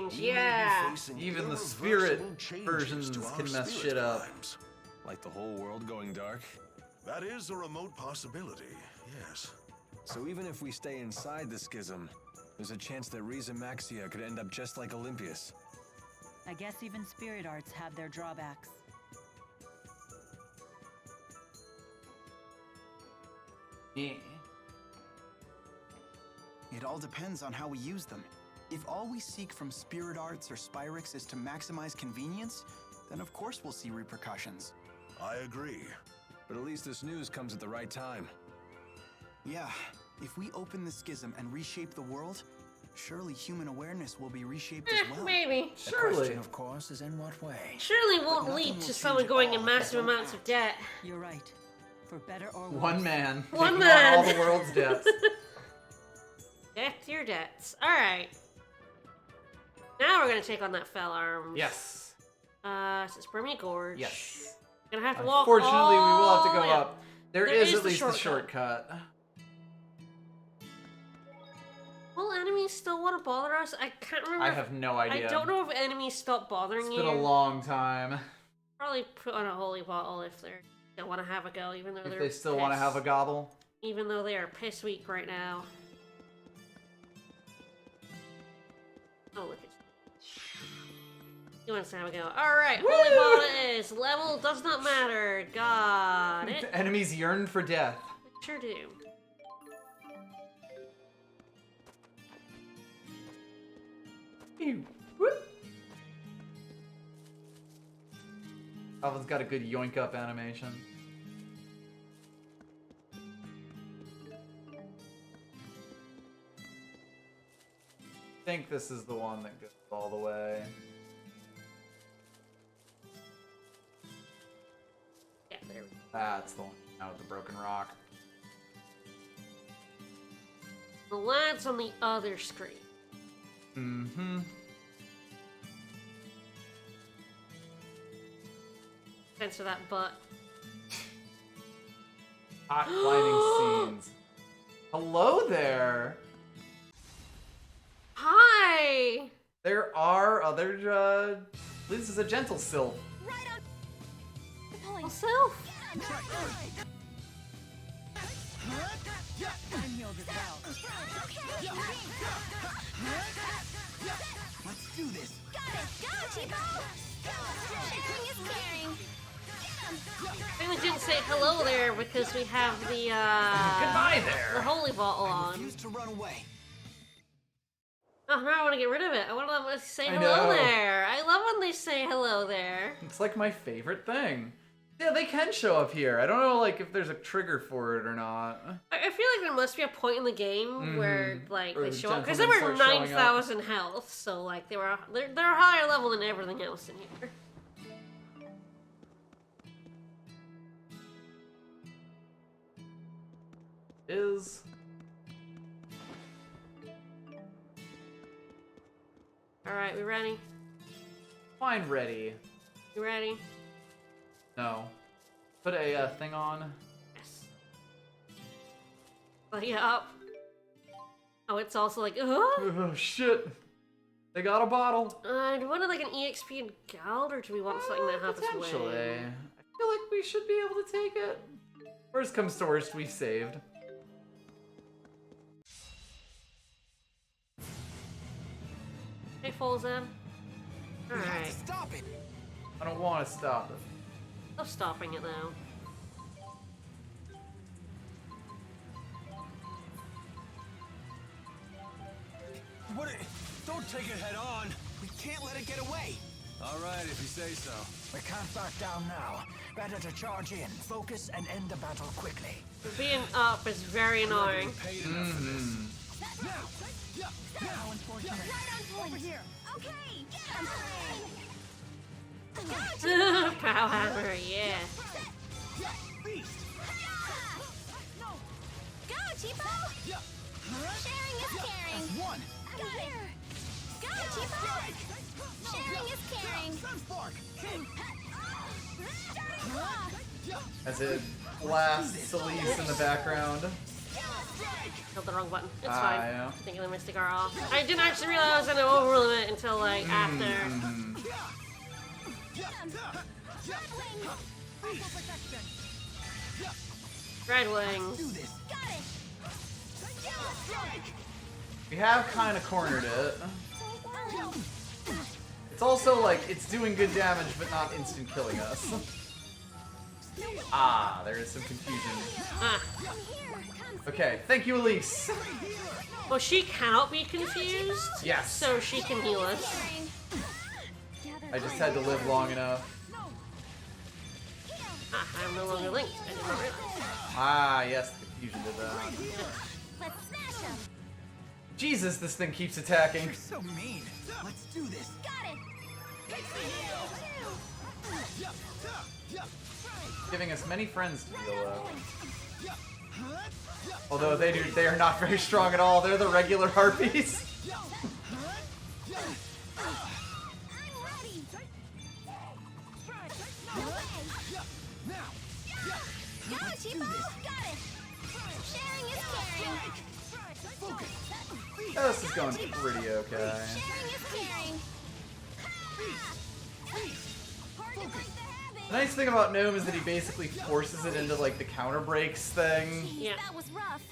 change, arts, we may be yeah. facing Even the irreversible spirit changes versions to our can mess spirit shit up. climbs. Like the whole world going dark? That is a remote possibility, yes. So even if we stay inside the schism, there's a chance that Riza Maxia could end up just like Olympius. I guess even spirit arts have their drawbacks. Yeah. It all depends on how we use them. If all we seek from spirit arts or Spyrix is to maximize convenience, then of course we'll see repercussions. I agree. But at least this news comes at the right time. Yeah, if we open the schism and reshape the world, surely human awareness will be reshaped as well. Maybe. The question, of course, is in what way? Surely won't lead to someone going in massive amounts of debt. You're right. For better or worse. One man. One taking on man. all the world's debts. Death to your debts. Alright. Now we're gonna take on that Fell Arms. Yes. So it's Burmia Gorge. Yes. Gonna have to walk Unfortunately, we will have to all go the way up. There is at the least a shortcut. enemies still want to bother us? I can't remember. I have no idea. I don't know if enemies stop bothering It's you. been a long time. Probably put on a holy bottle if they don't want to have a go, even though If they're they still want to have a gobble. Even though they are piss weak right now. Oh, look at he wants to have a go. Alright, holy bottle is. Level does not matter. Got it. The enemies yearn for death. Sure do. Ew. Whoop. Alvin's got a good yoink up animation. I think this is the one that goes all the way. Yeah, there we go. That's the one out with the broken rock. The lad's on the other screen. Mm-hmm. Thanks for that butt. Hot climbing scenes. Hello there! Hi! There are other, this is a gentle sylph. Pulling self. Let's do this. Got it! Go, Tipo! Sharing is caring! I think we didn't say hello there because we have the, Goodbye there! the holy bottle on. Refuse to run away. Oh, now I want to get rid of it. I want to let them say I hello know. there. I love when they say hello there. It's like my favorite thing. Yeah, they can show up here. I don't know, like, if there's a trigger for it or not. I feel like there must be a point in the game where, like, Or they show up. Because gentlemen they were start showing up. 9,000 health, so, like, they're higher level than everything else in here. Is... Alright, we ready? Fine, ready. You ready? No. Put a thing on. Yes. Buddy up. Oh, it's also like, Oh, shit. They got a bottle. Do we want like an EXP and Gald, or do we want something that happens Potentially. way? I feel like we should be able to take it. Worst comes to worst, we've saved. Hey, Folzen. Alright. Stop it! I don't want to stop it. I'm stopping it now. What? Don't take it head on. We can't let it get away. All right, if you say so. We can't back down now. Better to charge in, focus, and end the battle quickly. Being up is very annoying. Paid enough for this. How unfortunate. Right on point. Over here. Okay, get him. Pow hammer, yeah. Go, Tipo! Sharing is caring. One. Got it. Go, Tipo! Sharing is caring. As it blasts Elise in the background. Killed the wrong button. It's Ah, fine. yeah. I think the Mystic are off. I didn't actually realize I was gonna overrule it until like after. Red Wings. We have kind of cornered it. It's also like, it's doing good damage, but not instant killing us. Ah, there is some confusion. Ah. Okay, thank you, Elise. Well, she cannot be confused. Yes. So she can heal us. I just had to live long enough. Ah, I'm no longer linked. I did not realize. Ah, yes, the confusion did that. Let's smash him. Jesus, this thing keeps attacking. You're so mean. Let's do this. Got it. Giving us many friends to deal with. Although they are not very strong at all. They're the regular harpies. Go, Tipo! Got it. Sharing is caring. Oh, this is going pretty okay. The nice thing about Gnome is that he basically forces it into like the counter breaks thing. Yeah. That was rough.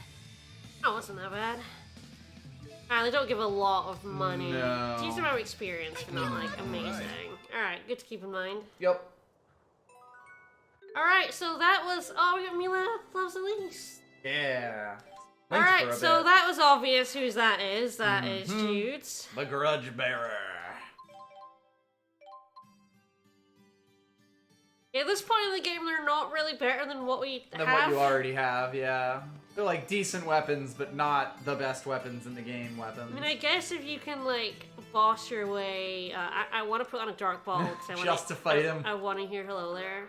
That wasn't that bad. They don't give a lot of money. No. Decent amount of experience, but not like amazing. Alright, good to keep in mind. Yep. Alright, so that was. Oh, we got Mila Loves Elise. Yeah. Alright, so that was obvious whose that is. That is Jude's. The Grudge Bearer. At this point in the game, they're not really better than what we have. Than what you already have, yeah. They're like decent weapons, but not the best weapons in the game weapons. I mean, I guess if you can, like, boss your way... I want to put on a Dark Ball, because I want Just to fight him. I want to hear hello there.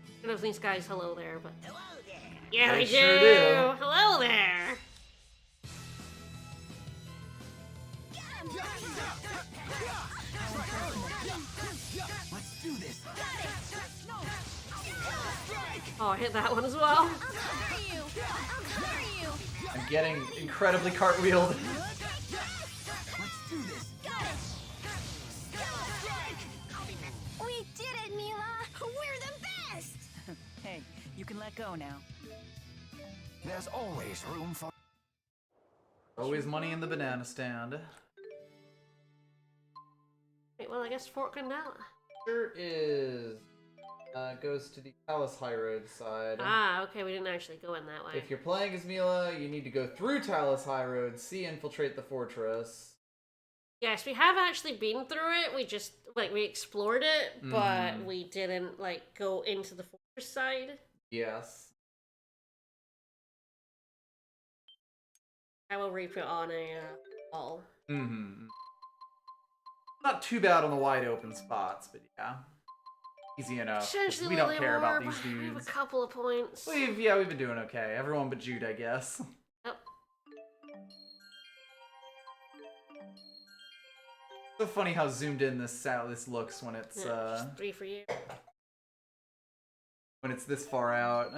I don't know if these guys hello there, but... Hello there! Yeah, they sure do! Hello there! Let's do this. Oh, I hit that one as well. I'm getting incredibly cartwheeled. Let's do this. We did it, Mila! We're the best! Hey, you can let go now. There's always room for... Always money in the banana stand. Wait, well, I guess Fort Gandala. Sure is. Goes to the Palace High Road side. Ah, okay, we didn't actually go in that way. If you're playing as Mila, you need to go through Talus High Road, infiltrate the fortress. Yes, we have actually been through it. We just, like, we explored it, but we didn't, like, go into the fortress side. Yes. I will re-put on a wall. Not too bad on the wide open spots, but yeah. Easy enough. We don't care about these We have a dudes. couple of points. We've been doing okay. Everyone but Jude, I guess. Yep. So funny how zoomed in this looks when it's just 3 for you. when it's this far out.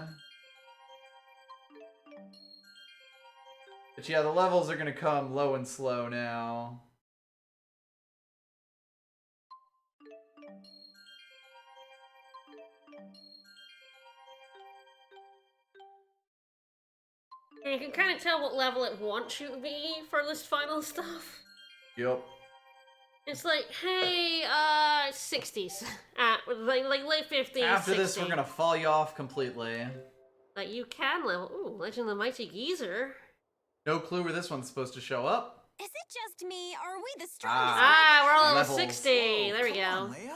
But yeah, the levels are gonna come low and slow now. And you can kind of tell what level it wants you to be for this final stuff. Yep. It's like, hey, 60s. Like late 50s, After 60s. this, we're gonna fall you off completely. Like, you can level. Ooh, Legend of the Mighty Geezer. No clue where this one's supposed to show up. Is it just me, or are we the strongest? We're all level levels. 60. There we go. Come on, Leia.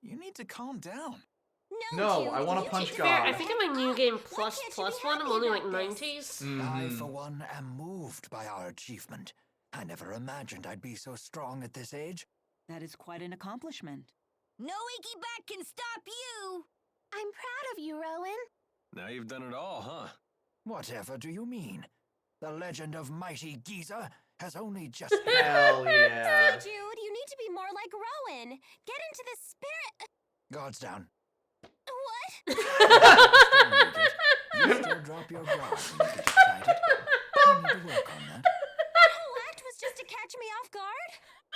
You need to calm down. No, I want to punch Fair, God. I think in my new game plus one, I'm only like 90s. I, for one, am moved by our achievement. I never imagined I'd be so strong at this age. That is quite an accomplishment. No Icky Back can stop you! I'm proud of you, Rowan. Now you've done it all, huh? Whatever do you mean? The legend of Mighty Geezer has only just... Hell yeah. Jude, you need to be more like Rowan. Get into the spirit... Guards down. What? You still drop your guard when you get excited. You need to work on that. The whole act was just to catch me off guard?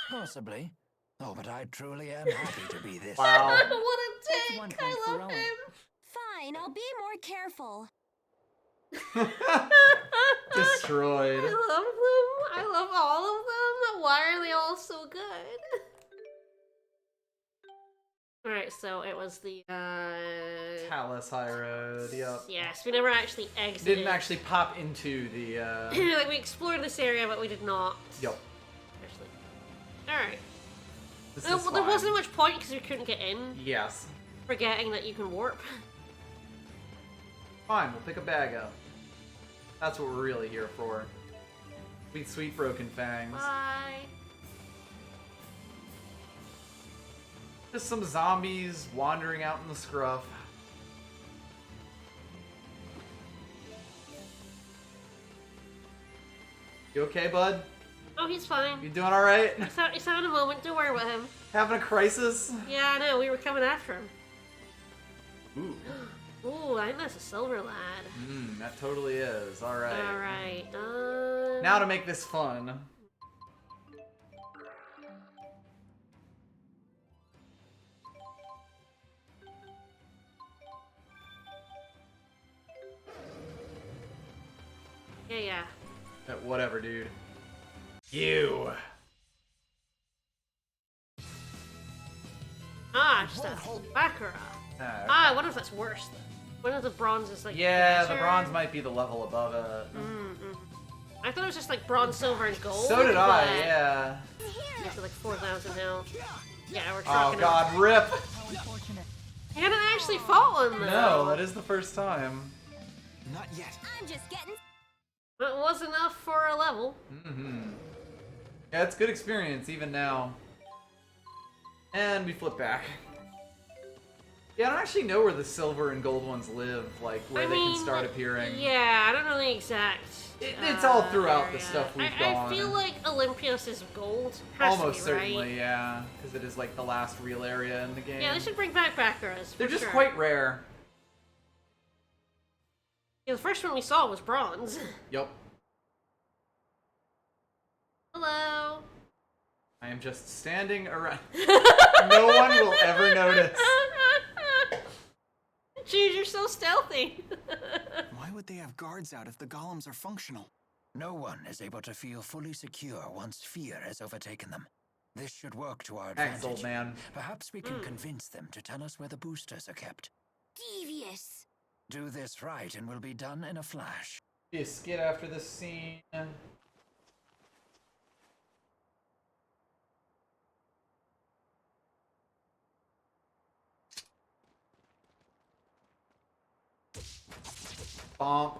Possibly. Oh, but I truly am happy to be this. Wow. What a dick! I love him. Fine, I'll be more careful. Destroyed. I love them. I love all of them. Why are they all so good? Alright, so it was the, Talus High Road, yep. Yes, we never actually exited. Didn't actually pop into the, Like, we explored this area, but we did not. Yep. Alright. This No, is well, there fine. wasn't much point because we couldn't get in. Yes. Forgetting that you can warp. Fine, we'll pick a bag up. That's what we're really here for. Sweet, sweet Broken Fangs. Bye. Just some zombies wandering out in the scruff. You okay, bud? Oh, he's fine. You doing alright? He's having a moment. Don't worry about him. Having a crisis? Yeah, I know. We were coming after him. Ooh. Ooh. Ooh, I think that's a silver lad. That totally is. Alright. Alright. Now to make this fun. Yeah. Whatever, dude. You. Just a Baccarat. Okay. I wonder if that's worse then. One of the bronze is like Yeah, better. the bronze might be the level above it. I thought it was just like bronze, silver, and gold. So did I, but yeah. It's like 4,000 now. Yeah, we're Oh trucking god, it. rip! You hadn't actually fought one though. No, that is the first time. Not yet. I'm just getting. That was enough for a level. Yeah, it's good experience even now. And we flip back. Yeah, I don't actually know where the silver and gold ones live, like where they can start appearing. Yeah, I don't know the exact. It's all throughout the area. stuff we've I gone. feel like Olympios is gold. Has Almost to be, right? certainly, yeah, because it is like the last real area in the game. Yeah, they should bring back Baccaras. They're just sure. quite rare. Yeah, the first one we saw was bronze. Yep. Hello. I am just standing around. No one will ever notice. Jeez, you're so stealthy. Why would they have guards out if the golems are functional? No one is able to feel fully secure once fear has overtaken them. This should work to our Thanks, advantage. old man. Perhaps we can convince them to tell us where the boosters are kept. Devious. Do this right and we'll be done in a flash. Be a skit after this scene. Bonk.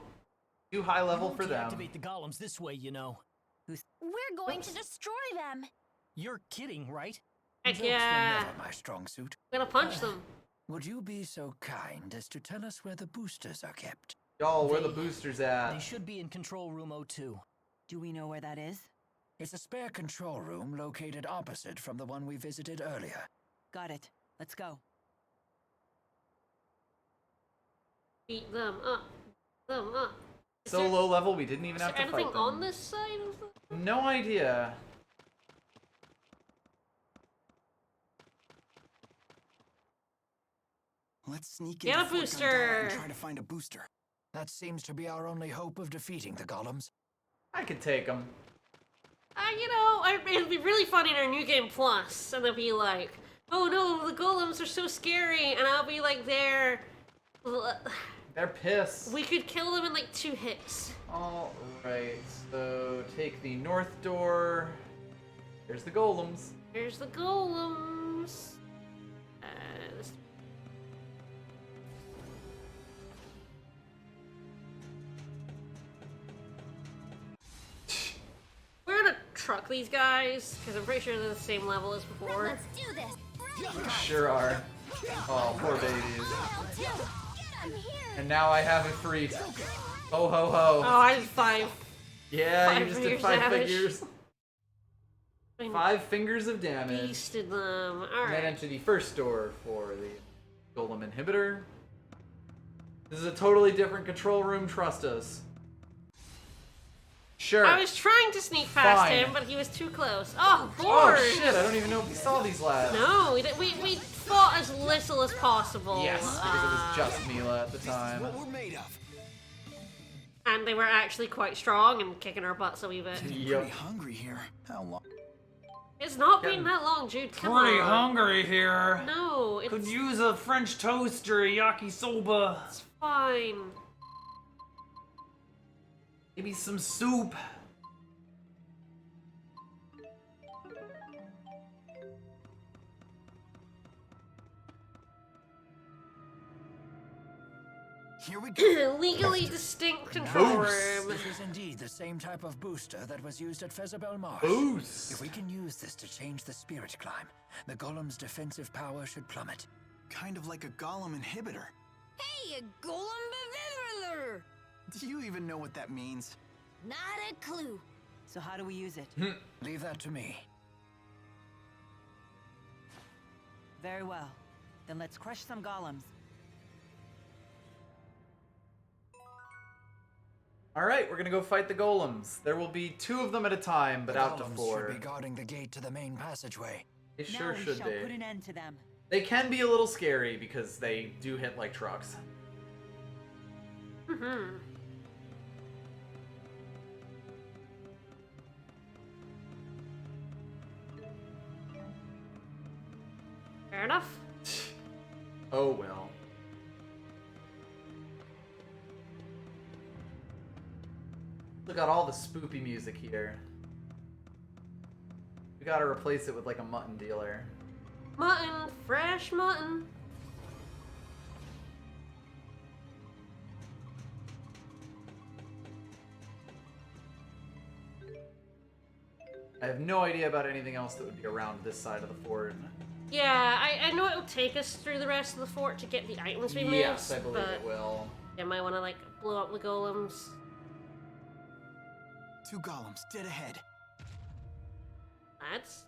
Too high level for them. Activate the golems this way, you know. We're going to destroy them. You're kidding, right? Heck Jokes were yeah. never my strong suit. I'm gonna punch them. Would you be so kind as to tell us where the boosters are kept? Y'all, where the boosters at? They should be in control room 02. Do we know where that is? It's a spare control room located opposite from the one we visited earlier. Got it. Let's go. Beat them up. Them up. Is So there- low level, we didn't even is have there to fight anything them. on this side of the... No idea. Let's sneak Get into a Fort booster. Gondola and try to find a booster. That seems to be our only hope of defeating the golems. I could take them. You know, it'd be really funny in our New Game Plus, and they'll be like, oh no, the golems are so scary, and I'll be like, They're pissed. we could kill them in like 2 hits. Alright, so take the north door. Here's the golems. Here's the golems. This- We're gonna truck these guys, because I'm pretty sure they're the same level as before. Let's do this. Sure are. Oh, poor babies. And now I have it free. Ho ho ho. Oh, I did 5. Yeah, you 5 just did fingers 5 damage. figures. 5 fingers of damage. Beasted them. And then Alright. enter the first door for the golem inhibitor. This is a totally different control room, trust us. Sure. I was trying to sneak past Fine. him, but he was too close. Oh, Oh Lord! shit, I don't even know if we saw these lads. No, we fought as little as possible. Yes, because it was just Mila at the time. What we're made of. And they were actually quite strong and kicking our butts a wee bit. Yep. Pretty hungry here. How long? It's not been that long, Jude. Come Pretty on. hungry here. No, Could it's use a French toast or a yakisoba. fine. Maybe some soup. Here we go. Legally distinct control room. This is indeed the same type of booster that was used at Fezabel Marsh. Boost. If we can use this to change the spirit climb, the golem's defensive power should plummet. Kind of like a golem inhibitor. Hey, a golem. Do you even know what that means? Not a clue. So how do we use it? Leave that to me. Very well. Then let's crush some golems. Alright, we're gonna go fight the golems. There will be 2 of them at a time, but out to Golems 4. should be guarding the gate to the main passageway. They sure now we should shall be. put an end to them. They can be a little scary because they do hit like trucks. Mm-hmm. Fair enough. Oh well. Look at all the spoopy music here. We gotta replace it with like a mutton dealer. Mutton, fresh mutton. I have no idea about anything else that would be around this side of the fort. Yeah, I know it'll take us through the rest of the fort to get the items we missed. Yes, I believe but it will. I might want to like blow up the golems. 2 golems dead ahead. That's.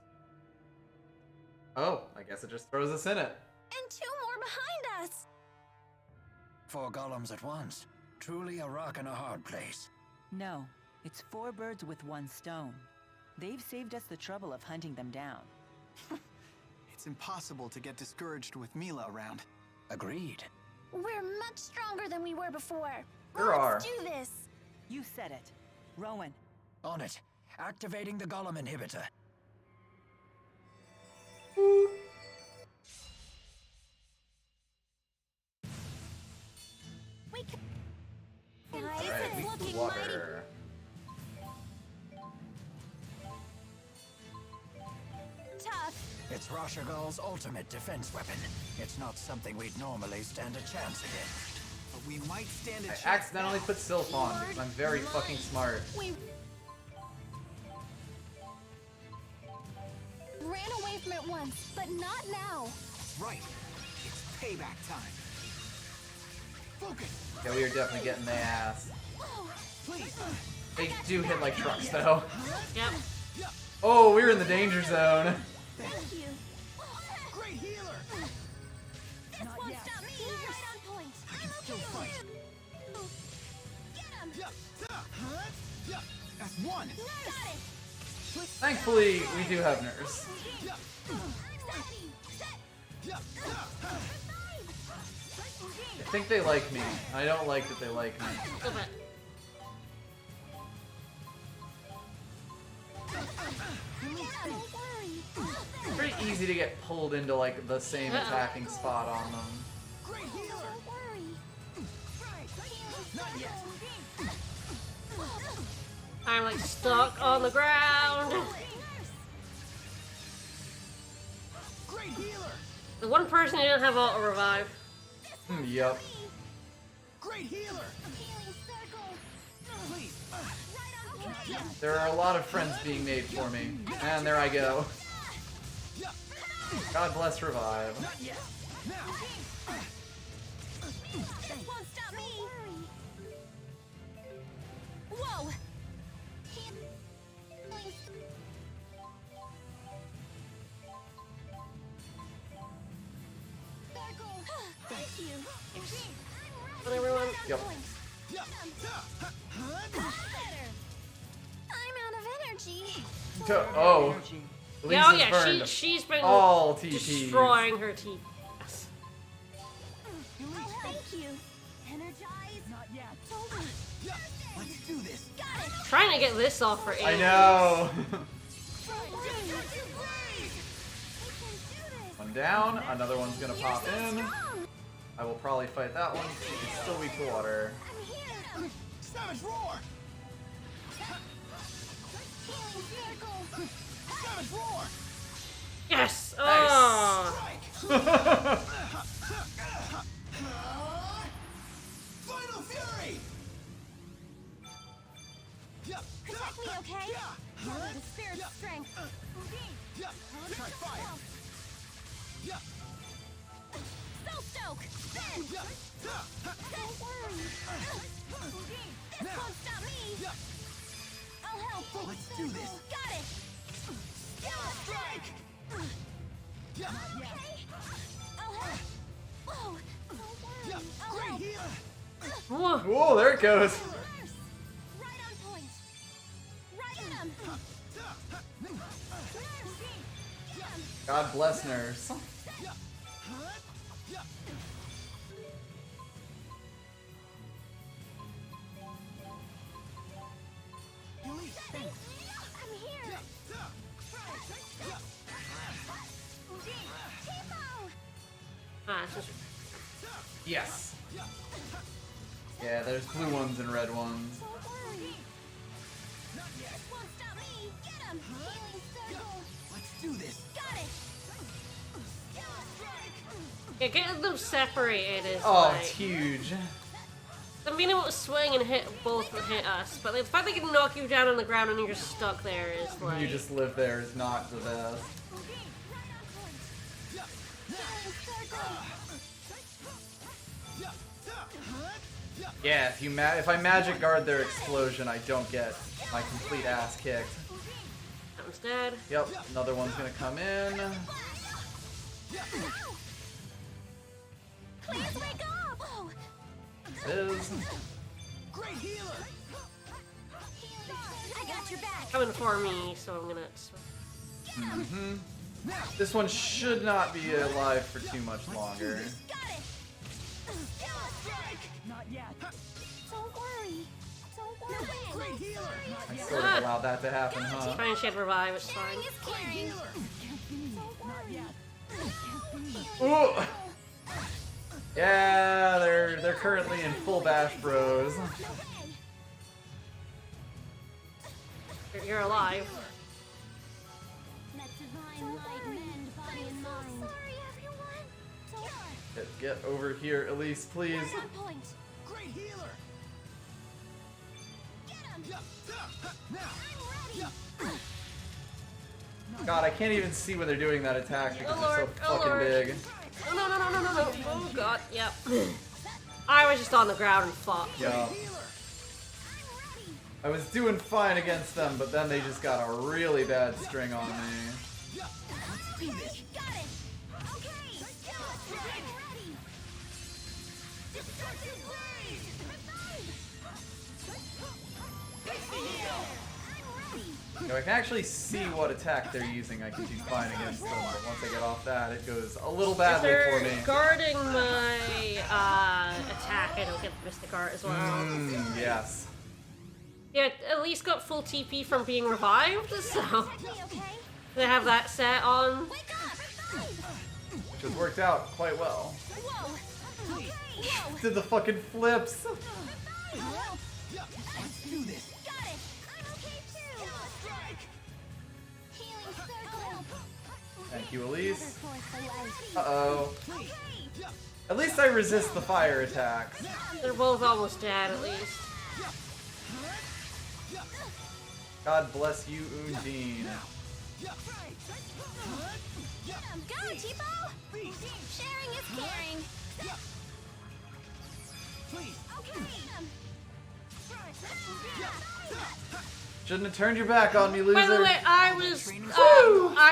Oh, I guess it just throws us in it. And 2 more behind us. 4 golems at once. Truly a rock and a hard place. No, it's 4 birds with 1 stone. They've saved us the trouble of hunting them down. It's impossible to get discouraged with Mila around. Agreed. We're much stronger than we were before. There are. Let's do this. You said it. Rowan. On it. Activating the golem inhibitor. Guys, Alright, it's beat the looking water. tough. It's Rashagal's ultimate defense weapon. It's not something we'd normally stand a chance against. But we might stand a I chance. accidentally put Sylph on because I'm very fucking smart. We ran away from it once, but not now. Right. It's payback time. Focus. Yeah, we are definitely getting the ass. Please. They do hit like trucks though. Yep. Oh, we're in the danger zone. Thank you. Great healer. This won't stop me. You're right on point. I'm Still fight. Get him. That's 1. Got it. Thankfully, we do have nurse. I think they like me. I don't like that they like me. A little bit. It's pretty easy to get pulled into like the same attacking spot on them. Great healer. Not yet. I'm like stuck on the ground. Great healer. The one person who didn't have auto revive. Yep. Great healer. Please. There are a lot of friends being made for me. And there I go. God bless revive. Not yet. Now. This won't stop me. Whoa. Thank you. On everyone. Yep. I'm out of energy. Oh. Yeah, oh Lisa's yeah, burned she's been all TPs. destroying her TPs. Thank you. Energize. Not yet. Let's do this. Got it. Trying to get this off for I ages. know. One down, another one's gonna pop in. I will probably fight that one. It's still weak to water. Savage roar. Savage roar. Yes! Nice. Oh! Final fury. Protect me, okay? The spirit's strength. Try fire. Spell stoke. Then. Don't worry. This won't stop me. I'll help. Let's do this. Got it. Strike. Okay. I'll help. Whoa. Don't worry. I'll Great help. healer. Whoa. Whoa, there it goes. God bless nerves. It's just... Yes. Yeah, there's blue ones and red ones. Let's do this. Yeah, getting them separated is Oh, it's huge. I mean, it was swing and both hit us, but the fact they can knock you down on the ground and you're just stuck there is like... You just live there is not the best. Yeah, if I magic guard their explosion, I don't get my complete ass kicked. That one's dead. Yep, another one's gonna come in. Please wake up! Is. Great healer! I got your back! Coming for me, so I'm gonna... This one should not be alive for too much longer. Not yet. Don't worry. Don't worry. Great healer! I sort of allowed that to happen, huh? It's fine, she had revive, it's fine. Not yet. Ooh. Yeah, they're currently in full bash bros. You're alive. Let divine light mend body and mind. Sorry, everyone. Get over here, Elise, please. Point. Great healer! Get him! I'm ready! God, I can't even see when they're doing that attack because they're so fucking big. Oh, no. Oh, God, yep. I was just on the ground and fucked. Yeah. I was doing fine against them, but then they just got a really bad string on me. I can actually see what attack they're using. I can do fine against them, but once I get off that, it goes a little badly for me. They're guarding my attack. I don't get the Mystic Art as well. Yes. Yeah, at least got full TP from being revived, so they have that set on. Which has worked out quite well. Did the fucking flips. Let's do this. Thank you, Elise. Uh-oh. At least I resist the fire attacks. They're both almost dead, at least. God bless you, Undine. Go, Tipo! Sharing is caring. Shouldn't have turned your back on me, loser. By the way, I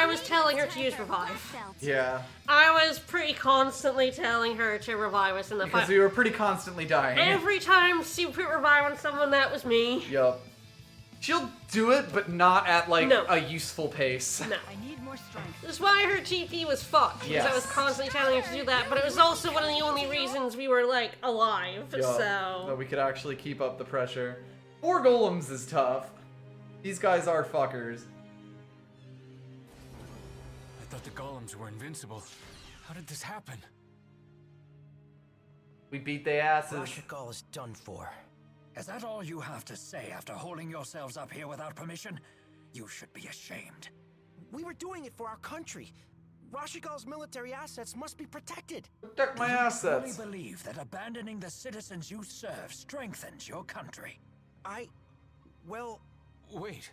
was telling her to use revive. Yeah. I was pretty constantly telling her to revive us in the fight. Because we were pretty constantly dying. Every time she put revive on someone, that was me. Yup. She'll do it, but not at, like, No. a useful pace. No. I need more strength. That's why her TP was fucked. Because I was constantly telling her to do that, but it was also one of the only reasons we were, like, alive. Yup. So That we could actually keep up the pressure. 4 golems is tough. These guys are fuckers. I thought the golems were invincible. How did this happen? We beat their asses. Rashikal is done for. Is that all you have to say after holding yourselves up here without permission? You should be ashamed. We were doing it for our country. Rashigal's military assets must be protected. Protect my assets. Do you really believe that abandoning the citizens you serve strengthens your country? Well... Wait.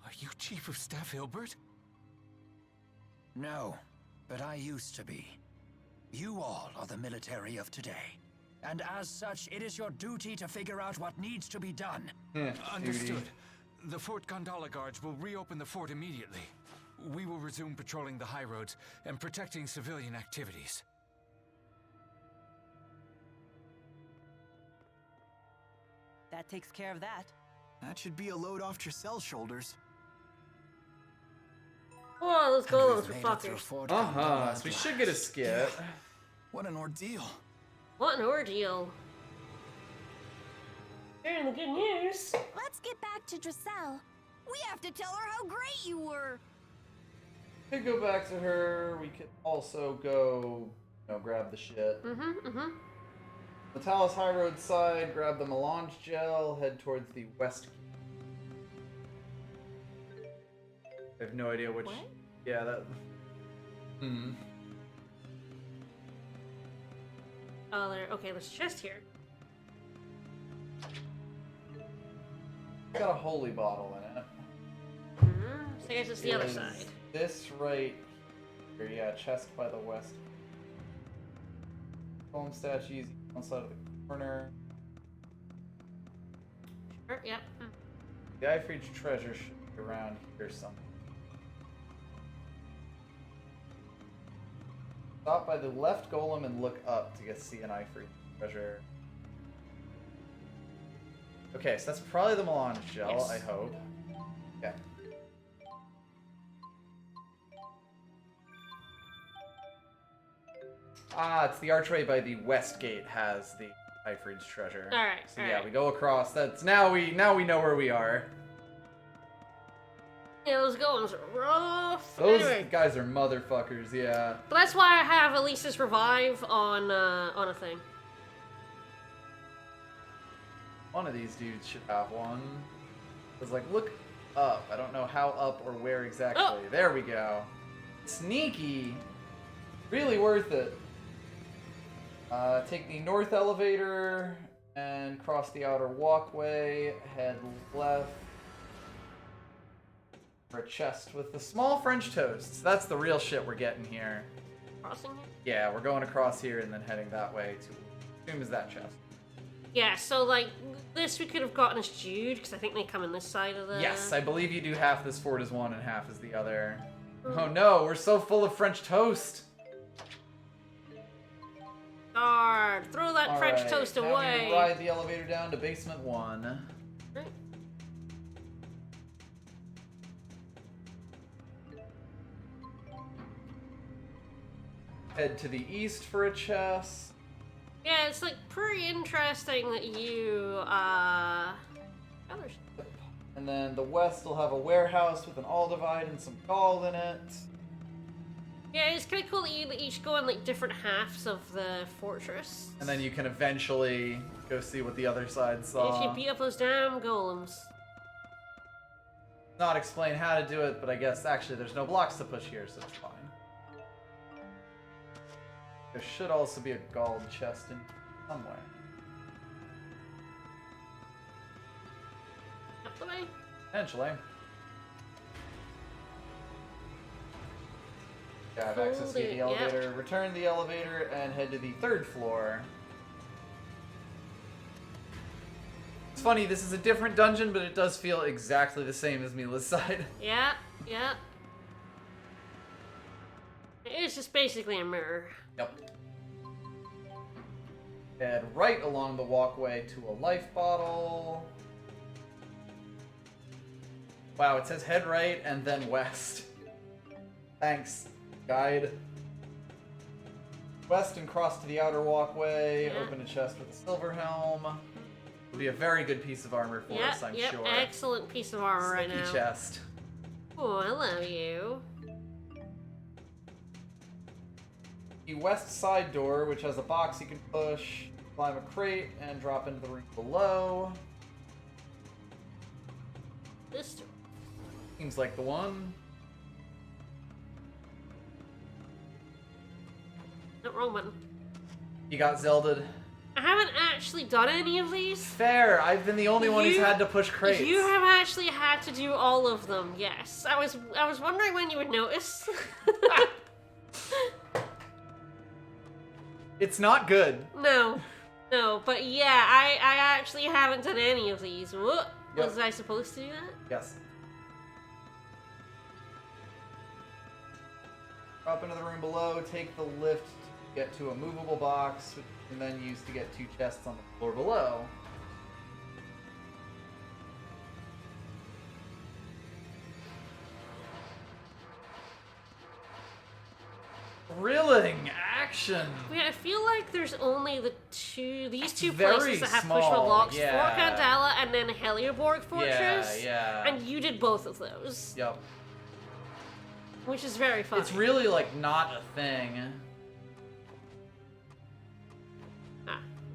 Are you Chief of Staff Hilbert? No, but I used to be. You all are the military of today. And as such, it is your duty to figure out what needs to be done. Understood. The Fort Gondola Guards will reopen the fort immediately. We will resume patrolling the high roads and protecting civilian activities. That takes care of that. That should be a load off Tricel's shoulders. Oh, those golems are Made it through fuckers. Fort Uh-huh, Gondola so we at should get a last. skit. What an ordeal. What an ordeal. Hearing the good news. Let's get back to Tricel. We have to tell her how great you were. We could go back to her. We could also go, grab the shit. The Talus High Road side, grab the melange gel, head towards the west. I have no idea which. What? Yeah, that. Oh, there. Okay, there's a chest here. It's got a holy bottle in it. So I guess it's the other Is side. This right here, yeah, chest by the west. Golem statues on the side of the corner. Sure, yep. The Ifreach treasure should be around here somewhere. Stop by the left golem and look up to see an Ifreach treasure. Okay, so that's probably the melange gel, Yes. I hope. Okay. Ah, it's the archway by the west gate has the Ifreach treasure. Alright, So yeah, we go across. That's now we know where we are. Yeah, those golems are rough. Those Anyway, guys are motherfuckers, yeah. but that's why I have Elisa's revive on a thing. One of these dudes should have one. It was like, look up. I don't know how up or where exactly. Oh. There we go. Sneaky. Really worth it. Take the north elevator and cross the outer walkway. Head left for a chest with the small French toasts. That's the real shit we're getting here. Crossing here? Yeah, we're going across here and then heading that way to assume is that chest. Yeah, so like this we could have gotten as Jude because I think they come in this side of the. Yes, I believe you do half this fort as one and half as the other. Oh no, we're so full of French toast. Darn, throw that French Alright, toast now away. we ride the elevator down to basement 1. Right. Head to the east for a chest. Yeah, it's like pretty interesting that you And then the west will have a warehouse with an Aldivide and some gold in it. Yeah, it's kind of cool that you each go in like different halves of the fortress. And then you can eventually go see what the other side If saw. you beat up those damn golems. Not explain how to do it, but I guess actually there's no blocks to push here, so it's fine. There should also be a gold chest in somewhere. Up the way. Potentially. Yeah, I have access to the Hold it, yep. elevator. Return the elevator and head to the 3rd floor. It's funny, this is a different dungeon, but it does feel exactly the same as Mila's side. Yeah, yeah. It's just basically a mirror. Yep. Head right along the walkway to a life bottle. Wow, it says head right and then west. Thanks, guide. West and cross to the outer walkway. Yeah. Open a chest with a silver helm. Will be a very good piece of armor for us, I'm sure. Excellent piece of armor right Sneaky now. chest. Oh, I love you. The west side door, which has a box you can push, climb a crate, and drop into the room below. This door. Seems like the one. Not wrong button. You got Zelda'd. I haven't actually done any of these. Fair, I've been the only one who's had to push crates. You have actually had to do all of them, yes. I was wondering when you would notice. It's not good. No, but yeah, I actually haven't done any of these. What? Yep. Was I supposed to do that? Yes. Drop into the room below, take the lift to get to a movable box, which you can then use to get 2 chests on the floor below. thrilling action. Yeah, I feel like there's only these two very places that have small, push unlocks. yeah. Fort Candela and then Heliaborg Fortress. Yeah. And you did both of those. Yep. Which is very fun. It's really, like, not a thing.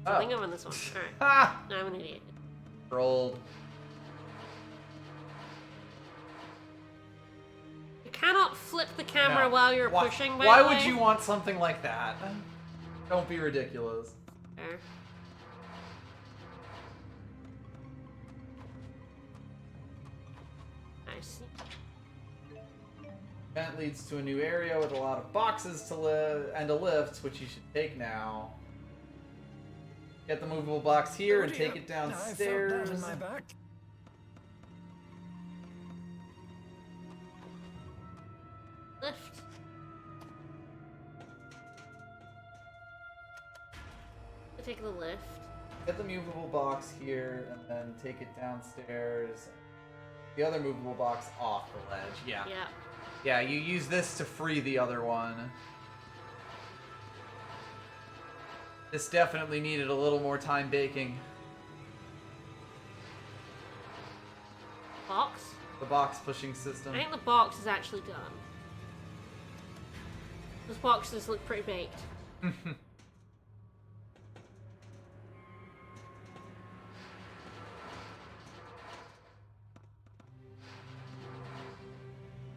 I think I'm on this one. Alright. Ah! I'm an idiot. Rolled. You cannot flip the camera No. while you're Why- pushing, by Why the would way. you want something like that? Don't be ridiculous. Fair. I see. Vent leads to a new area with a lot of boxes to live and a lift, which you should take now. Get the movable box here and take it downstairs. I felt that in my back. Lift. I take the lift. Get the movable box here and then take it downstairs. The other movable box off the ledge. Yeah. Yeah. Yeah, you use this to free the other one. This definitely needed a little more time baking. Box? The box pushing system. I think the box is actually done. Those boxes look pretty baked.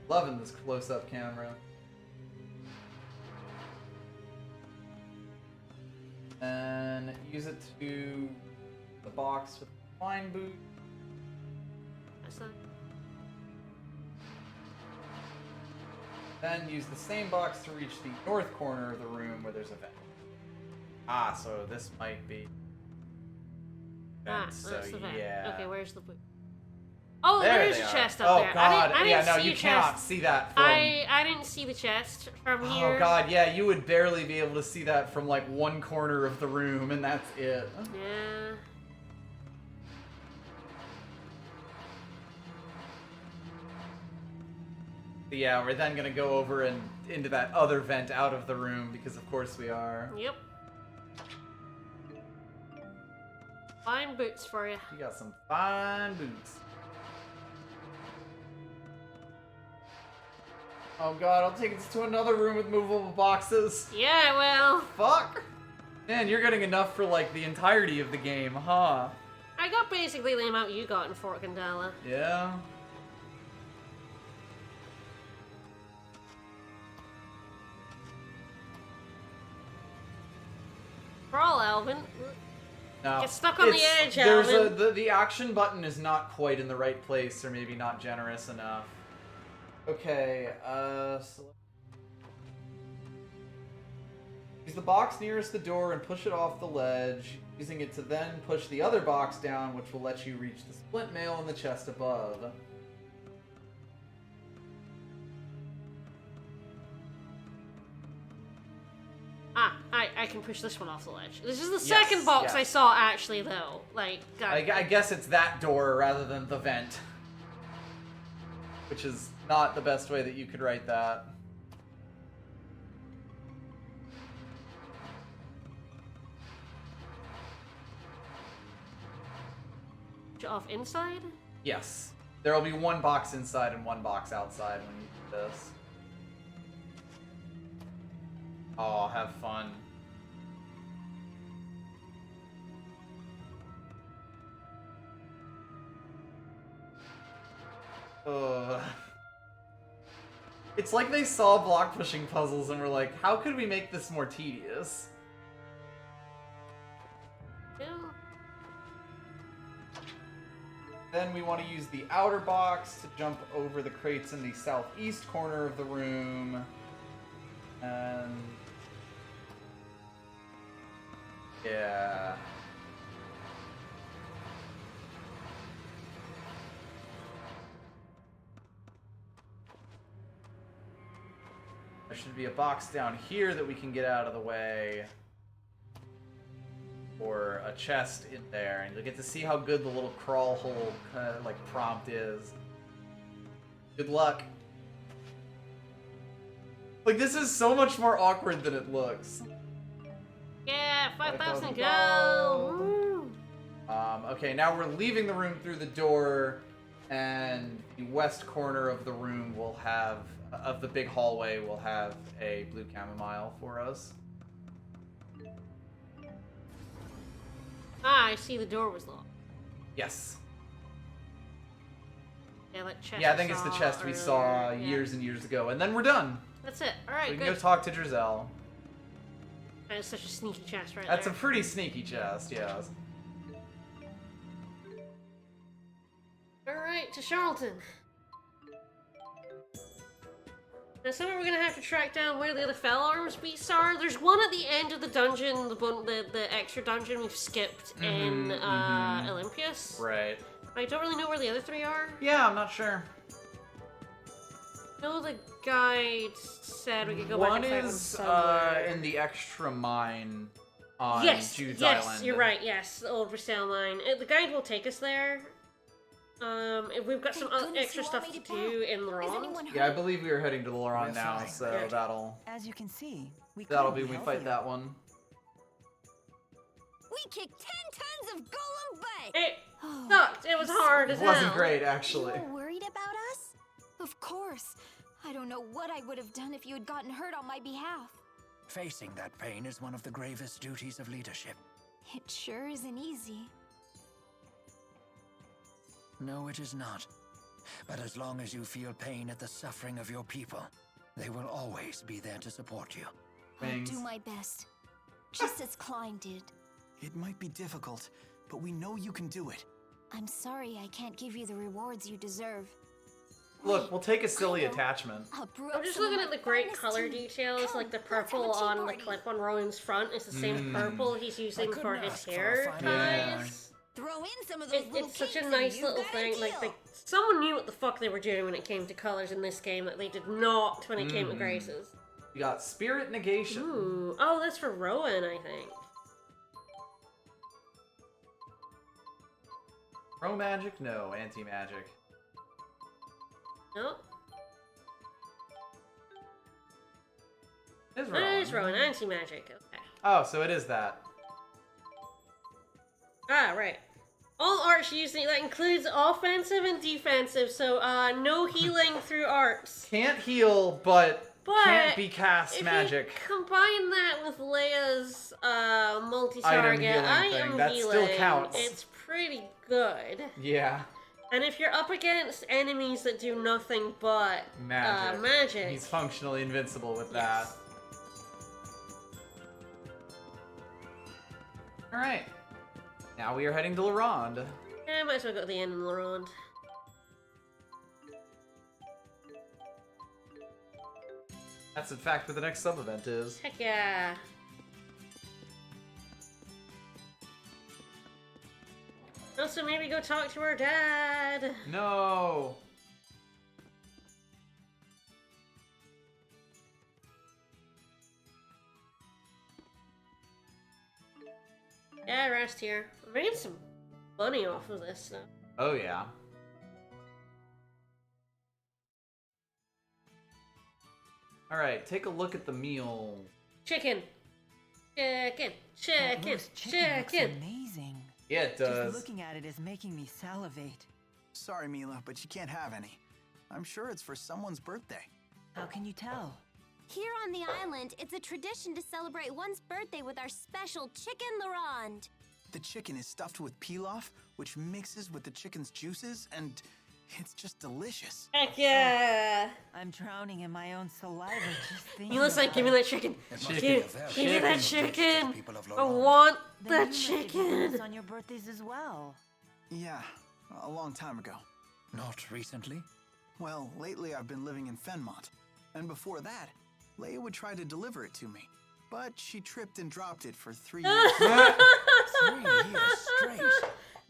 Loving this close-up camera. And use it to the box with the flying boot. That's not... Then use the same box to reach the north corner of the room where there's a vent. Ah, so this might be... Vent, so that's the vent. yeah. Okay, where's the boot? Oh, there is they a are. chest up Oh, there. God. I didn't Yeah, no, see you a cannot chest. see that from... I didn't see the chest from here. Oh god, yeah, you would barely be able to see that from like one corner of the room, and that's it. Yeah. But yeah, we're then gonna go over and into that other vent out of the room, because of course we are. Yep. Fine boots for you. You got some fine boots. Oh god, I'll take us to another room with movable boxes. Yeah, well. Fuck. Man, you're getting enough for like the entirety of the game, huh? I got basically the amount you got in Fort Candela. Yeah. Crawl, Alvin. No. Get stuck on the edge, there's Alvin. the action button is not quite in the right place, or maybe not generous enough. Okay, so use the box nearest the door and push it off the ledge, using it to then push the other box down, which will let you reach the splint mail in the chest above. Ah, I can push this one off the ledge. This is the Yes, second box yes. I saw, actually, though. Like, I guess it's that door rather than the vent. Which is not the best way that you could write that. off inside? Yes. There will be one box inside and one box outside when you do this. Oh, have fun. Ugh. It's like they saw block pushing puzzles and were like, how could we make this more tedious? Yeah. Then we want to use the outer box to jump over the crates in the southeast corner of the room. And... yeah. There should be a box down here that we can get out of the way. Or a chest in there, and you'll get to see how good the little crawl hole kind of like prompt is. Good luck. Like, this is so much more awkward than it looks. Yeah, 5,000 5,000 gold. Woo. Okay, now we're leaving the room through the door, and the west corner of the room will have, of the big hallway, will have a blue chamomile for us. Ah, I see the door was locked. Yes. Yeah, that chest. Yeah, I think it's the chest we saw earlier. years and years ago, and then we're done. That's it. Alright, We good. can go talk to Drizel. That is such a sneaky chest right That's there. a pretty sneaky chest, yes. Alright, to Charlton. Now, somewhere we're gonna have to track down where the other fell arms beasts are. There's one at the end of the dungeon, the extra dungeon we've skipped in Olympias. Right. I don't really know where the other three are. Yeah, I'm not sure. I know the guide said we could go One back and find them is somewhere. in the extra mine on Jude's yes, Island. you're right. Yes, the old resale mine. The guide will take us there. If we've got some extra stuff to do in Laurent. Yeah, I believe we are heading to Laurent now, so Yeah. that'll As you can see, we that'll couldn't be when we be fight healthier. that one. We kicked 10 tons of golem butt! It sucked. It was hard as It hell. wasn't great, actually. You were worried about us? Of course. I don't know what I would have done if you had gotten hurt on my behalf. Facing that pain is one of the gravest duties of leadership. It sure isn't easy. No, it is not. But as long as you feel pain at the suffering of your people, they will always be there to support you. I'll do my best. Just as Klein did. It might be difficult, but we know you can do it. I'm sorry I can't give you the rewards you deserve. Look, we'll take a silly attachment. I'm just looking at the great color details, like the purple on the clip on Rowan's front is the same purple he's using for his hair ties. Throw in some of those little It's such a kinks and nice you little got a thing. Like, deal. someone knew what the fuck they were doing when it came to colors in this game that they did not when it came to Grace's. We got Spirit Negation. Ooh. Oh, that's for Rowan, I think. Pro magic? No, anti-magic. Nope. It is Oh, Rowan. it's Rowan. Anti-magic. Okay. Oh, so it is that. Ah, right. All arts used, that includes offensive and defensive, so no healing through arts. Can't heal, but can't be cast if magic. You combine that with Leia's multi-target Item healing thing, that still counts. It's pretty good. Yeah. And if you're up against enemies that do nothing but magic, He's functionally invincible with that. Alright. Now we are heading to Laurent. yeah, might as well go to the end in Laurent. That's in fact what the next sub-event is. Heck yeah. Also, maybe go talk to her dad. No! Yeah, rest here. I'm making some money off of this stuff. Oh yeah. Alright, take a look at the meal. Chicken. Chicken. Chicken. Looks Chicken. amazing. Yeah, it does. Just looking at it is making me salivate. Sorry, Mila, but you can't have any. I'm sure it's for someone's birthday. How can you tell? Here on the island, it's a tradition to celebrate one's birthday with our special chicken Laurent. The chicken is stuffed with pilaf, which mixes with the chicken's juices, and it's just delicious. Heck yeah. I'm drowning in my own saliva just thinking. You listen, give me that chicken. Chicken. Give me that chicken. I Laurent. want Then that you must have done chicken. this on your birthdays as well. Yeah, a long time ago. Not recently? Well, lately I've been living in Fenmont. And before that, Leia would try to deliver it to me. But she tripped and dropped it for 3 years. 3 years straight.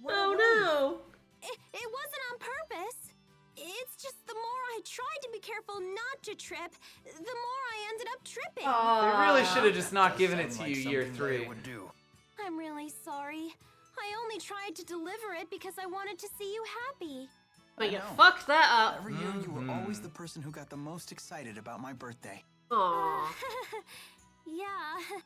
Oh no. It wasn't on purpose. It's just the more I tried to be careful not to trip, the more I ended up tripping. They really should have just not given it to Sounds you like year something 3. Leia would do. I'm really sorry. I only tried to deliver it because I wanted to see you happy. But you know. fucked that up. Every year you were always the person who got the most excited about my birthday. Aww. Yeah.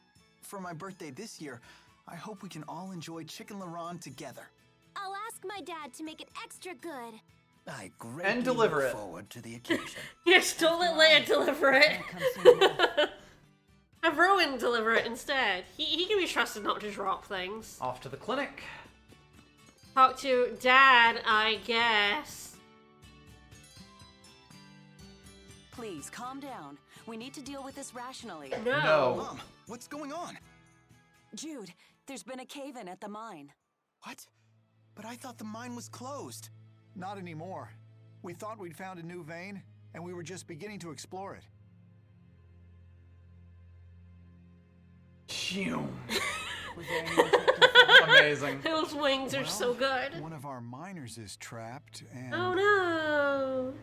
For my birthday this year, I hope we can all enjoy Chicken Laron together. I'll ask my dad to make it extra good. I greatly And deliver look it. forward to the occasion. Yes, don't let Leia deliver it. Have Rowan deliver it instead. He can be trusted not to drop things. Off to the clinic. Talk to Dad, I guess. Please, calm down. We need to deal with this rationally. No. Mom, what's going on? Jude, there's been a cave-in at the mine. What? But I thought the mine was closed. Not anymore. We thought we'd found a new vein, and we were just beginning to explore it. Was there anyone Amazing. Those wings are so good. One of our miners is trapped, and... Oh no.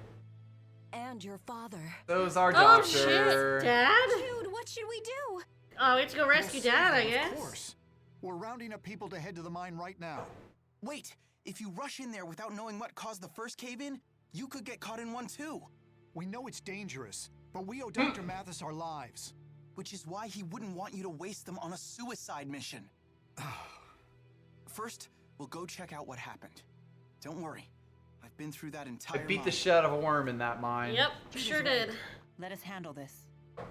And your father. Those are Oh doctor. shit, Dad? Dude, what should we do? Oh, we have to go rescue Dad, I Of guess. course. We're rounding up people to head to the mine right now. Wait, if you rush in there without knowing what caused the first cave-in, you could get caught in one too. We know it's dangerous, but we owe Dr. Mathis our lives. Which is why he wouldn't want you to waste them on a suicide mission. First, we'll go check out what happened. Don't worry, I've been through that I entire beat the mine. shit out of a worm in that mine. Yep, sure did. Let us handle this.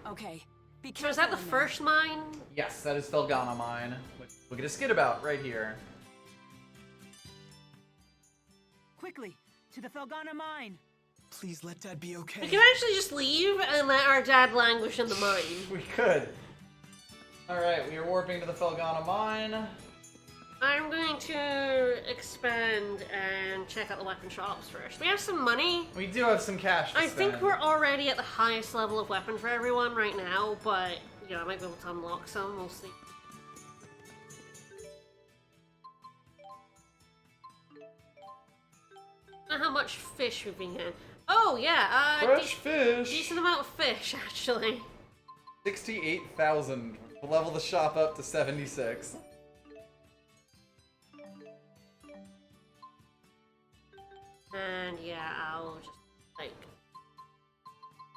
Okay. Be So is that the careful in first mine? Yes, that is Felgana mine. Which we'll get a skit about right here. Quickly, to the Felgana mine. Please let Dad be okay. We can actually just leave and let our dad languish in the mine. We could. Alright, we are warping to the Felgana mine. I'm going to expend and check out the weapon shops first. We have some money. We do have some cash to I spend. think we're already at the highest level of weapon for everyone right now, but, you know, I might be able to unlock some. We'll see. I don't know how much fish we've been getting. Oh, yeah. Fresh fish. Decent amount of fish, actually. 68,000. We'll level the shop up to 76. And yeah, I'll just, like,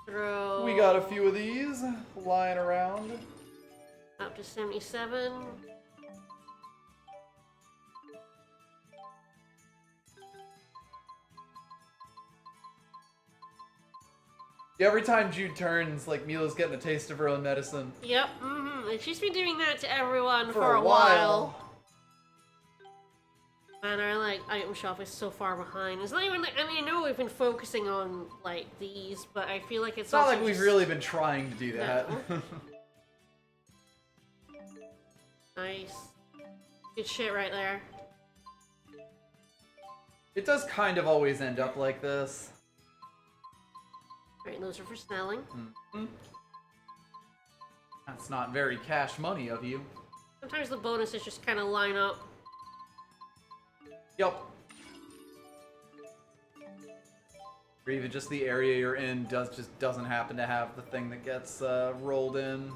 throw... We got a few of these lying around. Up to 77. Every time Jude turns, like, Mila's getting a taste of her own medicine. Yep, and she's been doing that to everyone For a a while. And our, like, item shop is so far behind. It's not even, like, I mean, I know we've been focusing on, like, these, but I feel like it's It's not also like we've just- really been trying to do that. No. Nice. Good shit right there. It does kind of always end up like this. Alright, those are for selling. That's not very cash money of you. Sometimes the bonuses just kind of line up. Yep. Or even just the area you're in just doesn't happen to have the thing that gets rolled in.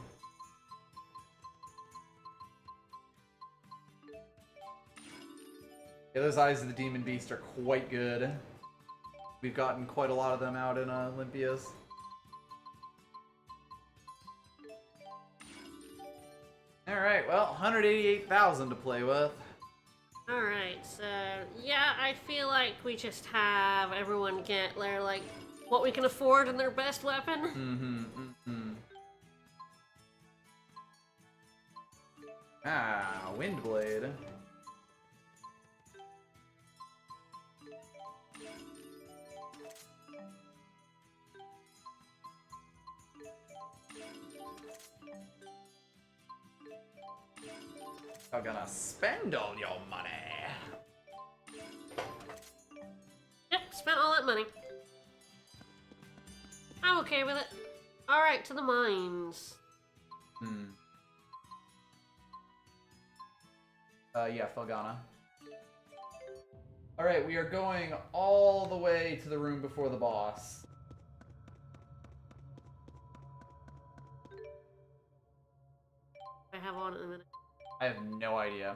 Yeah, those Eyes of the Demon Beast are quite good. We've gotten quite a lot of them out in Olympias. Alright, well, 188,000 to play with. Alright, so yeah, I feel like we just have everyone get their, like, what we can afford and their best weapon. Ah, Windblade. I'm gonna spend all your money. Yep, spent all that money. I'm okay with it. Alright, to the mines. Yeah, Felgana. Alright, we are going all the way to the room before the boss. I have on in a minute. I have no idea.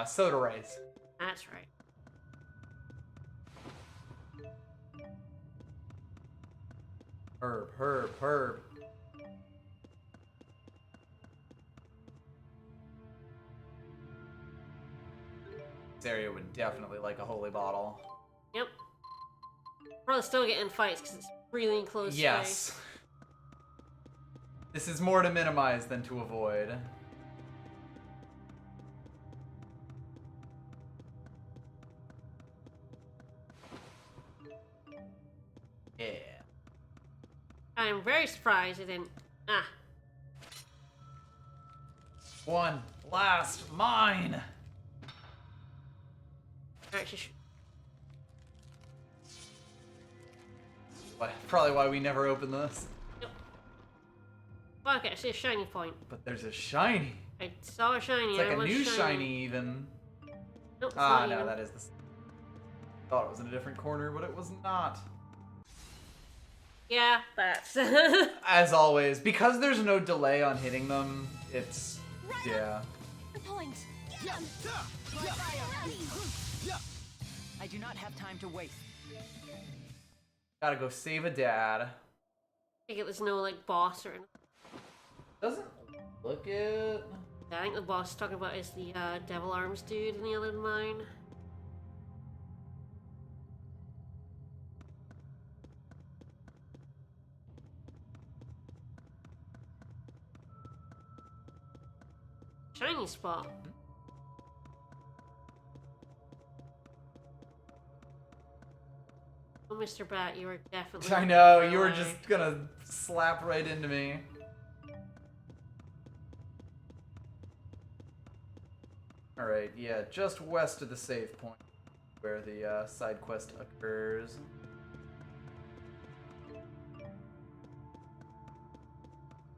Soda Rays. That's right. Herb. This area would definitely like a holy bottle. Yep. Probably still get in fights because it's really enclosed Yes. space. This is more to minimize than to avoid. Yeah. I'm very surprised it didn't. Ah. One last mine. Actually, Probably why we never opened this. fuck it, I see a shiny point. But there's a shiny. I saw a shiny. It's like I a was new shiny even. Nope, it's Ah, not no, even. that is the. Thought it was in a different corner, but it was not. Yeah, that's. As always, because there's no delay on hitting them, it's yeah. Point. I do not have time to waste. Gotta go save a dad. I think there's no like boss or anything. Doesn't look it. I think the boss talking about is the Devil Arms dude in the other mine. Shiny spot. Oh, Mr. Bat, you are definitely. I know, you were just gonna slap right into me. Alright, yeah, just west of the save point where the side quest occurs.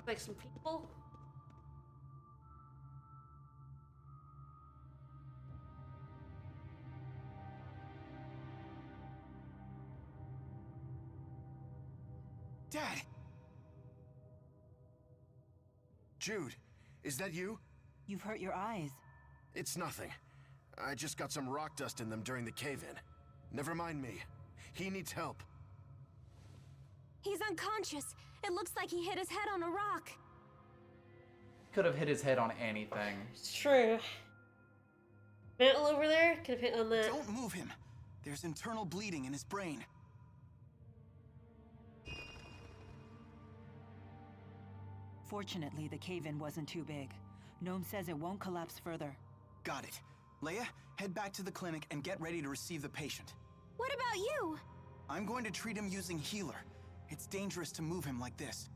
Like some people. Dad! Jude, is that you? You've hurt your eyes. It's nothing. I just got some rock dust in them during the cave-in. Never mind me. He needs help. He's unconscious. It looks like he hit his head on a rock. Could have hit his head on anything. It's true. Metal over there could have hit on that. Don't move him. There's internal bleeding in his brain. Fortunately, the cave-in wasn't too big. Gnome says it won't collapse further. Got it. Leia, head back to the clinic and get ready to receive the patient. What about you? I'm going to treat him using healer. It's dangerous to move him like this.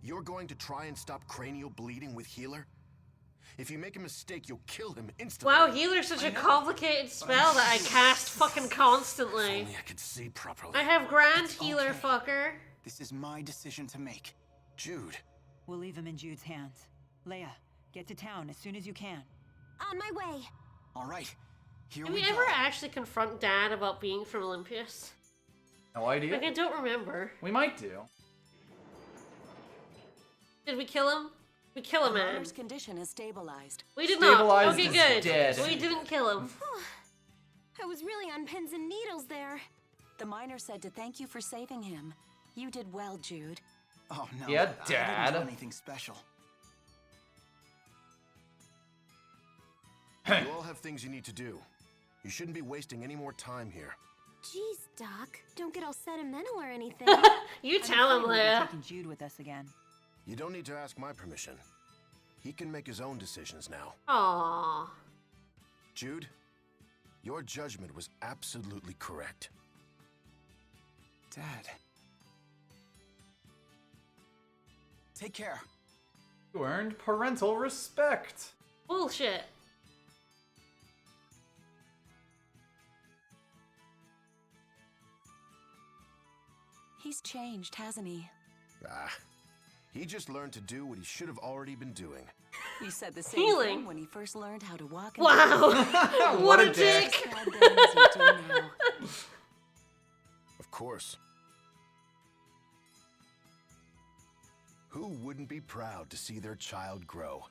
You're going to try and stop cranial bleeding with healer? If you make a mistake, you'll kill him instantly. Wow, healer's such a complicated spell that I cast fucking constantly. Only I could see properly. I have grand healer, fucker. This is my decision to make. Jude. We'll leave him in Jude's hands. Leia, get to town as soon as you can. On my way. All right. Here Did we we go. ever actually confront Dad about being from Olympius? No idea. Like, I don't remember. We might do. Did we kill him? We kill him, man. Miner's condition is stabilized. We did not. Stabilized Okay, is good. dead. We didn't kill him. I was really on pins and needles there. The miner said to thank you for saving him. You did well, Jude. Oh no. Yeah, I Dad. didn't do anything special. You all have things you need to do. You shouldn't be wasting any more time here. Jeez, Doc. Don't get all sentimental or anything. You tell him, We'll be Leia. taking Jude with us again. You don't need to ask my permission. He can make his own decisions now. Aww. Jude, your judgment was absolutely correct. Dad. Take care. You earned parental respect. Bullshit. He's changed, hasn't he? Ah, he just learned to do what he should have already been doing. You said the same Healing. thing when he first learned how to walk. And Wow. What a dick. Sad then as you do now. Of course. Who wouldn't be proud to see their child grow?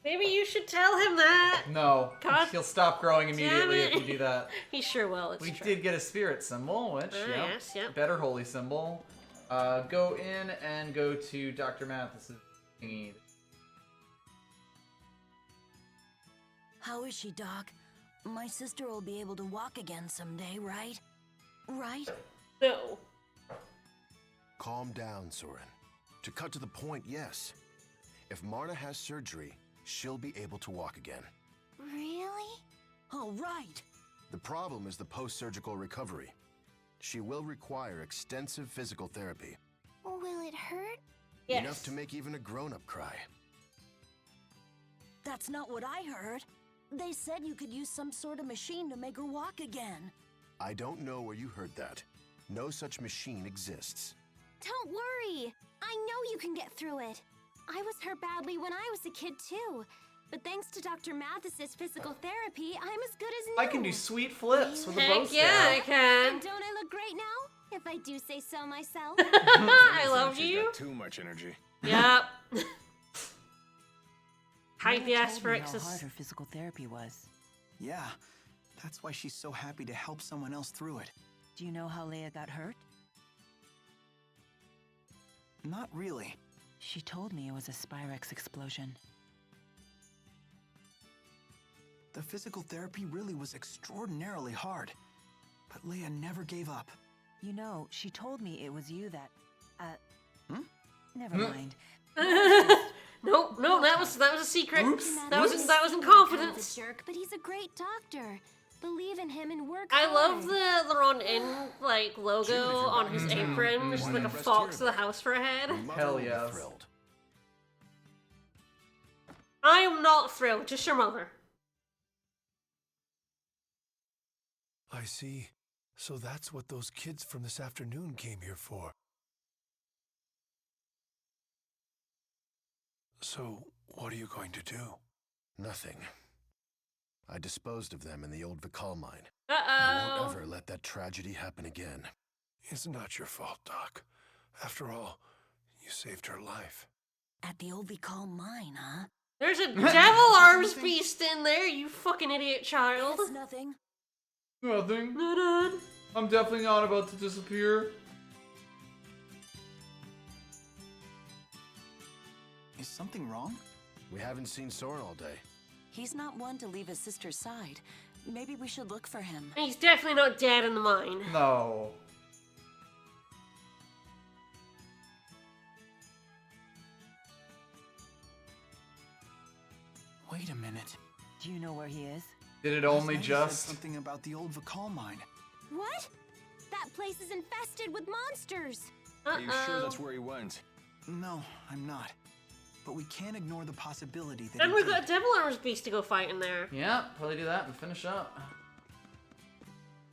Maybe you should tell him that. No, God he'll stop growing immediately damn it. if you do that. He sure will. It's We true. did get a spirit symbol, which, yeah, Yes, yep. better holy symbol. Go in and go to Dr. Mathis's thingy. How is she, Doc? My sister will be able to walk again someday, right? Right? No. Calm down, Soren. To cut to the point, yes. If Marna has surgery, she'll be able to walk again. Really? Oh, right. The problem is the post-surgical recovery. She will require extensive physical therapy. Will it hurt? Yes. Enough to make even a grown-up cry. That's not what I heard. They said you could use some sort of machine to make her walk again. I don't know where you heard that. No such machine exists. Don't worry. I know you can get through it. I was hurt badly when I was a kid too. But thanks to Dr. Mathis's physical therapy, I'm as good as new. I can do sweet flips with a bow Heck staff. yeah, I can. And don't I look great now? If I do say so myself. I love She's you. got too much energy. Yep. Hype Leia ass told for me how hard Ixis. her physical therapy was. Yeah, that's why she's so happy to help someone else through it. Do you know how Leia got hurt? Not really. She told me it was a Spyrex explosion. The physical therapy really was extraordinarily hard. But Leia never gave up. You know, she told me it was you that... Hmm? Never mind. Nope, no, that was a secret. Oops. That was in Kind of confidence. a jerk, but he's a great doctor. Believe in him and work I hard. love the Ron In like logo on his apron, which is like a fox with a house for a head. Hell yes. I am not thrilled, just your mother. I see. So that's what those kids from this afternoon came here for. So, what are you going to do? Nothing. I disposed of them in the old Vikal mine. Uh-oh. I won't ever let that tragedy happen again. It's not your fault, Doc. After all, you saved her life. At the old Vikal mine, huh? There's a devil arms beast in there, you fucking idiot child. That's nothing. Nothing. I'm definitely not about to disappear. Is something wrong? We haven't seen Soren all day. He's not one to leave his sister's side. Maybe we should look for him. He's definitely not dead in the mine. No. Wait a minute. Do you know where he is? Did it only Last night you just... said something about the old Vikal mine. What? That place is infested with monsters. Are you sure that's where he went? No, I'm not. But we can't ignore the possibility that And he we've did. got a devil arms beast to go fight in there. Yeah, probably do that and finish up.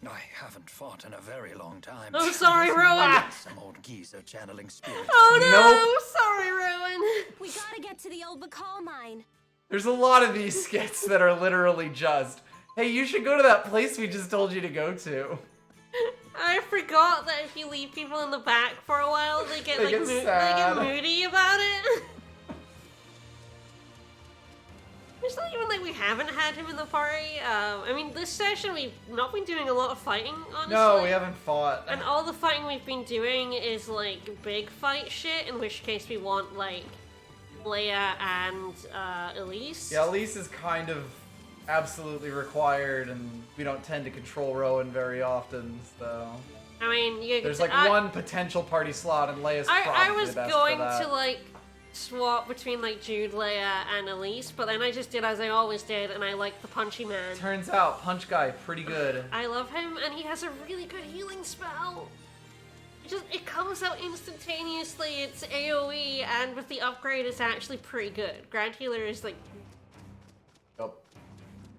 I haven't fought in a very long time. Oh, sorry, Rowan. Some old geezer channeling spirits. Oh no, Nope. sorry, Rowan. We gotta get to the old Bakal mine. There's a lot of these skits that are literally just, hey, you should go to that place we just told you to go to. I forgot that if you leave people in the back for a while, they get They like get sad. they get moody about it. It's not even like we haven't had him in the party. I mean, this session we've not been doing a lot of fighting, honestly. No, we haven't fought. And all the fighting we've been doing is like big fight shit, in which case we want like Leia and Elise. Yeah, Elise is kind of absolutely required, and we don't tend to control Rowan very often, so... I mean, you There's like one potential party slot, and Leia's probably I was the best going for that. to like swap between like Jude, Leia, and Elise, but then I just did as I always did, and I liked the Punchy Man. Turns out, Punch Guy, pretty good. I love him, and he has a really good healing spell. It comes out instantaneously, it's AoE, and with the upgrade it's actually pretty good. Grand Healer is like... Yep.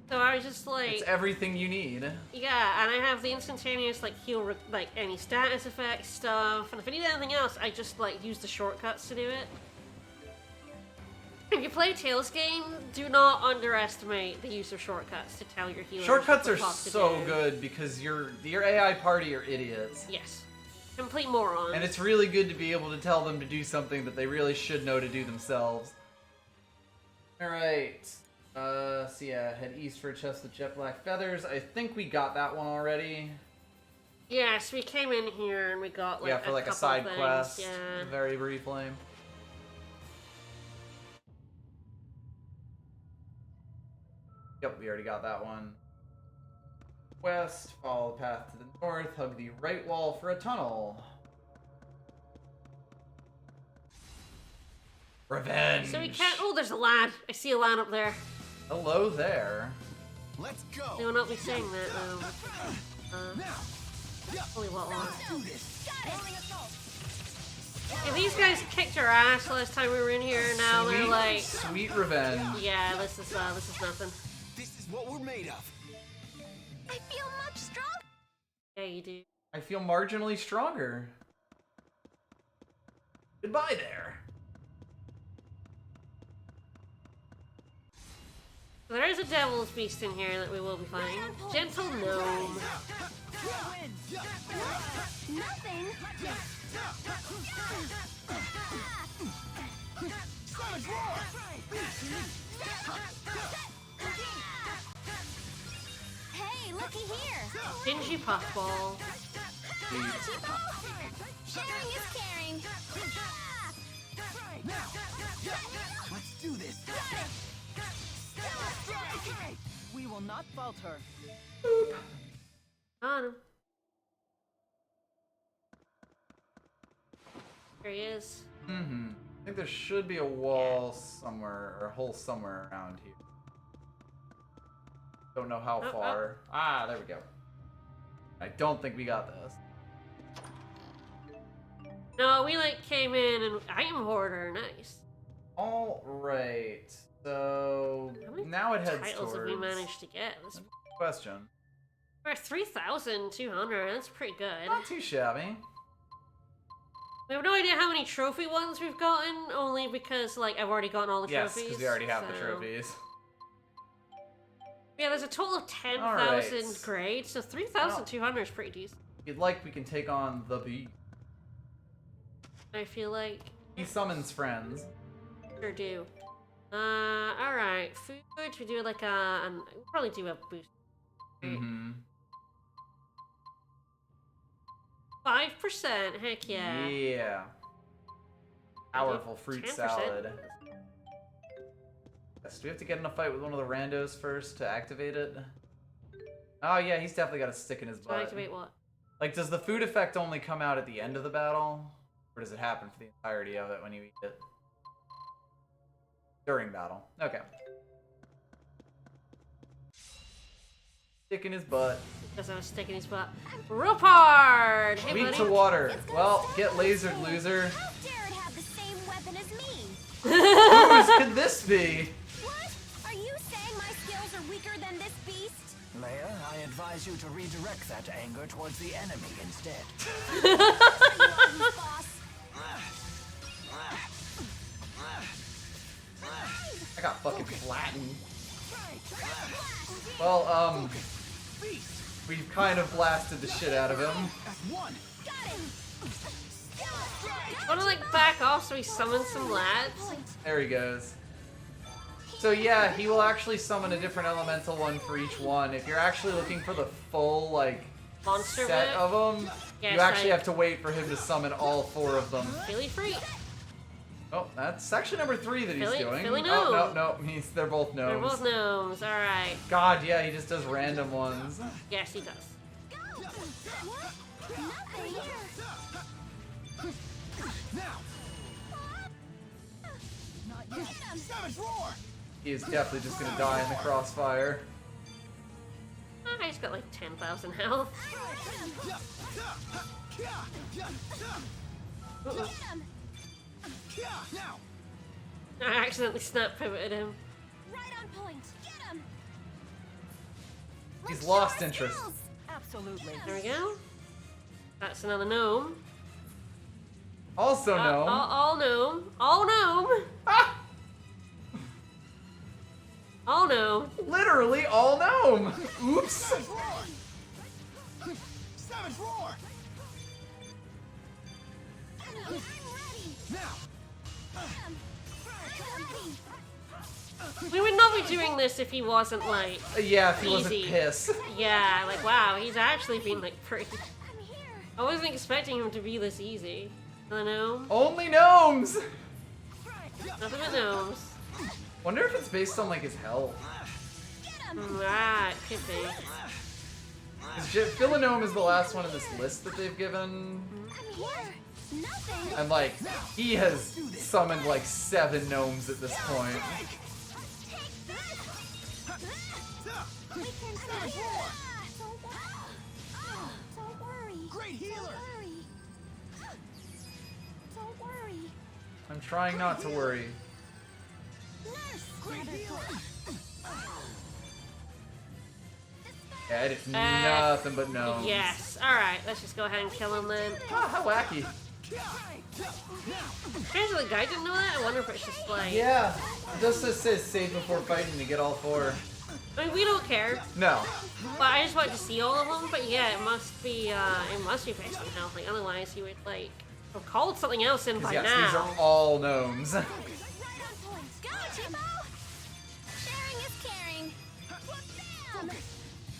So I was just like... It's everything you need. Yeah, and I have the instantaneous like heal, like any status effect stuff, and if I need anything else, I just like use the shortcuts to do it. If you play Tales game, do not underestimate the use of shortcuts to tell your healers Shortcuts what are the fuck to so do. good because your AI party are idiots. Yes. Complete morons. And it's really good to be able to tell them to do something that they really should know to do themselves. Alright. So yeah, head east for a chest with jet black feathers. I think we got that one already. Yes, we came in here and we got like yeah, for like a couple side things. quest. Yeah. Very brief flame. Yep, we already got that one. west, follow the path to the north, hug the right wall for a tunnel. Revenge! So we can't. Oh, there's a lad. I see a lad up there. Hello there. Let's go. They will not be saying that though. Holy what one? Yeah, these guys kicked our ass last time we were in here. Now they're like sweet revenge. Yeah, this is nothing. This is what we're made of. I feel much stronger. Yeah, you do. I feel marginally stronger. Goodbye there. So there is a devil's beast in here that we will be fighting. Gentle gnome. Nothing. Hey, looky here. Dingy puffball. Sharing is caring. Let's do this. We will not falter. On him. There he is. Mm-hmm. I think there should be a wall somewhere, or a hole somewhere around here. Don't know how far. Ah, there we go. I don't think we got this. No, we like came in and item hoarder, nice. All right, so now it heads Titles towards. have we managed to get? This Question. we're at 3,200. That's pretty good. Not too shabby. We have no idea how many trophy ones we've gotten, only because like I've already gotten all the Yes, trophies. because we already have the so- trophies. Yeah, there's a total of 10,000 Alright. grades, so 3,200 is pretty decent. If you'd like, we can take on the bee. I feel like He summons friends. sure do. Alright, food. We do like we'll probably do a boost. Mm-hmm. 5%. Heck yeah. Yeah. Powerful fruit 10%. salad. Yes, do we have to get in a fight with one of the randos first to activate it? Oh yeah, he's definitely got a stick in his So butt. activate what? Like, does the food effect only come out at the end of the battle? Or does it happen for the entirety of it when you eat it? During battle. Okay. Stick in his butt. Because I was sticking his butt. Rupard! Hey, Weak buddy. to water. Well, get lasered, loser. How dare it have the same weapon as me? Whose could this be? What? Are you saying my skills are weaker than this beast? Leia, I advise you to redirect that anger towards the enemy instead. Boss. I got fucking flattened. Well, we've kind of blasted the shit out of him. Wanna like back off so he summons some lads? There he goes. So yeah, he will actually summon a different elemental one for each one. If you're actually looking for the full, like, Monster set bit? of them, Yes, you actually I- have to wait for him to summon all 4 of them. Philly free. Oh, that's section number 3 that he's Philly- doing. Philly Oh, gnome. no, they're both gnomes. They're both gnomes, alright. God, yeah, he just does random ones. Yes, he does. He is definitely just gonna die in the crossfire. Oh, he's got like 10,000 health. I accidentally snap pivoted him. Right on point. Get him. He's lost interest. Absolutely. There we go. That's another gnome. Also gnome. All gnome. All gnome. All gnome. Literally all gnome. Oops. Savage roar! We would not be doing this if he wasn't like Yeah, if he wasn't easy. pissed. Yeah, like wow, he's actually been like pretty. I wasn't expecting him to be this easy. The gnome. Only gnomes. Nothing but gnomes. Wonder if it's based on like his health. Right, could be. Philanome is the last one in this list that they've given. And like, he has summoned like 7 gnomes at this point. Don't worry. Great healer. Don't worry. I'm trying not to worry. Yeah, it's nothing but gnomes. Yes. Alright, let's just go ahead and kill him then. Oh, how wacky. Apparently the guy didn't know that? I wonder if it's just like... Yeah, this just says save before fighting to get all 4. I mean, we don't care. No. But I just wanted to see all of them, but yeah, it must be based on health. Like, otherwise he would, like, have called something else in by Yes, now. these are all gnomes. Go, Timo! Sharing is caring.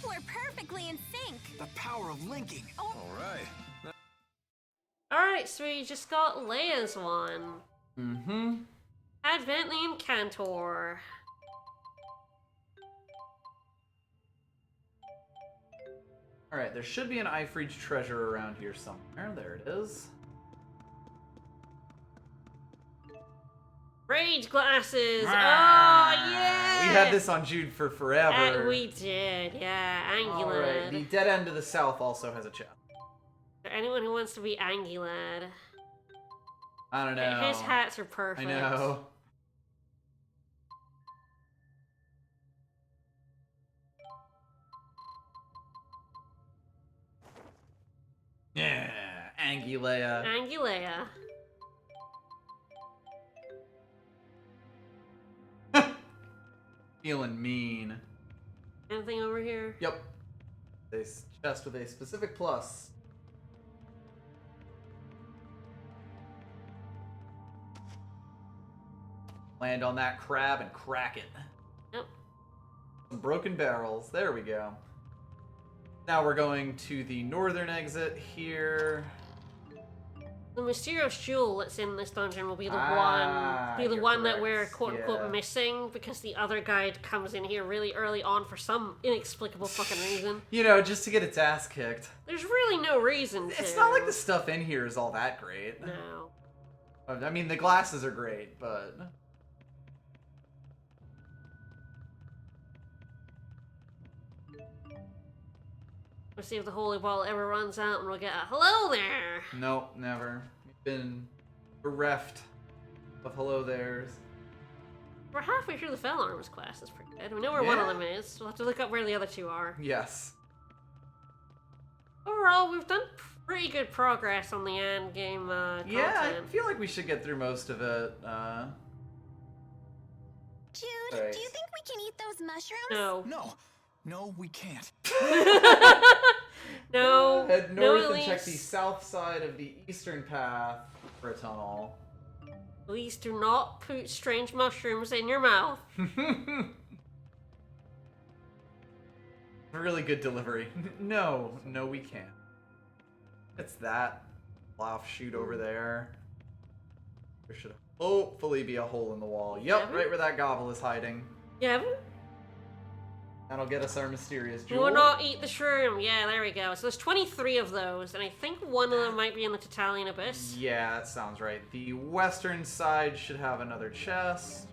We're perfectly in sync. The power of linking. Oh. Alright. Alright, so we just got Leia's one. Mm-hmm. Advently Cantor. Alright, there should be an Ifreach treasure around here somewhere. There it is. Rage glasses! Ah, Oh, yeah! We had this on Jude for forever. We did, yeah. Angulad. Alright, the dead end to the south also has a chest. Anyone who wants to be Angulad. I don't know. His hats are perfect. I know. Yeah, Angulea. Angulea. Feeling mean. Anything over here? Yep. A chest with a specific plus. Land on that crab and crack it. Yep. Some broken barrels. There we go. Now we're going to the northern exit here. The mysterious jewel that's in this dungeon will be the you're one that correct. we're quote unquote Yeah. missing because the other guide comes in here really early on for some inexplicable fucking reason. You know, just to get its ass kicked. There's really no reason to. It's not like the stuff in here is all that great. No. I mean, the glasses are great, but... We'll see if the holy ball ever runs out and we'll get a hello there. Nope, never. We've been bereft of hello there's. We're halfway through the Fell Arms quest. That's pretty good. We know where one of them is. We'll have to look up where the other two are. Yes. Overall, we've done pretty good progress on the end game Yeah, I content. feel like we should get through most of it. Jude, Right. do you think we can eat those mushrooms? No. No, we can't. No. Head no, north and check Elise. the south side of the eastern path for a tunnel. Please do not put strange mushrooms in your mouth. Really good delivery. No, we can't. It's that offshoot over there. There should hopefully be a hole in the wall. Yep, right where that gobble is hiding. Yeah. That'll get us our mysterious Do jewel. not eat the shroom. Yeah, there we go. So there's 23 of those, and I think one of them might be in the Tatalian Abyss. Yeah, that sounds right. The western side should have another chest.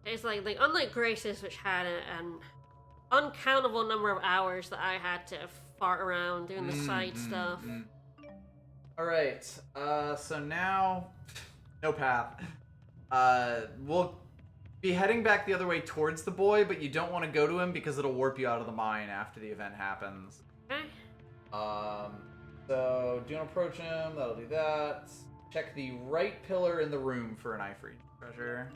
It's like unlike Grace's, which had an uncountable number of hours that I had to fart around doing the side stuff. Alright, so now... No path. We'll be heading back the other way towards the boy, but you don't want to go to him because it'll warp you out of the mine after the event happens. Okay. So, don't approach him, that'll do that. Check the right pillar in the room for an Ifreach treasure.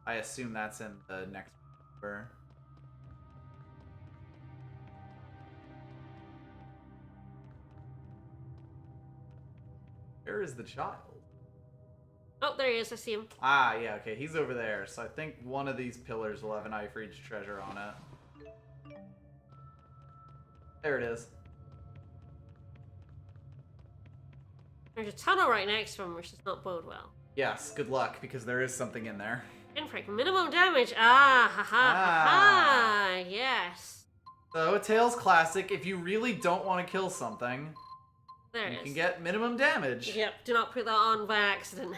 I assume that's in the next number. Where is the child? Oh, there he is. I see him. Ah, yeah, okay, he's over there. So I think one of these pillars will have an Ifreach treasure on it. There it is. There's a tunnel right next to him, which does not bode well. Yes, good luck, because there is something in there. Inflict minimum damage. Ah, ha ha, yes. So, Tails Classic, if you really don't want to kill something, There you it can is. get minimum damage. Yep, do not put that on by accident.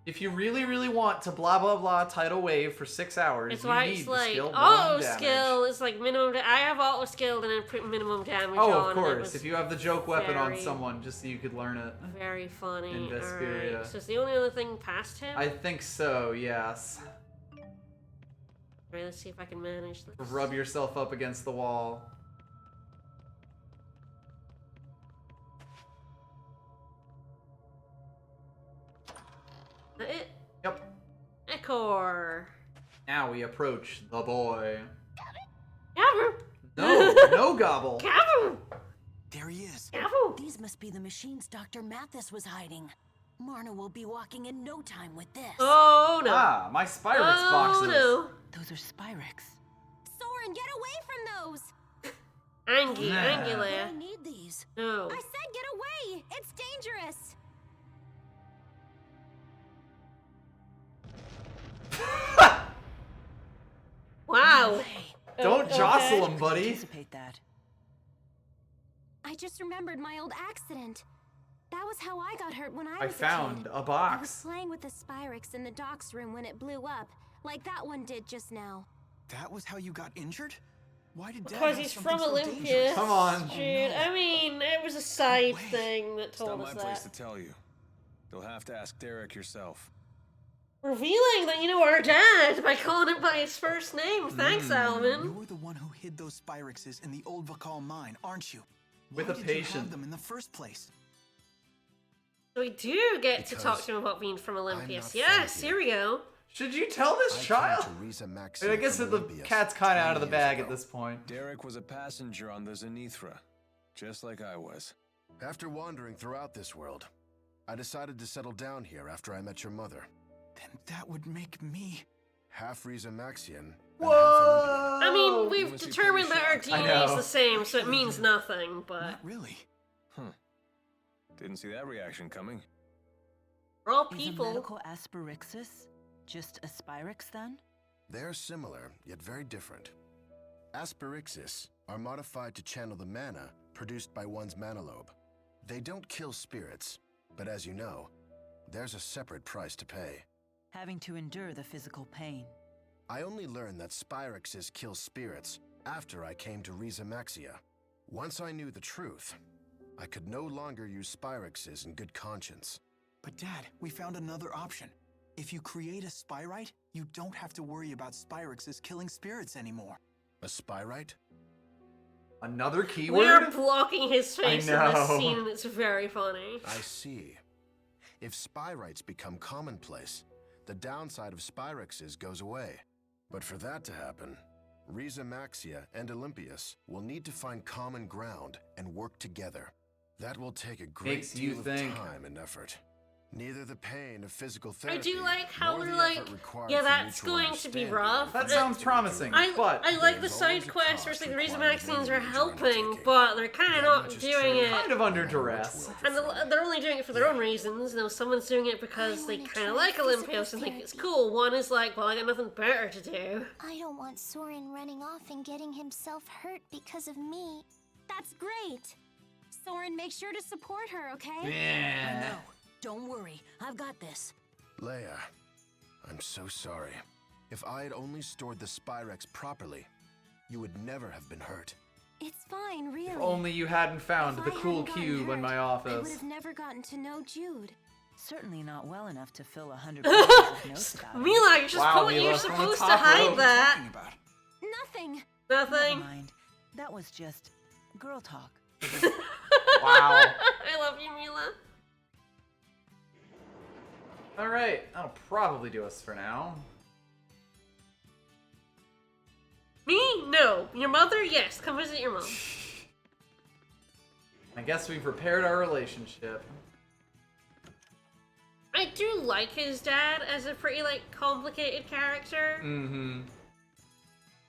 If you really, really want to blah blah blah tidal wave for 6 hours, It's you why need it's the like skill auto minimum damage. skill is like minimum. I have auto skilled and then put minimum damage Oh, on. of and it course. was If you have the joke weapon on very, someone, just so you could learn it. Very funny. In Vesperia. Alright, so it's the only other thing past him? I think so, yes. Alright, let's see if I can manage this. Rub yourself up against the wall. Is that it? Yep. Echor. Now we approach the boy. Gabber. No, no gobble. Gabber. There he is. These must be the machines Dr. Mathis was hiding. Marna will be walking in no time with this. Oh no. Ah, my Spyrex boxes. No. Those are Spyrex. Soren, get away from those! Angula. I need these. No. I said get away! It's dangerous! Wow. Don't jostle him, buddy. Anticipate that. I just remembered my old accident. That was how I got hurt when I I was found a kid. a I was box. playing with the Spyrex in the docks room when it blew up, like that one did just now. That was how you got injured? Why did Dad Because have he's something from so Olympus. dangerous? Come on. Dude, I mean, it was a side thing that It's not told my us place that. to tell you. You'll have to ask Derek yourself. Revealing that you know our dad by calling him by his first name. Thanks, Alvin. You're the one who hid those Spyrexes in the old Vakal mine, aren't you? With Why a did you patient. have them in the first place? So we do get to talk Because to him about being from Olympus. not Yes, from here we go. Should you tell this child? I guess that the cat's kind of out of the bag at this point. Derek was a passenger on the Zenithra, just like I was. After wandering throughout this world, I decided to settle down here after I met your mother. Then that would make me half Maxian. Whoa! I mean, we've must be determined pretty that our shocked. I DNA is know. the same, so it means nothing, but Not really. Didn't see that reaction coming. we're all Is a people. medical asperixis just a Spyrex then? They're similar, yet very different. Asperixis are modified to channel the mana produced by one's mana lobe. They don't kill spirits, but as you know, there's a separate price to pay. Having to endure the physical pain. I only learned that Spyrexes kill spirits after I came to Maxia. Once I knew the truth, I could no longer use Spyrexes in good conscience. But Dad, we found another option. If you create a Spyrite, you don't have to worry about Spyrexes killing spirits anymore. A Spyrite? Another We're keyword? blocking his face in know. this scene, and it's very funny. I see. If Spyrites become commonplace, the downside of Spyrexes goes away. But for that to happen, Maxia and Olympius will need to find common ground and work together. That will take a great Makes you deal think. of time and effort. Neither the pain of physical I therapy do like how nor they're the like, effort required yeah, for that's mutual going to be understanding rough. That will sounds be promising, I but like the there's side always a quests where cost it's like the reason required Maxians when are you join helping, undertaking. but they're kind of That not much is doing true. it. kind of under And duress. much will And they're only doing it for their own reasons. You know, someone's doing it because they wanna kind of try like Olympios and physical think it's therapy. cool. One is like, well, I got nothing better to do. I don't want Soren running off and getting himself hurt because of me. That's great! Soren, make sure to support her, okay? I Yeah. know. Don't worry. I've got this. Leia, I'm so sorry. If I had only stored the Spyrex properly, you would never have been hurt. It's fine, really. If only you hadn't found If the I cool hadn't gotten cube in hurt, my I would office. have never gotten to know Jude. Certainly not well enough to fill 100 pages of notes about it. Mila, you're just Wow, you're Mila, from the supposed to top hide rope. that. Talking about. Nothing. Never Nothing. mind. That was just girl talk. Wow. I love you, Mila. Alright, that'll probably do us for now. Me? No. Your mother? Yes. Come visit your mom. I guess we've repaired our relationship. I do like his dad as a pretty, like, complicated character. Mm-hmm.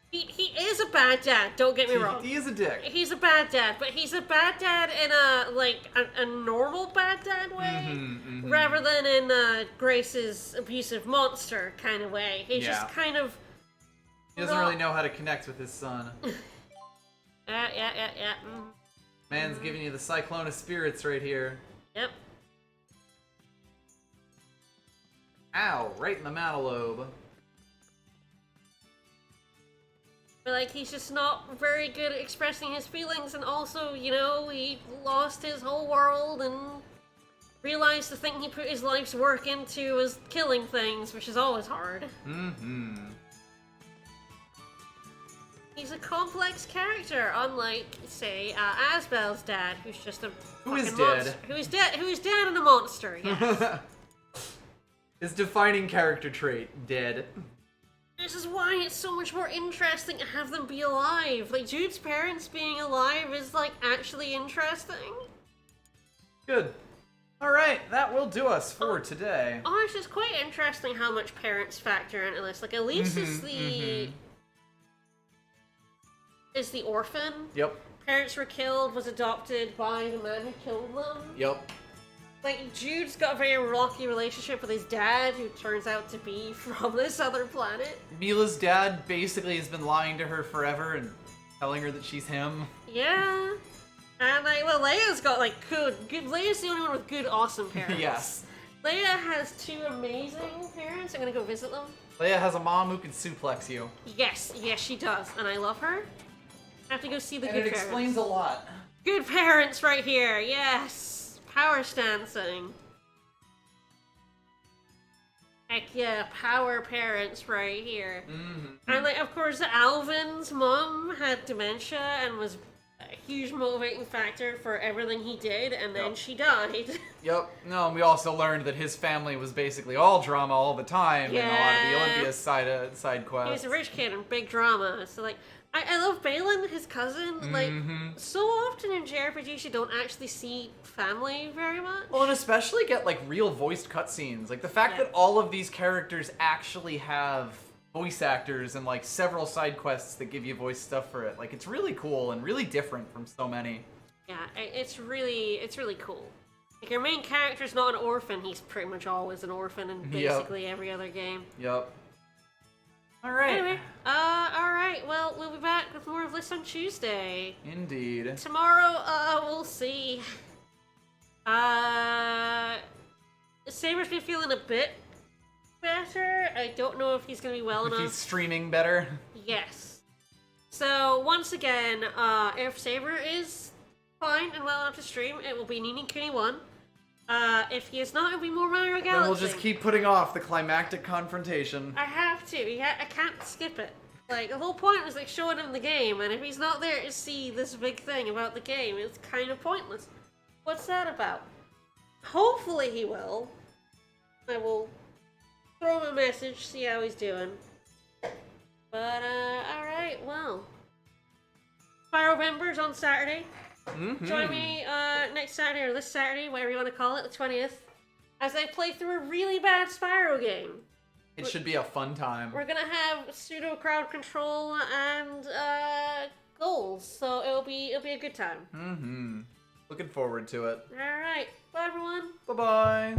He is a bad dad, don't get me wrong. He is a dick. He's a bad dad, but he's a bad dad in a normal bad dad way, rather than in Grace's abusive monster kind of way. He's just kind of... He doesn't really know how to connect with his son. Yeah. Man's giving you the Cyclone of Spirits right here. Yep. Ow, right in the mantle lobe. But, like, he's just not very good at expressing his feelings, and also, you know, he lost his whole world and realized the thing he put his life's work into was killing things, which is always hard. He's a complex character, unlike, say, Asbel's dad, who's just a fucking monster. Who's dead and a monster, yes. His defining character trait, dead. This is why it's so much more interesting to have them be alive. Like, Jude's parents being alive is, like, actually interesting. Good. Alright, that will do us for today. Oh, it's just quite interesting how much parents factor into this. Like, Elise is the orphan. Yep. Parents were killed, was adopted by the man who killed them. Yep. Like, Jude's got a very rocky relationship with his dad, who turns out to be from this other planet. Mila's dad basically has been lying to her forever and telling her that she's him. Yeah. And, like, well, Leia's got, like, good. Leia's the only one with good, awesome parents. Yes. Leia has two amazing parents. I'm gonna go visit them. Leia has a mom who can suplex you. Yes, she does. And I love her. I have to go see the And good it parents. explains a lot. Good parents right here, yes. Power stancing. Heck yeah, power parents right here. And, like, of course, Alvin's mom had dementia and was a huge motivating factor for everything he did, and then she died. Yep. No, and we also learned that his family was basically all drama all the time in a lot of the Olympia's side quests. He was a rich kid and big drama, so, like, I love Balin, his cousin. Like, so often in JRPGs you don't actually see family very much. Well, and especially get, like, real voiced cutscenes. Like, the fact that all of these characters actually have voice actors and, like, several side quests that give you voice stuff for it. Like, it's really cool and really different from so many. Yeah, it's really cool. Like, your main character's not an orphan. He's pretty much always an orphan in basically every other game. Yep. Alright. Anyway, alright, well, we'll be back with more of this on Tuesday. Indeed. Tomorrow, we'll see. Saber's been feeling a bit better. I don't know if he's gonna be well enough. He's streaming better. Yes. So, once again, if Saber is fine and well enough to stream, it will be Ni ni Kuni 1. If he is not, it'll be more Mario Galaxy. Then we'll just keep putting off the climactic confrontation. I have to. I can't skip it. Like, the whole point was, like, showing him the game, and if he's not there to see this big thing about the game, it's kind of pointless. What's that about? Hopefully he will. I will throw him a message, see how he's doing. But, alright, well. Spyro Members on Saturday. Join me next Saturday, or this Saturday, whatever you want to call it, the 20th, as I play through a really bad Spyro game. It should be a fun time. We're gonna have pseudo crowd control and goals, so it'll be a good time. Looking forward to it. All right, bye everyone. Bye bye.